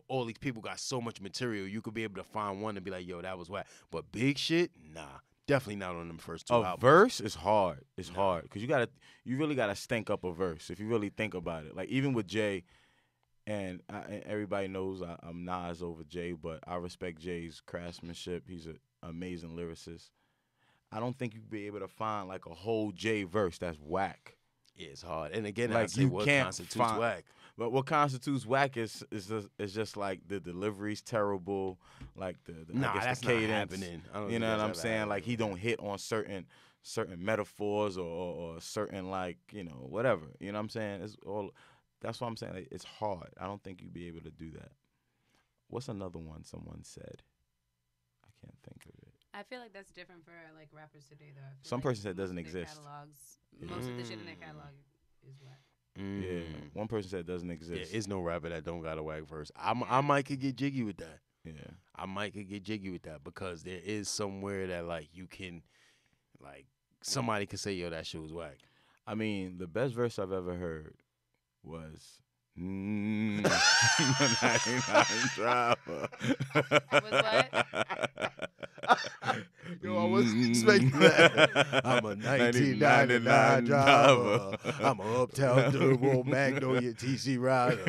All these people got so much material. You could be able to find one and be like, yo, that was whack. But Big shit, nah. Definitely not on them first 2 A albums. verse is hard. It's hard because you really gotta stink up a verse if you really think about it. Like even with Jay, and everybody knows I'm Nas over Jay, but I respect Jay's craftsmanship. He's an amazing lyricist. I don't think you'd be able to find like a whole Jay verse that's whack. Yeah, it's hard. And again, Like, I say you what can't constitutes find- whack. But what constitutes whack is just like the delivery's terrible, like the Nah, I guess that's the not cadence. happening. I don't You think know what that's I'm ever saying? Like happening. he don't hit on certain metaphors or certain like whatever. You know what I'm saying? It's all. That's what I'm saying. Like, it's hard. I don't think you'd be able to do that. What's another one someone said? I can't think of it. I feel like that's different for like rappers today, though. I feel Some like person said most doesn't of their exist. Most of the shit in their catalog is whack. Yeah, one person said it doesn't Yeah, exist. it's no rapper that don't got a whack verse. I might could get jiggy with that. Yeah. I might could get jiggy with that because there is somewhere that like you can, like somebody could say, yo, that shit was whack. I mean, the best verse I've ever heard was 99 driver. Was what? Yo, I wasn't expecting that. I'm a 1999 driver. I'm a Uptown Turbo Magnolia TC rider.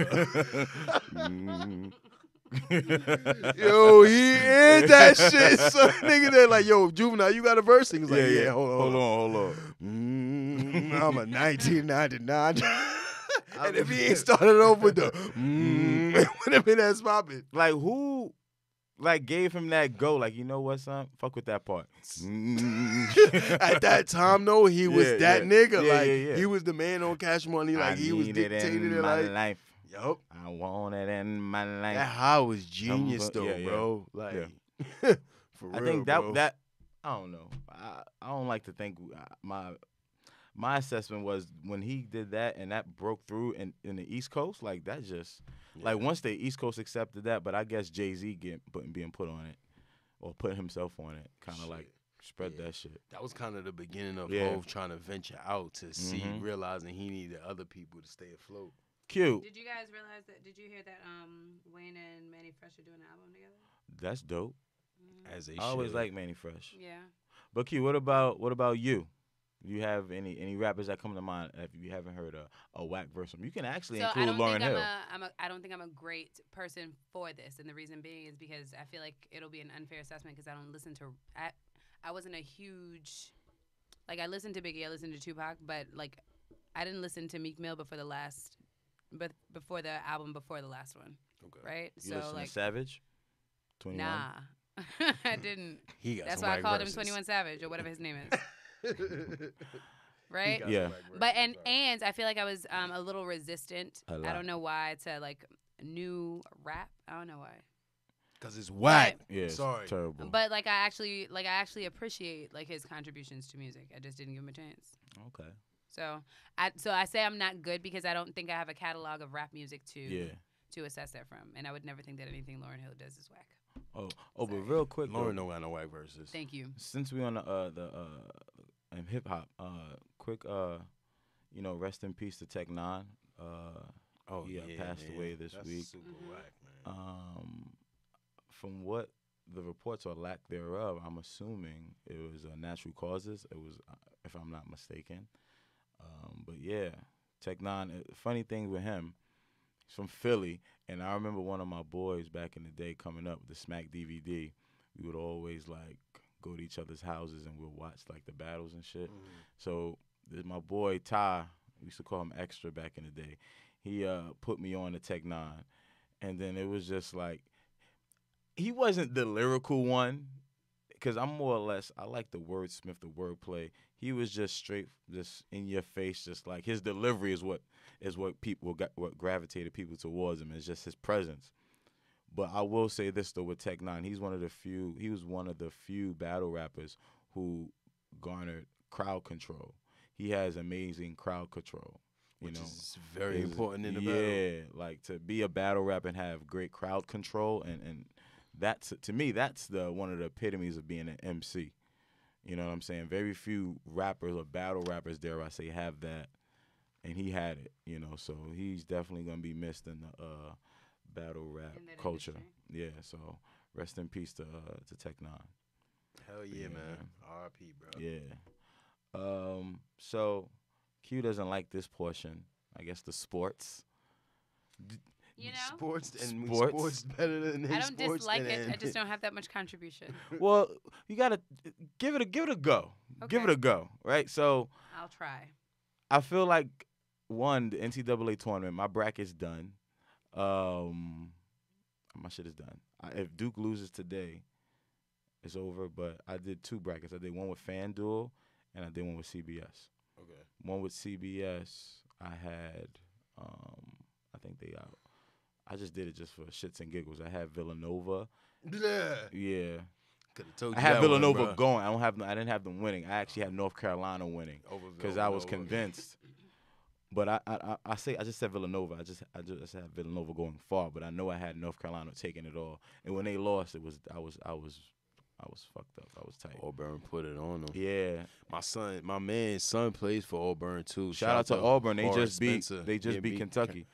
Yo, he is that shit, son. Nigga, they're like, yo, Juvenile, you got a verse? He was like, yeah, hold on. I'm a 1999. And if he ain't started off with the it would have been that popping. Like, who, like, gave him that go? Like, you know what, son? Fuck with that part. At that time, though, he was that nigga. Yeah, like, he was the man on Cash Money. Like, he was dictating it. My Like, life. yup. I want it in my life. That high was genius, though, bro. Like, for real, I think bro. that I don't know. I don't like to think my assessment was when he did that and that broke through in the East Coast, like that just like once the East Coast accepted that, but I guess Jay-Z being put on it or put himself on it kind of like spread that shit. That was kind of the beginning of Hov trying to venture out to see, realizing he needed other people to stay afloat. Cute. Did you guys realize that? Did you hear that Wayne and Manny Fresh are doing an album together? That's dope. As they I always should. like Manny Fresh. Yeah. But Q, what about you? Do you have any rappers that come to mind if you haven't heard a whack verse from? You can actually include Lauryn Hill. I don't think I'm a great person for this, and the reason being is because I feel like it'll be an unfair assessment because I don't listen to. I wasn't a huge, like I listened to Biggie, I listened to Tupac, but like I didn't listen to Meek Mill before the album before the last one. Okay. Right. You listen to Savage? 21? Nah, I didn't. That's some why I called verses. him 21 Savage or whatever his name is. Right? Yeah. But and I feel like I was a little resistant. I don't know why to like new rap. I don't know why. Cause it's whack. Yeah, sorry, terrible. But like I actually appreciate like his contributions to music. I just didn't give him a chance. Okay. So I say I'm not good because I don't think I have a catalog of rap music to assess that from, and I would never think that anything Lauryn Hill does is whack. But real quick, Lauryn don't got no whack verses. Thank you. Since we on the hip hop, quick rest in peace to Tech Nine. He passed away this week. Super whack, man. From what the reports or lack thereof, I'm assuming it was natural causes. It was, if I'm not mistaken. But yeah, Tech Nine. Funny thing with him, he's from Philly, and I remember one of my boys back in the day coming up with the Smack DVD. We would always like go to each other's houses and we'll watch like the battles and shit. So there's my boy Ty. We used to call him Extra back in the day. He put me on to Tech Nine, and then it was just like he wasn't the lyrical one. Because I'm more or less, I like the wordsmith, the wordplay. He was just straight, just in your face, just like his delivery is what what gravitated people towards him. It's just his presence. But I will say this though with Tech Nine, he was one of the few battle rappers who garnered crowd control. He has amazing crowd control. Which is very important in the battle. Yeah, like to be a battle rapper and have great crowd control and that's, to me, that's one of the epitomes of being an MC. You know what I'm saying? Very few rappers or battle rappers, dare I say, have that, and he had it. You know, so he's definitely gonna be missed in the battle rap culture. Industry. Yeah, so rest in peace to Tech Nine. Hell yeah, man. R.I.P. bro. Yeah. So Q doesn't like this portion. I guess the sports. You know? Sports better than I don't dislike it. I just don't have that much contribution. Well, you gotta give it a go. Okay. Give it a go, right? So I'll try. I feel like the NCAA tournament, my bracket's done. My shit is done. If Duke loses today, it's over. But I did two brackets. I did one with FanDuel and I did one with CBS. Okay. One with CBS, I had I think I just did it just for shits and giggles. I had Villanova. Yeah. Could have told you I had that Villanova one, going. I didn't have them winning. I actually had North Carolina winning because I was convinced. But I just said Villanova. I just had Villanova going far. But I know I had North Carolina taking it all. And when they lost, I was fucked up. I was tight. Auburn put it on them. Yeah. My man's son plays for Auburn too. Shout out to Auburn. They Horace just beat Kentucky.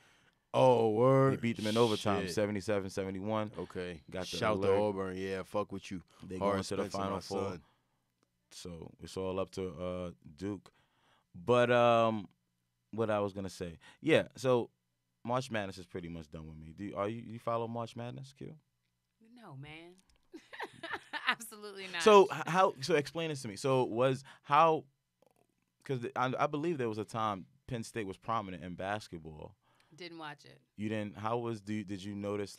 Oh, word. They beat them in overtime, 77-71. Okay. Got the Shout alert. to Auburn. Yeah, fuck with you. They going to the Final Four. So it's all up to Duke. But what I was gonna say, yeah. So March Madness is pretty much done with me. You follow March Madness, Q? No, man. Absolutely not. So So explain this to me. So because I believe there was a time Penn State was prominent in basketball. Didn't watch it. You didn't. Did you notice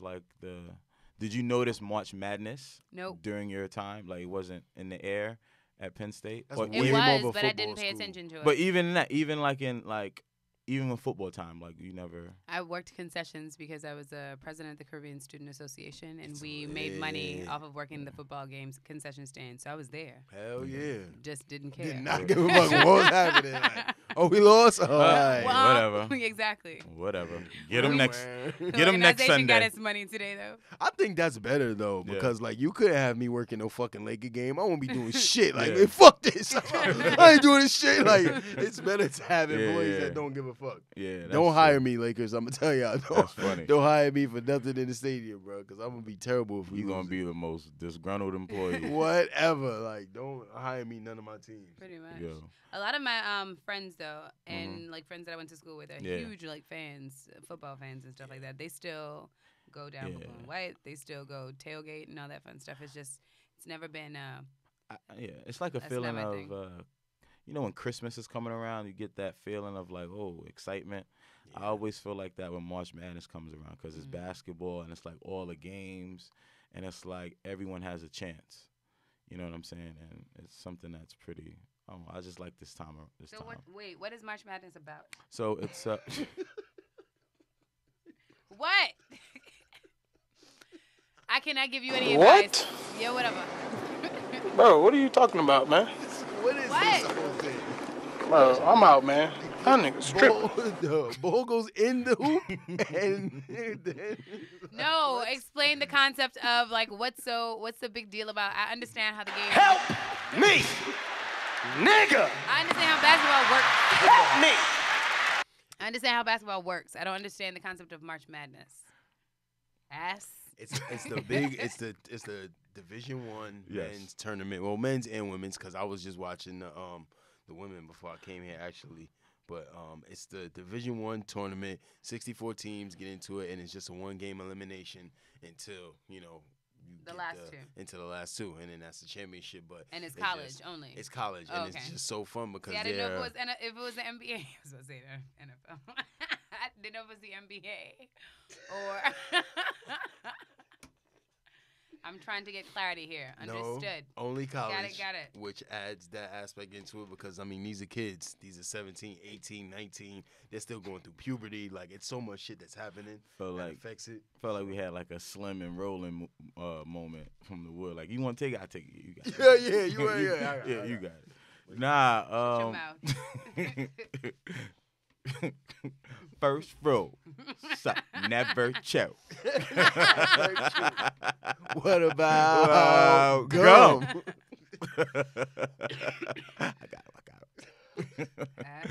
Did you notice March Madness? Nope. During your time, like it wasn't in the air at Penn State. That's Or way It more was, of a but I football didn't pay school. attention to it. But even in that, even in football time, like you never. I worked concessions because I was a president of the Caribbean Student Association, and we made money off of working the football games concession stand. So I was there. Hell yeah. Just didn't care. Did not give a fuck what was happening. Like, oh, we lost? All right. Whatever. Exactly. Whatever. Get them next. The Get them next organization got Sunday. its money today, though. I think that's better, though, Yeah. because, like, you couldn't have me working no fucking Laker game. I won't be doing shit. Like, Yeah. man, fuck this. I ain't doing this shit. Like, it's better to have employees Yeah. that don't give a fuck. Yeah. that's Don't hire true. me, Lakers. I'm going to tell y'all. That's funny. Don't hire me for nothing in the stadium, bro, because I'm going to be terrible if we You gonna lose be the most disgruntled employee. it. Whatever. Like, don't hire me none of my teams. Pretty much. Yo. A lot of my friends, though, and like friends that I went to school with are Yeah. huge like fans, football fans and stuff like that. They still go down Yeah. blue and white. They still go tailgate and all that fun stuff. It's never been. Yeah, it's like a That's feeling not my of, thing. when Christmas is coming around, you get that feeling of like, oh, excitement. I always feel like that when March Madness comes around because it's basketball and it's like all the games and it's like everyone has a chance. You know what I'm saying? And it's something that's pretty. I just like this time. So what is March Madness about? So it's What? I cannot give you any What? advice. Yeah, whatever. Bro, what are you talking about, man? What is What? this whole thing? Bro, I'm out, man. That nigga's tripping. The ball goes in the hoop and then No, explain the concept of like what's the big deal about? I understand how the game. Help me, nigga. I understand how basketball works. Help me. I understand how basketball works. I don't understand the concept of March Madness. it's the Division I Yes. men's tournament. Well, men's and women's, because I was just watching the women before I came here actually. But it's the Division I tournament. 64 teams get into it, and it's just a one-game elimination until you The get last two. into the last two, and then that's the championship. But And it's college only. It's college, Oh, and okay. it's just so fun because See, I didn't know they're if it was the NBA. I was about to say the NFL. I didn't know if it was the NBA or. I'm trying to get clarity here. Understood. No, only college. Got it. Which adds that aspect into it because, I mean, these are kids. These are 17, 18, 19. They're still going through puberty. Like, it's so much shit that's happening Felt that like- affects it. felt like we had like a Slim and Rolling moment from the wood. Like, you want to take it? I take it. You got it. Yeah, you right. Yeah, I got it. You got it. Nah. Shut your mouth. First rule, suck, never choke. What about Wow, gum? I got it. Ass.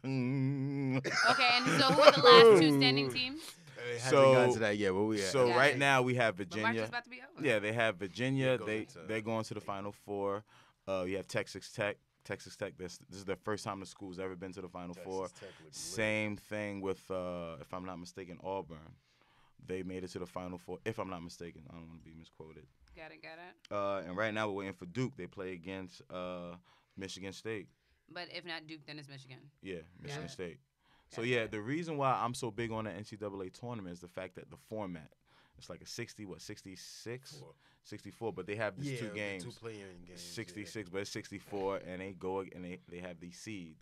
Mm. Okay, and so who are the last two standing teams? It hasn't So- gotten to that yet. Where we at? So Got right it. now we have But March Virginia. is about to be over. Yeah, they have Virginia. Go into- They're going to the Final Four. You have Texas Tech. Texas Tech. This is the first time the school's ever been to the Final Four. Texas Tech look lit. Same thing with, if I'm not mistaken, Auburn. They made it to the Final Four. If I'm not mistaken, I don't want to be misquoted. Got it. And right now we're waiting for Duke. They play against Michigan State. But if not Duke, then it's Michigan. Yeah, Michigan it. State. So Gotcha. yeah, the reason why I'm so big on the NCAA tournament is the fact that the format. It's like a 66? 64, but they have these two the games. two playing games. 66, but it's 64, and they go and they have these seeds,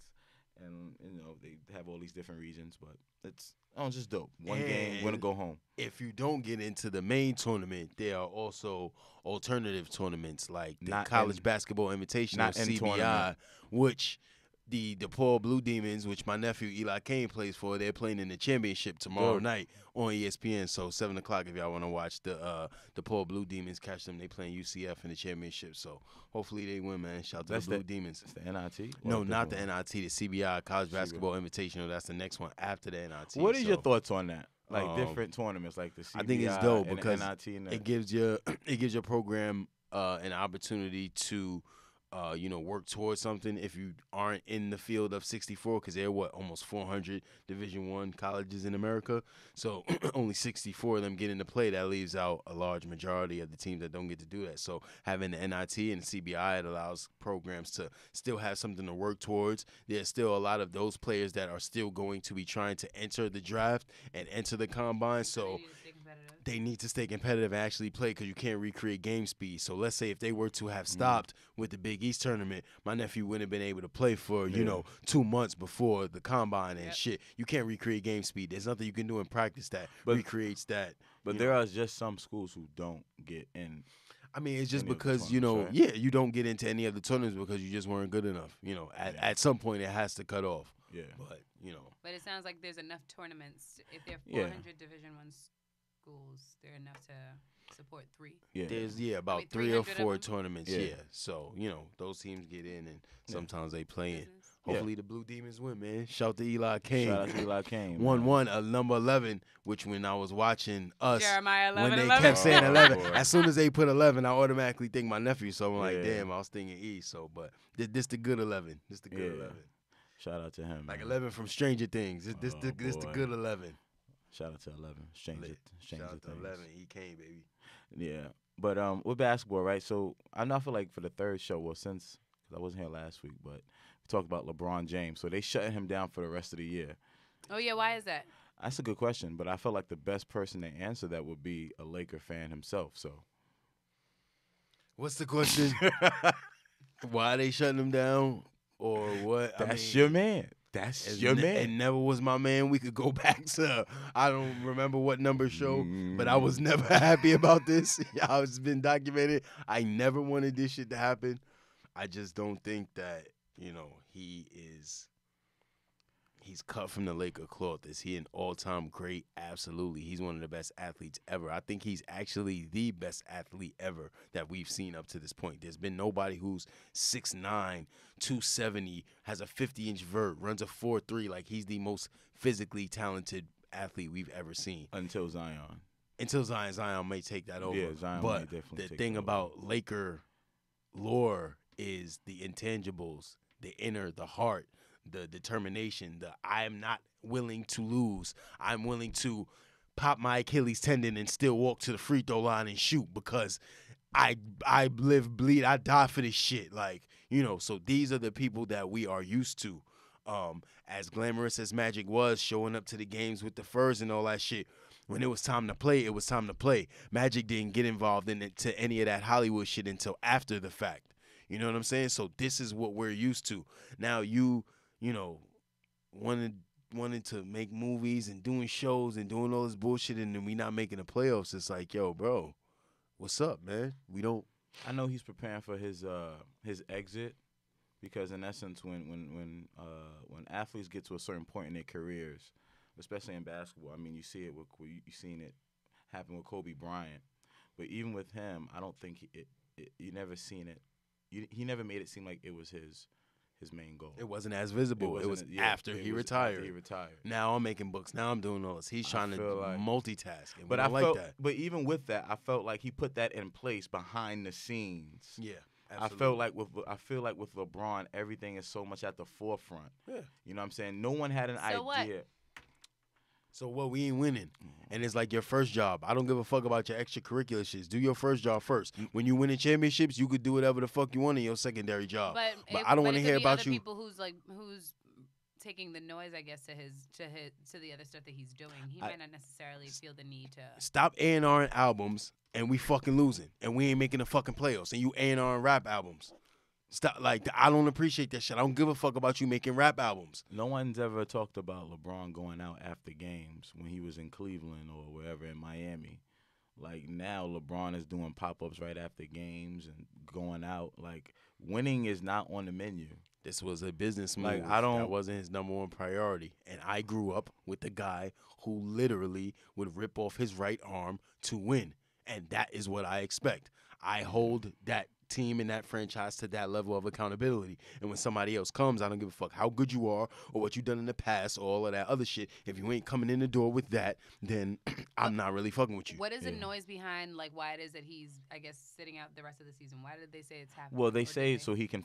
and they have all these different regions, but it's just dope. One game, win or go home. If you don't get into the main tournament, there are also alternative tournaments like the Not College in- Basketball Invitational, not in CBI, tournament. which the DePaul Blue Demons, which my nephew Eli Kane plays for, they're playing in the championship tomorrow Good. night on ESPN. So 7 o'clock if y'all want to watch the DePaul Blue Demons, catch them. They playing UCF in the championship. So hopefully they win, man. Shout out to That's the Blue the- Demons. It's the NIT. or No, a not the different NIT, the CBI, College Basketball Invitational. That's the next one after the NIT. one? What is your So thoughts on that? Like Um, different tournaments, like the CBI I think it's dope and because the NIT and the, it gives your program an opportunity to work towards something if you aren't in the field of 64, because there are almost 400 Division I colleges in America. So only 64 of them get into play. That leaves out a large majority of the teams that don't get to do that. So having the NIT and the CBI, it allows programs to still have something to work towards. There's still a lot of those players that are still going to be trying to enter the draft and enter the combine. So they need to stay competitive and actually play, because you can't recreate game speed. So let's say if they were to have stopped with the Big East tournament, my nephew wouldn't have been able to play for, 2 months before the combine and shit. You can't recreate game speed. There's nothing you can do in practice that recreates that. But there are just some schools who don't get in. I mean, it's just because, right? you don't get into any of the tournaments because you just weren't good enough. At some point it has to cut off. Yeah. But, But it sounds like there's enough tournaments. If there are 400 Division I schools, they're enough to support 3. Yeah. There's about 3 or 4 tournaments. Yeah. So those teams get in, and sometimes they play in. Business. Hopefully the Blue Demons win, man. Shout to Eli Kane. Shout out to Eli Kane. 1-1, number 11. Which when I was watching us, Jeremiah 11, when they 11. kept saying 11, boy. as soon as they put 11, I automatically think my nephew. So I'm like, Yeah. damn, I was thinking E. So, but this the good 11. This the good 11. Shout out to him. Like man. 11 from Stranger Things. This the boy. good 11. Shout out to 11. Stranger Shout out to Things. 11. He came, baby. Yeah. But with basketball, right? So I feel like for the third show, well, since cause I wasn't here last week, but we talked about LeBron James. So they shutting him down for the rest of the year. Oh, yeah. Why is that? That's a good question, but I felt like the best person to answer that would be a Laker fan himself. So What's the question? Why are they shutting him down? Or what? that's your man. That's your man. It never was my man. We could go back to, I don't remember what number show, but I was never happy about this. It's been documented. I never wanted this shit to happen. I just don't think that, he's cut from the Laker cloth. Is he an all-time great? Absolutely. He's one of the best athletes ever. I think he's actually the best athlete ever that we've seen up to this point. There's been nobody who's 6'9", 270, has a 50-inch vert, runs a 4.3. Like, he's the most physically talented athlete we've ever seen. Until Zion. Zion may take that over. Yeah, Zion but may definitely the take thing that over. about Laker lore is the intangibles, the inner, the heart, the determination, I am not willing to lose. I'm willing to pop my Achilles tendon and still walk to the free throw line and shoot because I live, bleed, I die for this shit. Like, so these are the people that we are used to. As glamorous as Magic was, showing up to the games with the furs and all that shit, when it was time to play, it was time to play. Magic didn't get involved into any of that Hollywood shit until after the fact. You know what I'm saying? So this is what we're used to. Now wanted to make movies and doing shows and doing all this bullshit, and then we not making the playoffs. It's like, yo, bro, what's up, man? We don't. I know he's preparing for his exit because in essence, when athletes get to a certain point in their careers, especially in basketball, I mean, you see it you've seen it happen with Kobe Bryant, but even with him, I don't think you never seen it. He never made it seem like it was his main goal. It wasn't as visible. It was after he retired. After he retired. Now I'm making books. Now I'm doing all this. He's trying to multitask. And but but even with that, I felt like he put that in place behind the scenes. Yeah, absolutely. I feel like with LeBron, everything is so much at the forefront. Yeah, you know what I'm saying? No one had an idea. What? So what? We ain't winning, and it's like your first job. I don't give a fuck about your extracurricular shits. Do your first job first. When you winning championships, you could do whatever the fuck you want in your secondary job. But I don't want to hear about you. People who's taking the noise, I guess, to the other stuff that he's doing. He might not necessarily feel the need to stop A&R'ing albums, and we fucking losing, and we ain't making the fucking playoffs, and you A&R'ing rap albums. Stop, like, I don't appreciate that shit. I don't give a fuck about you making rap albums. No one's ever talked about LeBron going out after games when he was in Cleveland or wherever in Miami. Like, now LeBron is doing pop-ups right after games and going out. Like, winning is not on the menu. This was a business move. Like, that wasn't his number one priority. And I grew up with a guy who literally would rip off his right arm to win. And that is what I expect. I hold that team in that franchise to that level of accountability. And when somebody else comes, I don't give a fuck how good you are or what you've done in the past or all of that other shit. If you ain't coming in the door with that, then I'm not really fucking with you. What is the noise behind, like, why it is that he's, I guess, sitting out the rest of the season? Why did they say it's happening? Well, they say so he can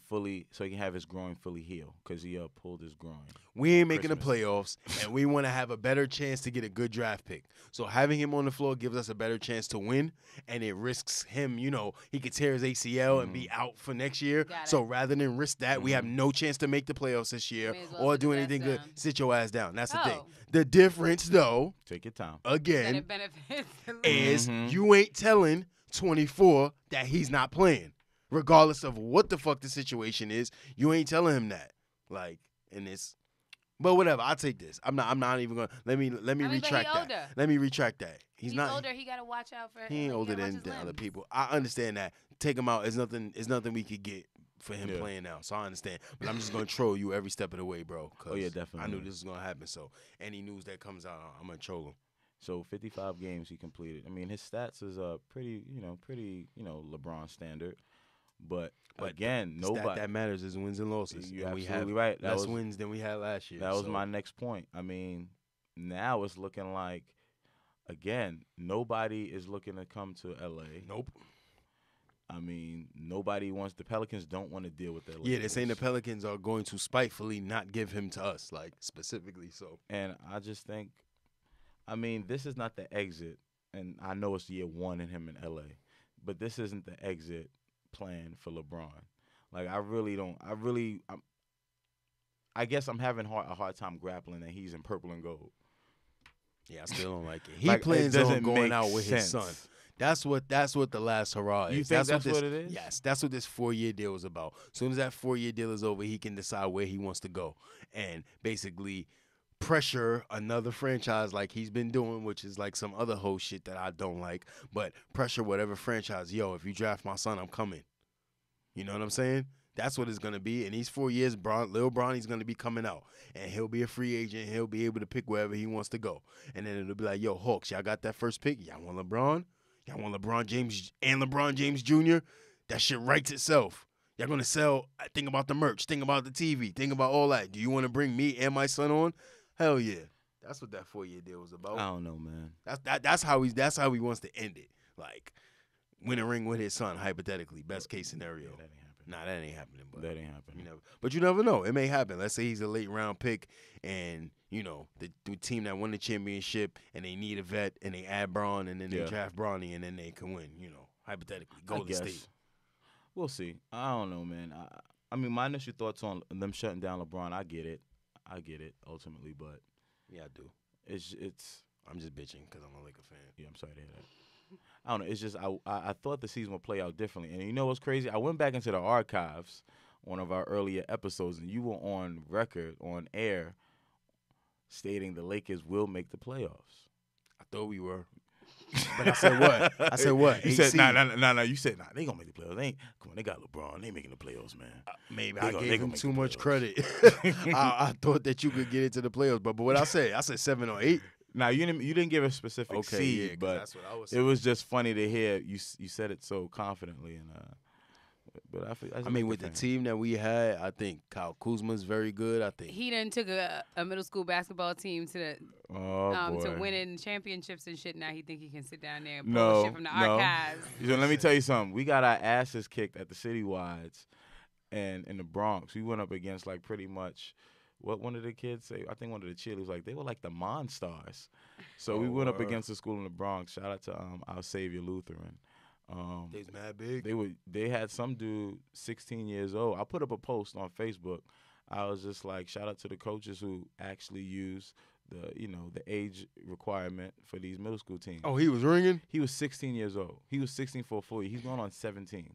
have his groin fully heal because he pulled his groin. We ain't making the playoffs, and we want to have a better chance to get a good draft pick. So having him on the floor gives us a better chance to win, and it risks him, he could tear his ACL and be out for next year. So rather than risk that, we have no chance to make the playoffs this year or do anything good. Sit your ass down. That's the thing. The difference, though, take your time. Again, is you ain't telling 24 that he's not playing. Regardless of what the fuck the situation is, you ain't telling him that. Like, and it's, but whatever. I'll take this. I'm not even gonna. Let me retract that. Let me retract that. He's not older. He gotta watch out for. He ain't older than other people. I understand that. Take him out. It's nothing we could get for him playing now. So I understand. But I'm just gonna troll you every step of the way, bro. Oh yeah, definitely. I knew this was gonna happen. So any news that comes out, I'm gonna troll him. So 55 games he completed. I mean, his stats is pretty LeBron standard. But again, nobody that matters is wins and losses. You're and absolutely right. Less wins than we had last year. That was my next point. I mean, now it's looking like, again, nobody is looking to come to LA. Nope. I mean, nobody wants. The Pelicans don't want to deal with that. Yeah, they're saying the Pelicans are going to spitefully not give him to us, like specifically. So, and I just think, I mean, this is not the exit, and I know it's year one in him in LA, but this isn't the exit plan for LeBron. Like, I guess I'm having a hard time grappling that he's in purple and gold. Yeah, I still don't like it. He plans on going out with his son. That's what the last hurrah is. You think that's what it is? Yes, that's what this 4-year deal is about. As soon as that 4-year deal is over, he can decide where he wants to go and basically pressure another franchise like he's been doing, which is like some other whole shit that I don't like, but pressure whatever franchise, if you draft my son, I'm coming. You know what I'm saying? That's what it's going to be. In these 4 years, Lil Bronny's going to be coming out, and he'll be a free agent. He'll be able to pick wherever he wants to go. And then it'll be like, Hawks, y'all got that first pick? Y'all want LeBron? Y'all want LeBron James and LeBron James Jr.? That shit writes itself. Y'all going to sell, think about the merch, think about the TV, think about all that. Do you want to bring me and my son on? Hell yeah. That's what that 4-year deal was about. I don't know, man. That's how he wants to end it. Like, win a ring with his son, hypothetically, best case scenario. Yeah, that ain't happening. Nah, that ain't happening. But that ain't happening. But you never know. It may happen. Let's say he's a late round pick, and the team that won the championship, and they need a vet, and they add Braun, and then they draft Bronny, and then they can win. Hypothetically, Golden State. We'll see. I don't know, man. I mean, my initial thoughts on them shutting down LeBron, I get it ultimately, but yeah, I do. It's. I'm just bitching because I'm a Laker fan. Yeah, I'm sorry to hear that. I don't know. It's just I thought the season would play out differently. And you know what's crazy? I went back into the archives, one of our earlier episodes, and you were on record, on air, stating the Lakers will make the playoffs. I thought we were. But I said what? I said what? You said, nah. You said, they going to make the playoffs. Come on, they got LeBron. They making the playoffs, man. Maybe I gave him too much credit. I thought that you could get into the playoffs. But what I said 7 or 8. Now, you didn't give a specific seed, but that's what I was it was just funny to hear you said it so confidently. And but I mean, with the team that we had, I think Kyle Kuzma's very good. I think he done took a middle school basketball team to the to winning championships and shit. Now he think he can sit down there and pull shit from the archives. So let me tell you something. We got our asses kicked at the Citywides and in the Bronx. We went up against like pretty much. What one of the kids say? I think one of the cheerleaders they were like the Monstars. So we went up against a school in the Bronx. Shout out to Our Savior Lutheran. They was mad big. They had some dude 16 years old. I put up a post on Facebook. I was just like, shout out to the coaches who actually use the age requirement for these middle school teams. Oh, he was ringing? He was 16 years old. He was 16 for a full year. He's going on 17.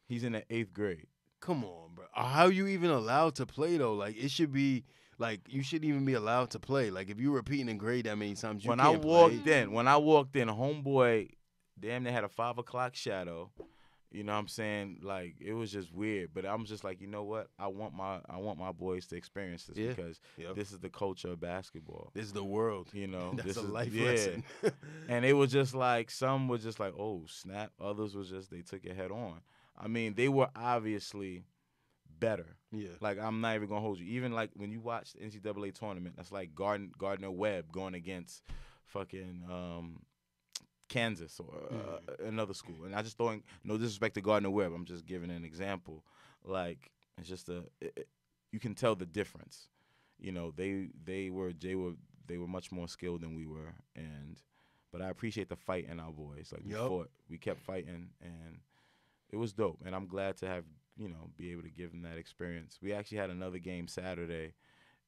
He's in the 8th grade. Come on, bro. How are you even allowed to play, though? Like, it should be, like, you shouldn't even be allowed to play. Like, if you're repeating in grade that many times, when I walked in, homeboy damn near had a 5 o'clock shadow. You know what I'm saying? Like, it was just weird. But I'm just like, you know what? I want my boys to experience this because this is the culture of basketball. This is the world. That's this is a life lesson. And it was just like, some was just like, oh, snap. Others was just, they took it head on. I mean, they were obviously better. Yeah. Like, I'm not even gonna hold you. Even like when you watch the NCAA tournament, that's like Gardner Webb going against fucking Kansas or another school. And I just throwing no disrespect to Gardner Webb. I'm just giving an example. Like, it's just you can tell the difference. You know, they were much more skilled than we were, but I appreciate the fight in our boys. Like, we kept fighting, and it was dope. And I'm glad to have, be able to give them that experience. We actually had another game Saturday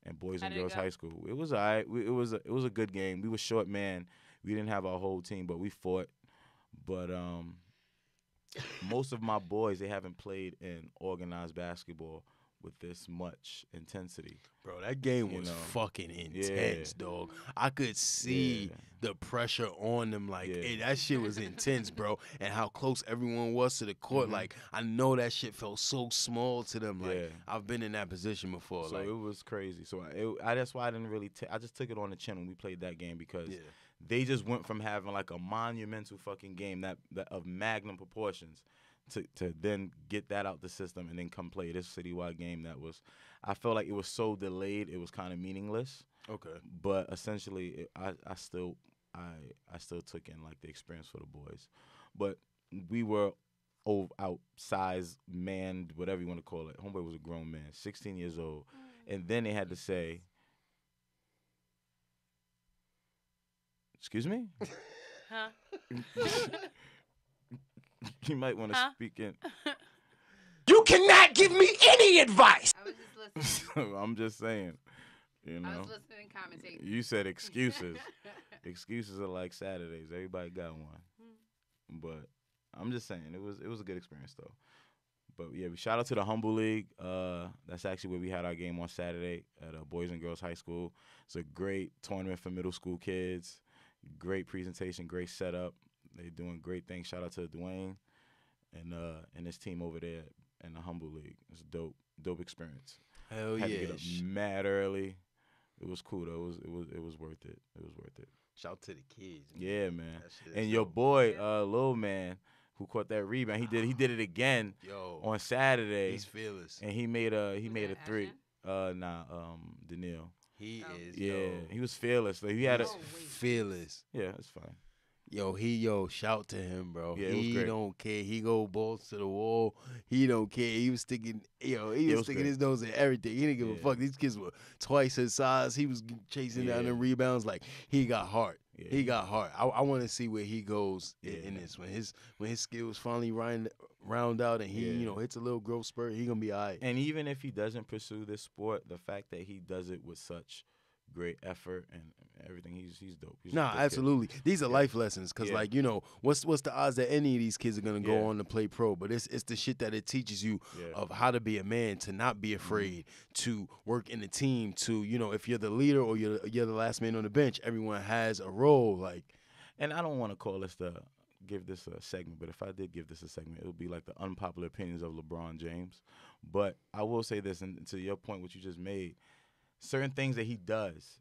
in Boys and Girls High School. It was all right. It was a good game. We were short man. We didn't have our whole team, but we fought. But most of my boys, they haven't played in organized basketball with this much intensity. Bro, that game was fucking intense, dog. I could see the pressure on them. Like, hey, that shit was intense, bro. And how close everyone was to the court. Like, I know that shit felt so small to them. Like, I've been in that position before. So it was crazy. So that's why I didn't really I just took it on the chin when we played that game, because they just went from having like a monumental fucking game that of magnum proportions to then get that out the system and then come play this citywide game that was, I felt like it was so delayed, it was kind of meaningless. Okay. But essentially, I still took in like the experience for the boys. But we were outsized, manned, whatever you want to call it. Homeboy was a grown man, 16 years old. And then they had to say, excuse me? Huh? You might want to speak in. You cannot give me any advice. I was just listening. I'm just saying, I was listening and commentating. You said excuses. Excuses are like Saturdays. Everybody got one. But I'm just saying, it was a good experience though. But yeah, we shout out to the Humble League. That's actually where we had our game on Saturday at Boys and Girls High School. It's a great tournament for middle school kids. Great presentation, great setup. They're doing great things. Shout out to Dwayne and his team over there in the Humble League. It's a dope experience. Hell Had yeah! to get up mad early. It was cool though. It was worth it. It was worth it. Shout to the kids. Man. Yeah, man. And your boy, Lil Man, who caught that rebound, he did it again on Saturday. He's fearless. And he made a three. Daniil. He is. Yeah, he was fearless. Like, he had fearless. Yeah, it's fine. Shout to him, bro. Yeah, he don't care. He go balls to the wall. He don't care. He was sticking, sticking his nose in everything. He didn't give a fuck. These kids were twice his size. He was chasing down the rebounds. Like, he got heart. Yeah. He got heart. I want to see where he goes in this. When his skills finally round out and he hits a little growth spurt, he gonna be all right. And even if he doesn't pursue this sport, the fact that he does it with such great effort and everything, he's dope. Absolutely. These are life lessons, because what's the odds that any of these kids are gonna go on to play pro? But it's the shit that it teaches you of how to be a man, to not be afraid, to work in a team, to if you're the leader or you're the last man on the bench, everyone has a role. Like, and I don't want to call this give this a segment, but if I did give this a segment, it would be like the unpopular opinions of LeBron James. But I will say this, and to your point, what you just made, certain things that he does,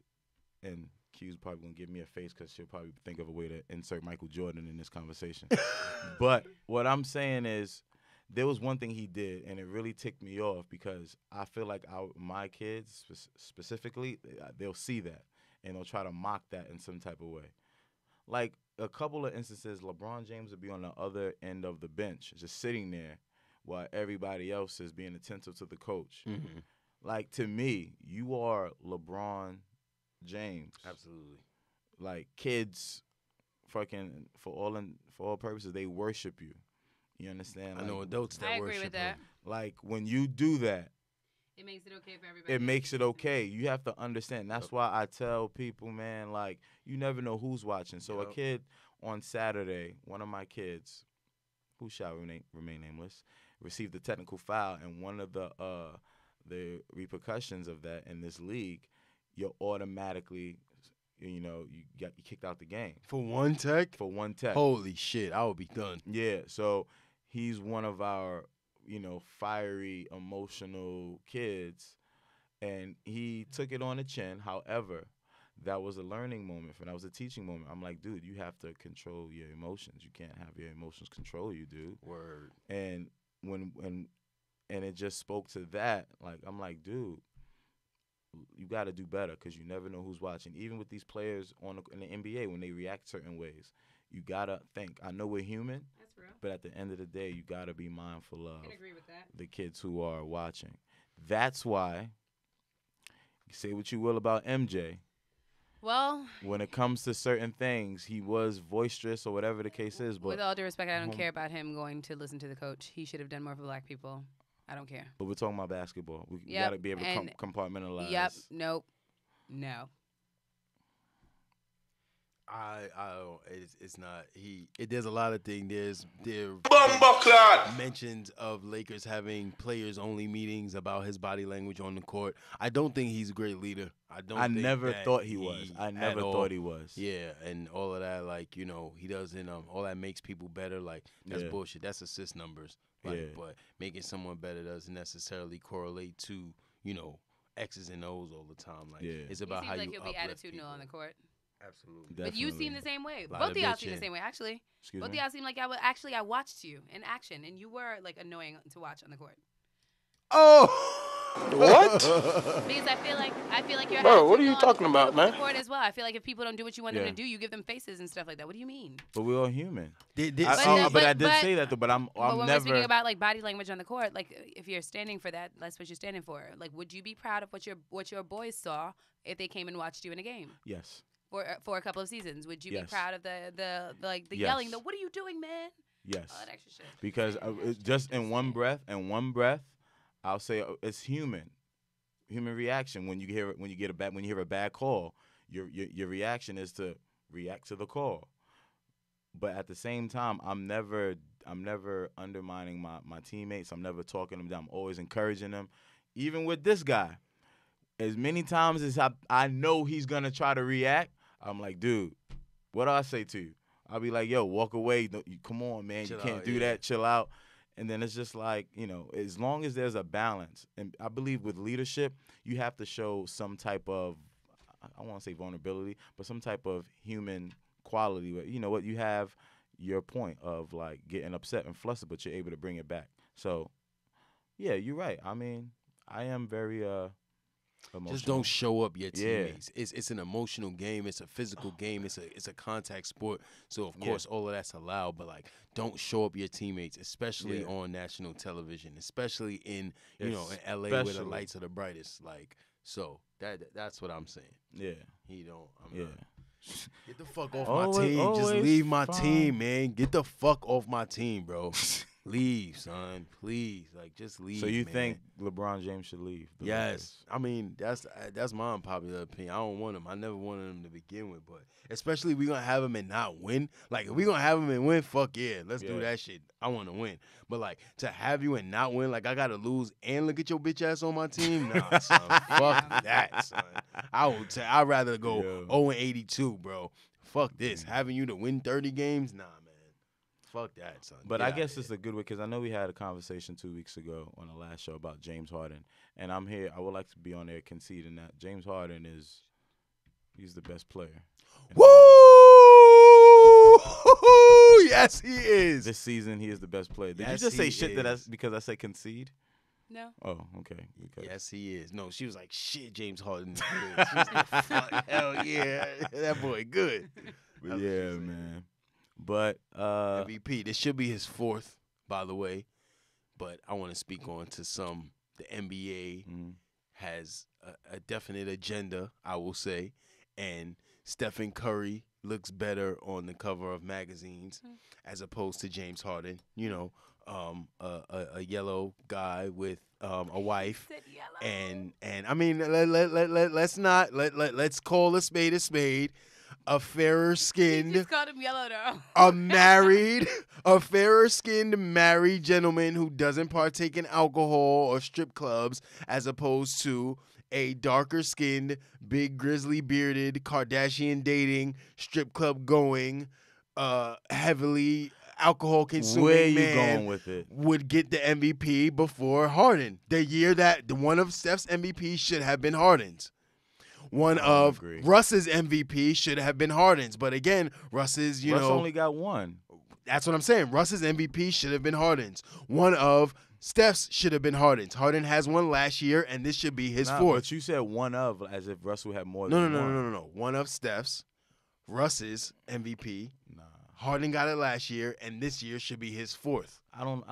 and Q's probably gonna give me a face because she'll probably think of a way to insert Michael Jordan in this conversation. But what I'm saying is, there was one thing he did, and it really ticked me off, because I feel like my kids specifically, they'll see that and they'll try to mock that in some type of way. Like, a couple of instances, LeBron James would be on the other end of the bench, just sitting there, while everybody else is being attentive to the coach. Mm-hmm. Like, to me, you are LeBron James. Absolutely. Like, kids, fucking, for all purposes, they worship you. You understand? I know adults that worship him. I agree with that. Like, when you do that, it makes it okay for everybody. It makes it okay. You have to understand. That's why I tell people, man, like, you never know who's watching. So a kid on Saturday, one of my kids, who shall remain nameless, received a technical foul, and one of the repercussions of that in this league, you're automatically, you get kicked out the game. For one tech? For one tech. Holy shit, I would be done. Yeah, so he's one of our, fiery, emotional kids, and he took it on the chin. However, that was a learning moment for him. That was a teaching moment. I'm like, dude, you have to control your emotions. You can't have your emotions control you, dude. Word. And and it just spoke to that. Like, I'm like, dude, you got to do better because you never know who's watching. Even with these players in the NBA, when they react certain ways, you got to think. I know we're human, That's real. but at the end of the day, you got to be mindful of I can agree with that. the kids who are watching. That's why, you say what you will about MJ. Well, When it comes to certain things, he was boisterous or whatever the case is. But with all due respect, I don't care about him going to listen to the coach. He should have done more for black people. I don't care. But we're talking about basketball. We Yep, got to be able to and- compartmentalize. Yep. Nope. No. I don't. It's not. There's a lot of things. There mentions of Lakers having players only meetings about his body language on the court. I don't think he's a great leader. I never thought he was. I never thought he was. Yeah, and all of that, like, you know, he doesn't. All that makes people better. Like, that's Yeah. bullshit. That's assist numbers. Like, Yeah. But making someone better doesn't necessarily correlate to, you know, X's and O's all the time. Like, Yeah. it's He about seems how like you he'll be uplift attitudinal people. on the court. Absolutely. But you seem Definitely. the same way. Lot Both of of y'all seem the bitching. same way. Actually, Excuse both of me? y'all seem like I watched you in action, and you were like annoying to watch on the court. Oh! What? Because I feel like you're. Bro, what are attitudinal you on talking about, the man? court as well. I feel like if people don't do what you want them Yeah. to do, you give them faces and stuff like that. What do you mean? But we're all human. Did, I did say that, though, but I'm But when we're never. speaking about like body language on the court, like if you're standing for that, that's what you're standing for. Like, would you be proud of what your boys saw if they came and watched you in a game Yes. for a couple of seasons? Would you be Yes. proud of the Yes. yelling? The what are you doing, man? Yes. All that extra shit. Because it's just in one breath, I'll say it's human reaction. When you hear a bad call, your reaction is to react to the call. But at the same time, I'm never undermining my teammates. I'm never talking them down. I'm always encouraging them. Even with this guy, as many times as I know he's gonna try to react, I'm like, dude, what do I say to you? I'll be like, yo, walk away. Come on, man. Chill You can't out, do yeah. that. Chill out. And then it's just like, you know, as long as there's a balance. And I believe with leadership, you have to show some type of, I don't want to say vulnerability, but some type of human quality. Where, you know what, you have your point of like getting upset and flustered, but you're able to bring it back. So, yeah, you're right. I mean, I am very emotional. Just don't show up your Yeah. teammates. It's an emotional game. It's a physical game. It's a contact sport. So of course all of that's allowed. But like, don't show up your teammates, especially Yeah. on national television, especially in in LA where the Especially. lights are the brightest. Like, so that's what I'm saying. Yeah. He don't. I'm Yeah. not. Get the fuck off Always- my team. Just always leave my fine. team, man. Get the fuck off my team, bro. Leave, son. Please, like, just leave. So you man. think LeBron James should leave? the Yes, Lakers? I mean that's my unpopular opinion. I don't want him. I never wanted him to begin with, but especially if we gonna have him and not win. Like if we gonna have him and win, fuck yeah, let's do Yeah. that shit. I want to win, but like to have you and not win, like I gotta lose and look at your bitch ass on my team. Nah, son, fuck that, son. I'd rather go Yo. 0-82, bro. Fuck this. Having you to win 30 games, nah, man. Fuck that, son. But Get I outta guess here. it's a good way because I know we had a conversation 2 weeks ago on the last show about James Harden, and I'm here. I would like to be on there conceding that James Harden he's the best player. in Woo! the Yes, he league. is. This season, he is the best player. Did Yes, you just say he shit is. because I said concede? No. Oh, okay. Because Yes, he is. No, she was like, shit, James Harden is good. She was like, fuck, hell yeah. That boy good. But That's what yeah, she said. man. But MVP. This should be his fourth, by the way. But I want to speak on to some. The NBA has a definite agenda, I will say. And Stephen Curry looks better on the cover of magazines as opposed to James Harden. You know, a yellow guy with a wife. Said yellow. And I mean, let's call a spade. A fairer You skinned, just called him yellow though. a fairer skinned married gentleman who doesn't partake in alcohol or strip clubs, as opposed to a darker skinned, big grizzly bearded, Kardashian dating, strip club going, heavily alcohol consuming where you man going with it? would get the MVP before Harden. The year that one of Steph's MVP should have been Harden's. One of agree. Russ's MVP should have been Harden's. But again, Russ's, Russ only got one. That's what I'm saying. Russ's MVP should have been Harden's. One of Steph's should have been Harden's. Harden has one last year, and this should be his fourth. But you said one of, as if Russell had more No, than no, one. no, no, no, no. One of Steph's, Russ's MVP. Nah. Harden got it last year, and this year should be his fourth. I don't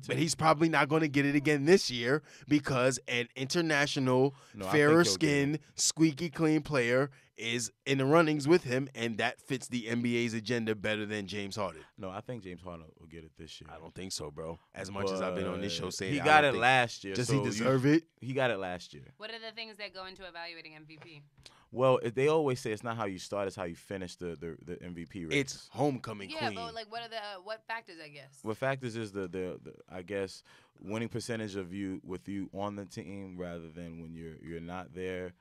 But he's probably not going to get it again this year because an international, fairer-skinned, squeaky clean player is in the runnings with him, and that fits the NBA's agenda better than James Harden. No, I think James Harden will get it this year. I don't think so, bro. As much as I've been on this show saying he got it last year. Does so he deserve it? He got it last year. What are the things that go into evaluating MVP? Well, they always say it's not how you start, it's how you finish the MVP race. It's homecoming Yeah, queen. but like, what factors? I guess. What factors is the I guess winning percentage of you on the team rather than when you're not there.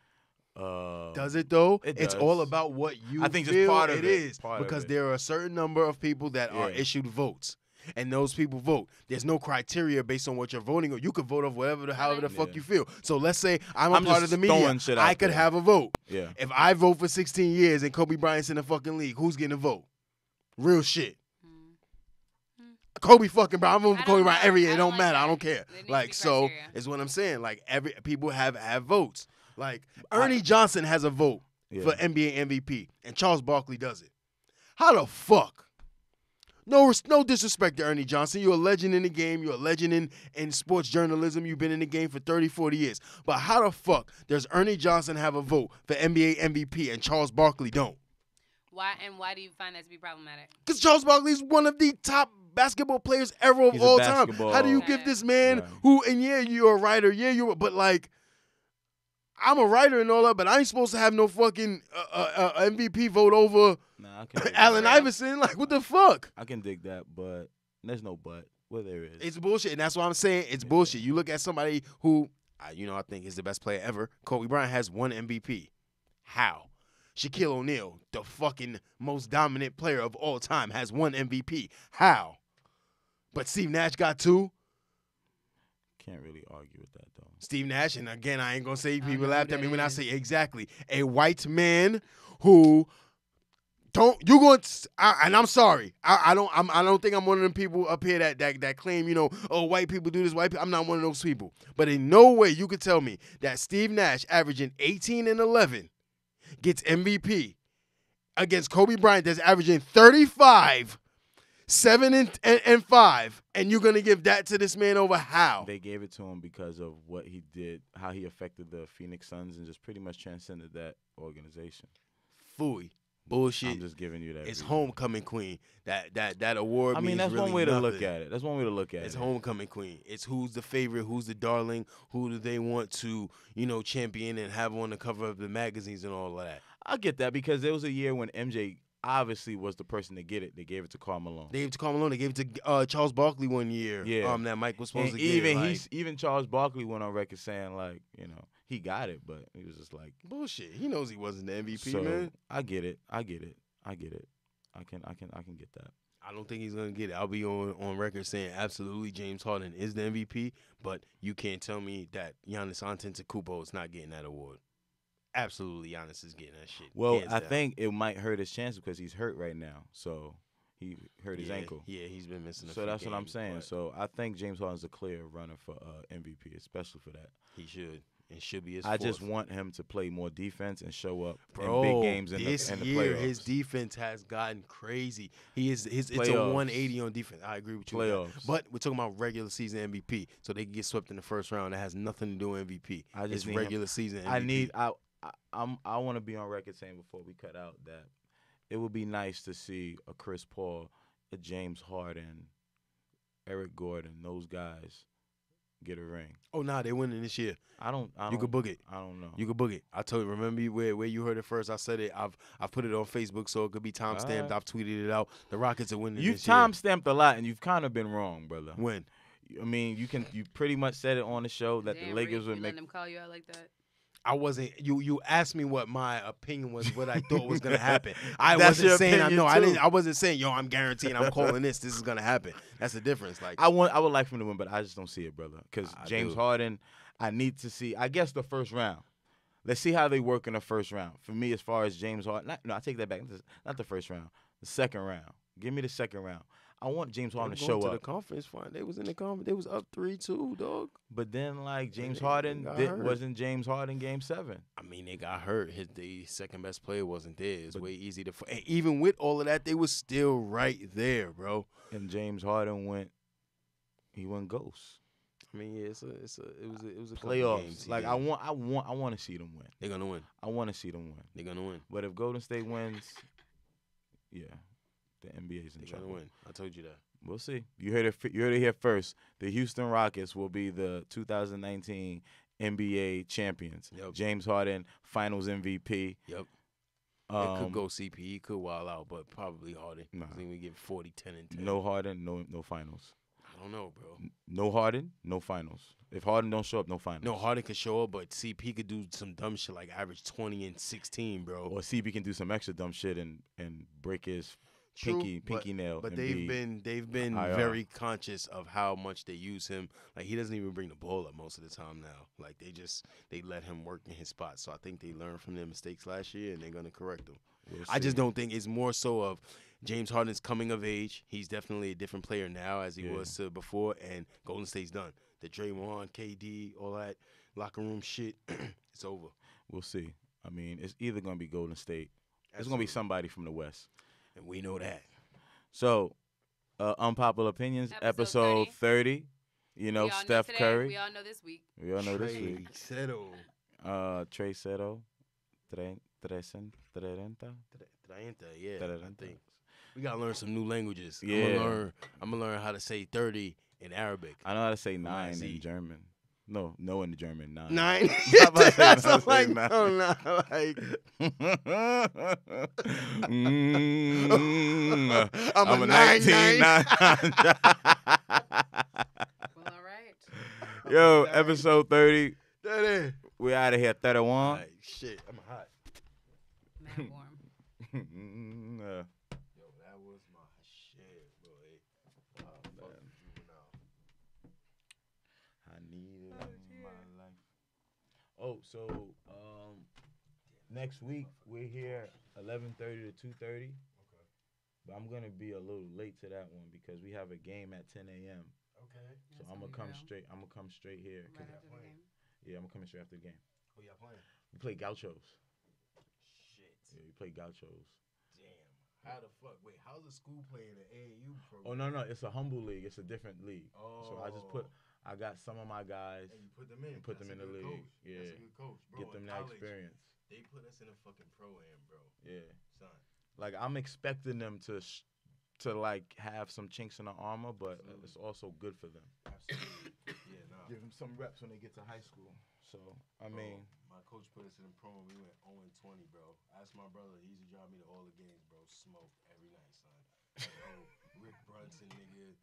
Does it though? It's all about what you. I think feel just part of it it is part of because it. there are a certain number of people that are issued votes. And those people vote. There's no criteria based on what you're voting on. You could vote off however the fuck you feel. So let's say I'm a part of the media. I could have a vote. Yeah. If I vote for 16 years and Kobe Bryant's in the fucking league, who's getting a vote? Real shit. Kobe fucking Bryant. I'm voting for Kobe Bryant every year. It don't matter. I don't care. Like, so is what I'm saying. Like, people have votes. Like, Ernie Johnson has a vote for NBA MVP, and Charles Barkley does it. How the fuck? No disrespect to Ernie Johnson. You're a legend in the game. You're a legend in sports journalism. You've been in the game for 30, 40 years. But how the fuck does Ernie Johnson have a vote for NBA MVP and Charles Barkley don't? Why do you find that to be problematic? Because Charles Barkley is one of the top basketball players ever of all time. How do you give this man who, and yeah, you're a writer, but like, I'm a writer and all that, but I ain't supposed to have no fucking MVP vote over Allen Iverson. Like, what the fuck? I can dig that, but there's no but. Well, there is. It's bullshit, and that's why I'm saying it's bullshit. You look at somebody who, I think is the best player ever. Kobe Bryant has one MVP. How? Shaquille O'Neal, the fucking most dominant player of all time, has one MVP. How? But Steve Nash got two. Can't really argue with that, though. Steve Nash, and again, I ain't gonna say people laughed at me when I say exactly a white man who and I'm sorry, I don't think I'm one of them people up here that claim white people do this, white people. I'm not one of those people. But in no way you could tell me that Steve Nash averaging 18 and 11 gets MVP against Kobe Bryant that's averaging 35. 7 and 5, and you're gonna give that to this man over how? They gave it to him because of what he did, how he affected the Phoenix Suns, and just pretty much transcended that organization. Phooey. Bullshit. I'm just giving you that. It's homecoming queen. That award. I mean, that's really one way to nothing. look at it. That's one way to look at it. It's homecoming queen. It's who's the favorite, who's the darling, who do they want to, champion and have on the cover of the magazines and all of that. I get that because there was a year when MJ obviously was the person to get it. They gave it to Karl Malone. They gave it to Karl Malone. They gave it to Charles Barkley one year. Yeah. That Mike was supposed and to get. Even Charles Barkley went on record saying he got it, but he was just like bullshit. He knows he wasn't the MVP, so, man. I get it. I can get that. I don't think he's gonna get it. I'll be on record saying absolutely James Harden is the MVP, but you can't tell me that Giannis Antetokounmpo is not getting that award. Absolutely, Giannis is getting that shit. Well, I think it might hurt his chance because he's hurt right now. So he hurt his ankle. Yeah, he's been missing. So that's what I'm saying. So I think James Harden's a clear runner for MVP, especially for that. He should. It should be his I fourth. just want him to play more defense and show up Bro, in big games in this the year, playoffs. his defense has gotten crazy. It's a Playoffs. 180 on defense. I agree with you. Playoffs. But we're talking about regular season MVP, so they can get swept in the first round. That has nothing to do with MVP. It's regular season MVP. I want to be on record saying before we cut out that it would be nice to see a Chris Paul, a James Harden, Eric Gordon, those guys get a ring. Oh, nah, they winning this year. You could book it. I don't know. You could book it. I told you. Remember where you heard it first? I said it. I've put it on Facebook so it could be time stamped. I've tweeted it out. The Rockets are winning. You've this year. time stamped a lot, and you've kind of been wrong, brother. When? I mean, you pretty much said it on the show that the Lakers would make. Them call you out like that. I wasn't. You asked me what my opinion was, what I thought was gonna happen. I wasn't saying I know. I wasn't saying I'm guaranteeing I'm calling this. This is gonna happen. That's the difference. Like I would like for him to win, but I just don't see it, brother. Because James Harden, I need to see. I guess the first round. Let's see how they work in the first round. For me, as far as James Harden, I take that back. Not the first round. The second round. Give me the second round. I want James Harden to Them show going to the up. conference fine. They was in the conference. They was up 3-2, dog. But then, like, James they Harden got hurt. wasn't James Harden Game 7. I mean, they got hurt. The second best player wasn't there. It's way easy to. And even with all of that, they was still right there, bro. And James Harden went ghost. I mean, yeah, it was a couple Playoffs. games. Like, yeah. I want to see them win. They're gonna win. I want to see them win. They're gonna win. But if Golden State wins, yeah, the NBA's in They're trouble. gonna win. I told you that. We'll see. You heard it here first. The Houston Rockets will be the 2019 NBA champions. Yep. James Harden, Finals MVP. Yep. It could go CP. He could wild out, but probably Harden. Nah. I think we get 40, 10, and 10. No Harden, no Finals. I don't know, bro. No Harden, no Finals. If Harden don't show up, no Finals. No, Harden could show up, but CP could do some dumb shit like average 20 and 16, bro. Or CP can do some extra dumb shit and break his pinky nail. But and they've been IR. very conscious of how much they use him. Like, he doesn't even bring the ball up most of the time now. Like, they let him work in his spot. So I think they learned from their mistakes last year and they're gonna correct them. I just don't think it's more so of James Harden's coming of age. He's definitely a different player now as he was to before, and Golden State's done. The Draymond, KD, all that locker room shit, it's over. We'll see. I mean, it's either gonna be Golden State. It's gonna be somebody from the West. And we know that. So, Unpopular Opinions, episode 30. You know, We all Steph today. Curry. We all know this week. We all know this week. Settle. Trey Settle. 30. Yeah, I think. We gotta learn some new languages. Yeah. I'm gonna learn how to say 30 in Arabic. I know how to say 9 Z. in German. No in the German. 9. 9. That's I'm like, no, like. I'm a 19. Well, all right. Yo, episode 30. 30. We out of here. 31. Like, shit, I'm hot. Mad warm. Yo, that was my shit, boy. I need it in my life. Oh, so next week we're here 11:30 to 2:30. Okay. But I'm gonna be a little late to that one because we have a game at 10 a.m. Okay. So I'm gonna come straight. I'm gonna come straight here. Right after the game. Yeah, I'm coming straight after the game. Who y'all playing? We play Gauchos. Shit. Yeah, we play Gauchos. Damn. How the fuck? Wait, how's the school playing the AAU program? Oh no, it's a humble league. It's a different league. Oh. So I got some of my guys. And you put them in. And put them in the league. Coach. Yeah. That's a good coach. Bro, Get them in that college, experience. They put us in a fucking pro-am, bro. Yeah. Son. Like I'm expecting them to like have some chinks in the armor, but it's also good for them. Absolutely. Yeah, nah. Give them some reps when they get to high school. So I mean, my coach put us in a pro and we went 0-20, bro. Ask my brother. He used to drive me to all the games, bro. Smoke every night, son. Like, Rick Brunson, nigga.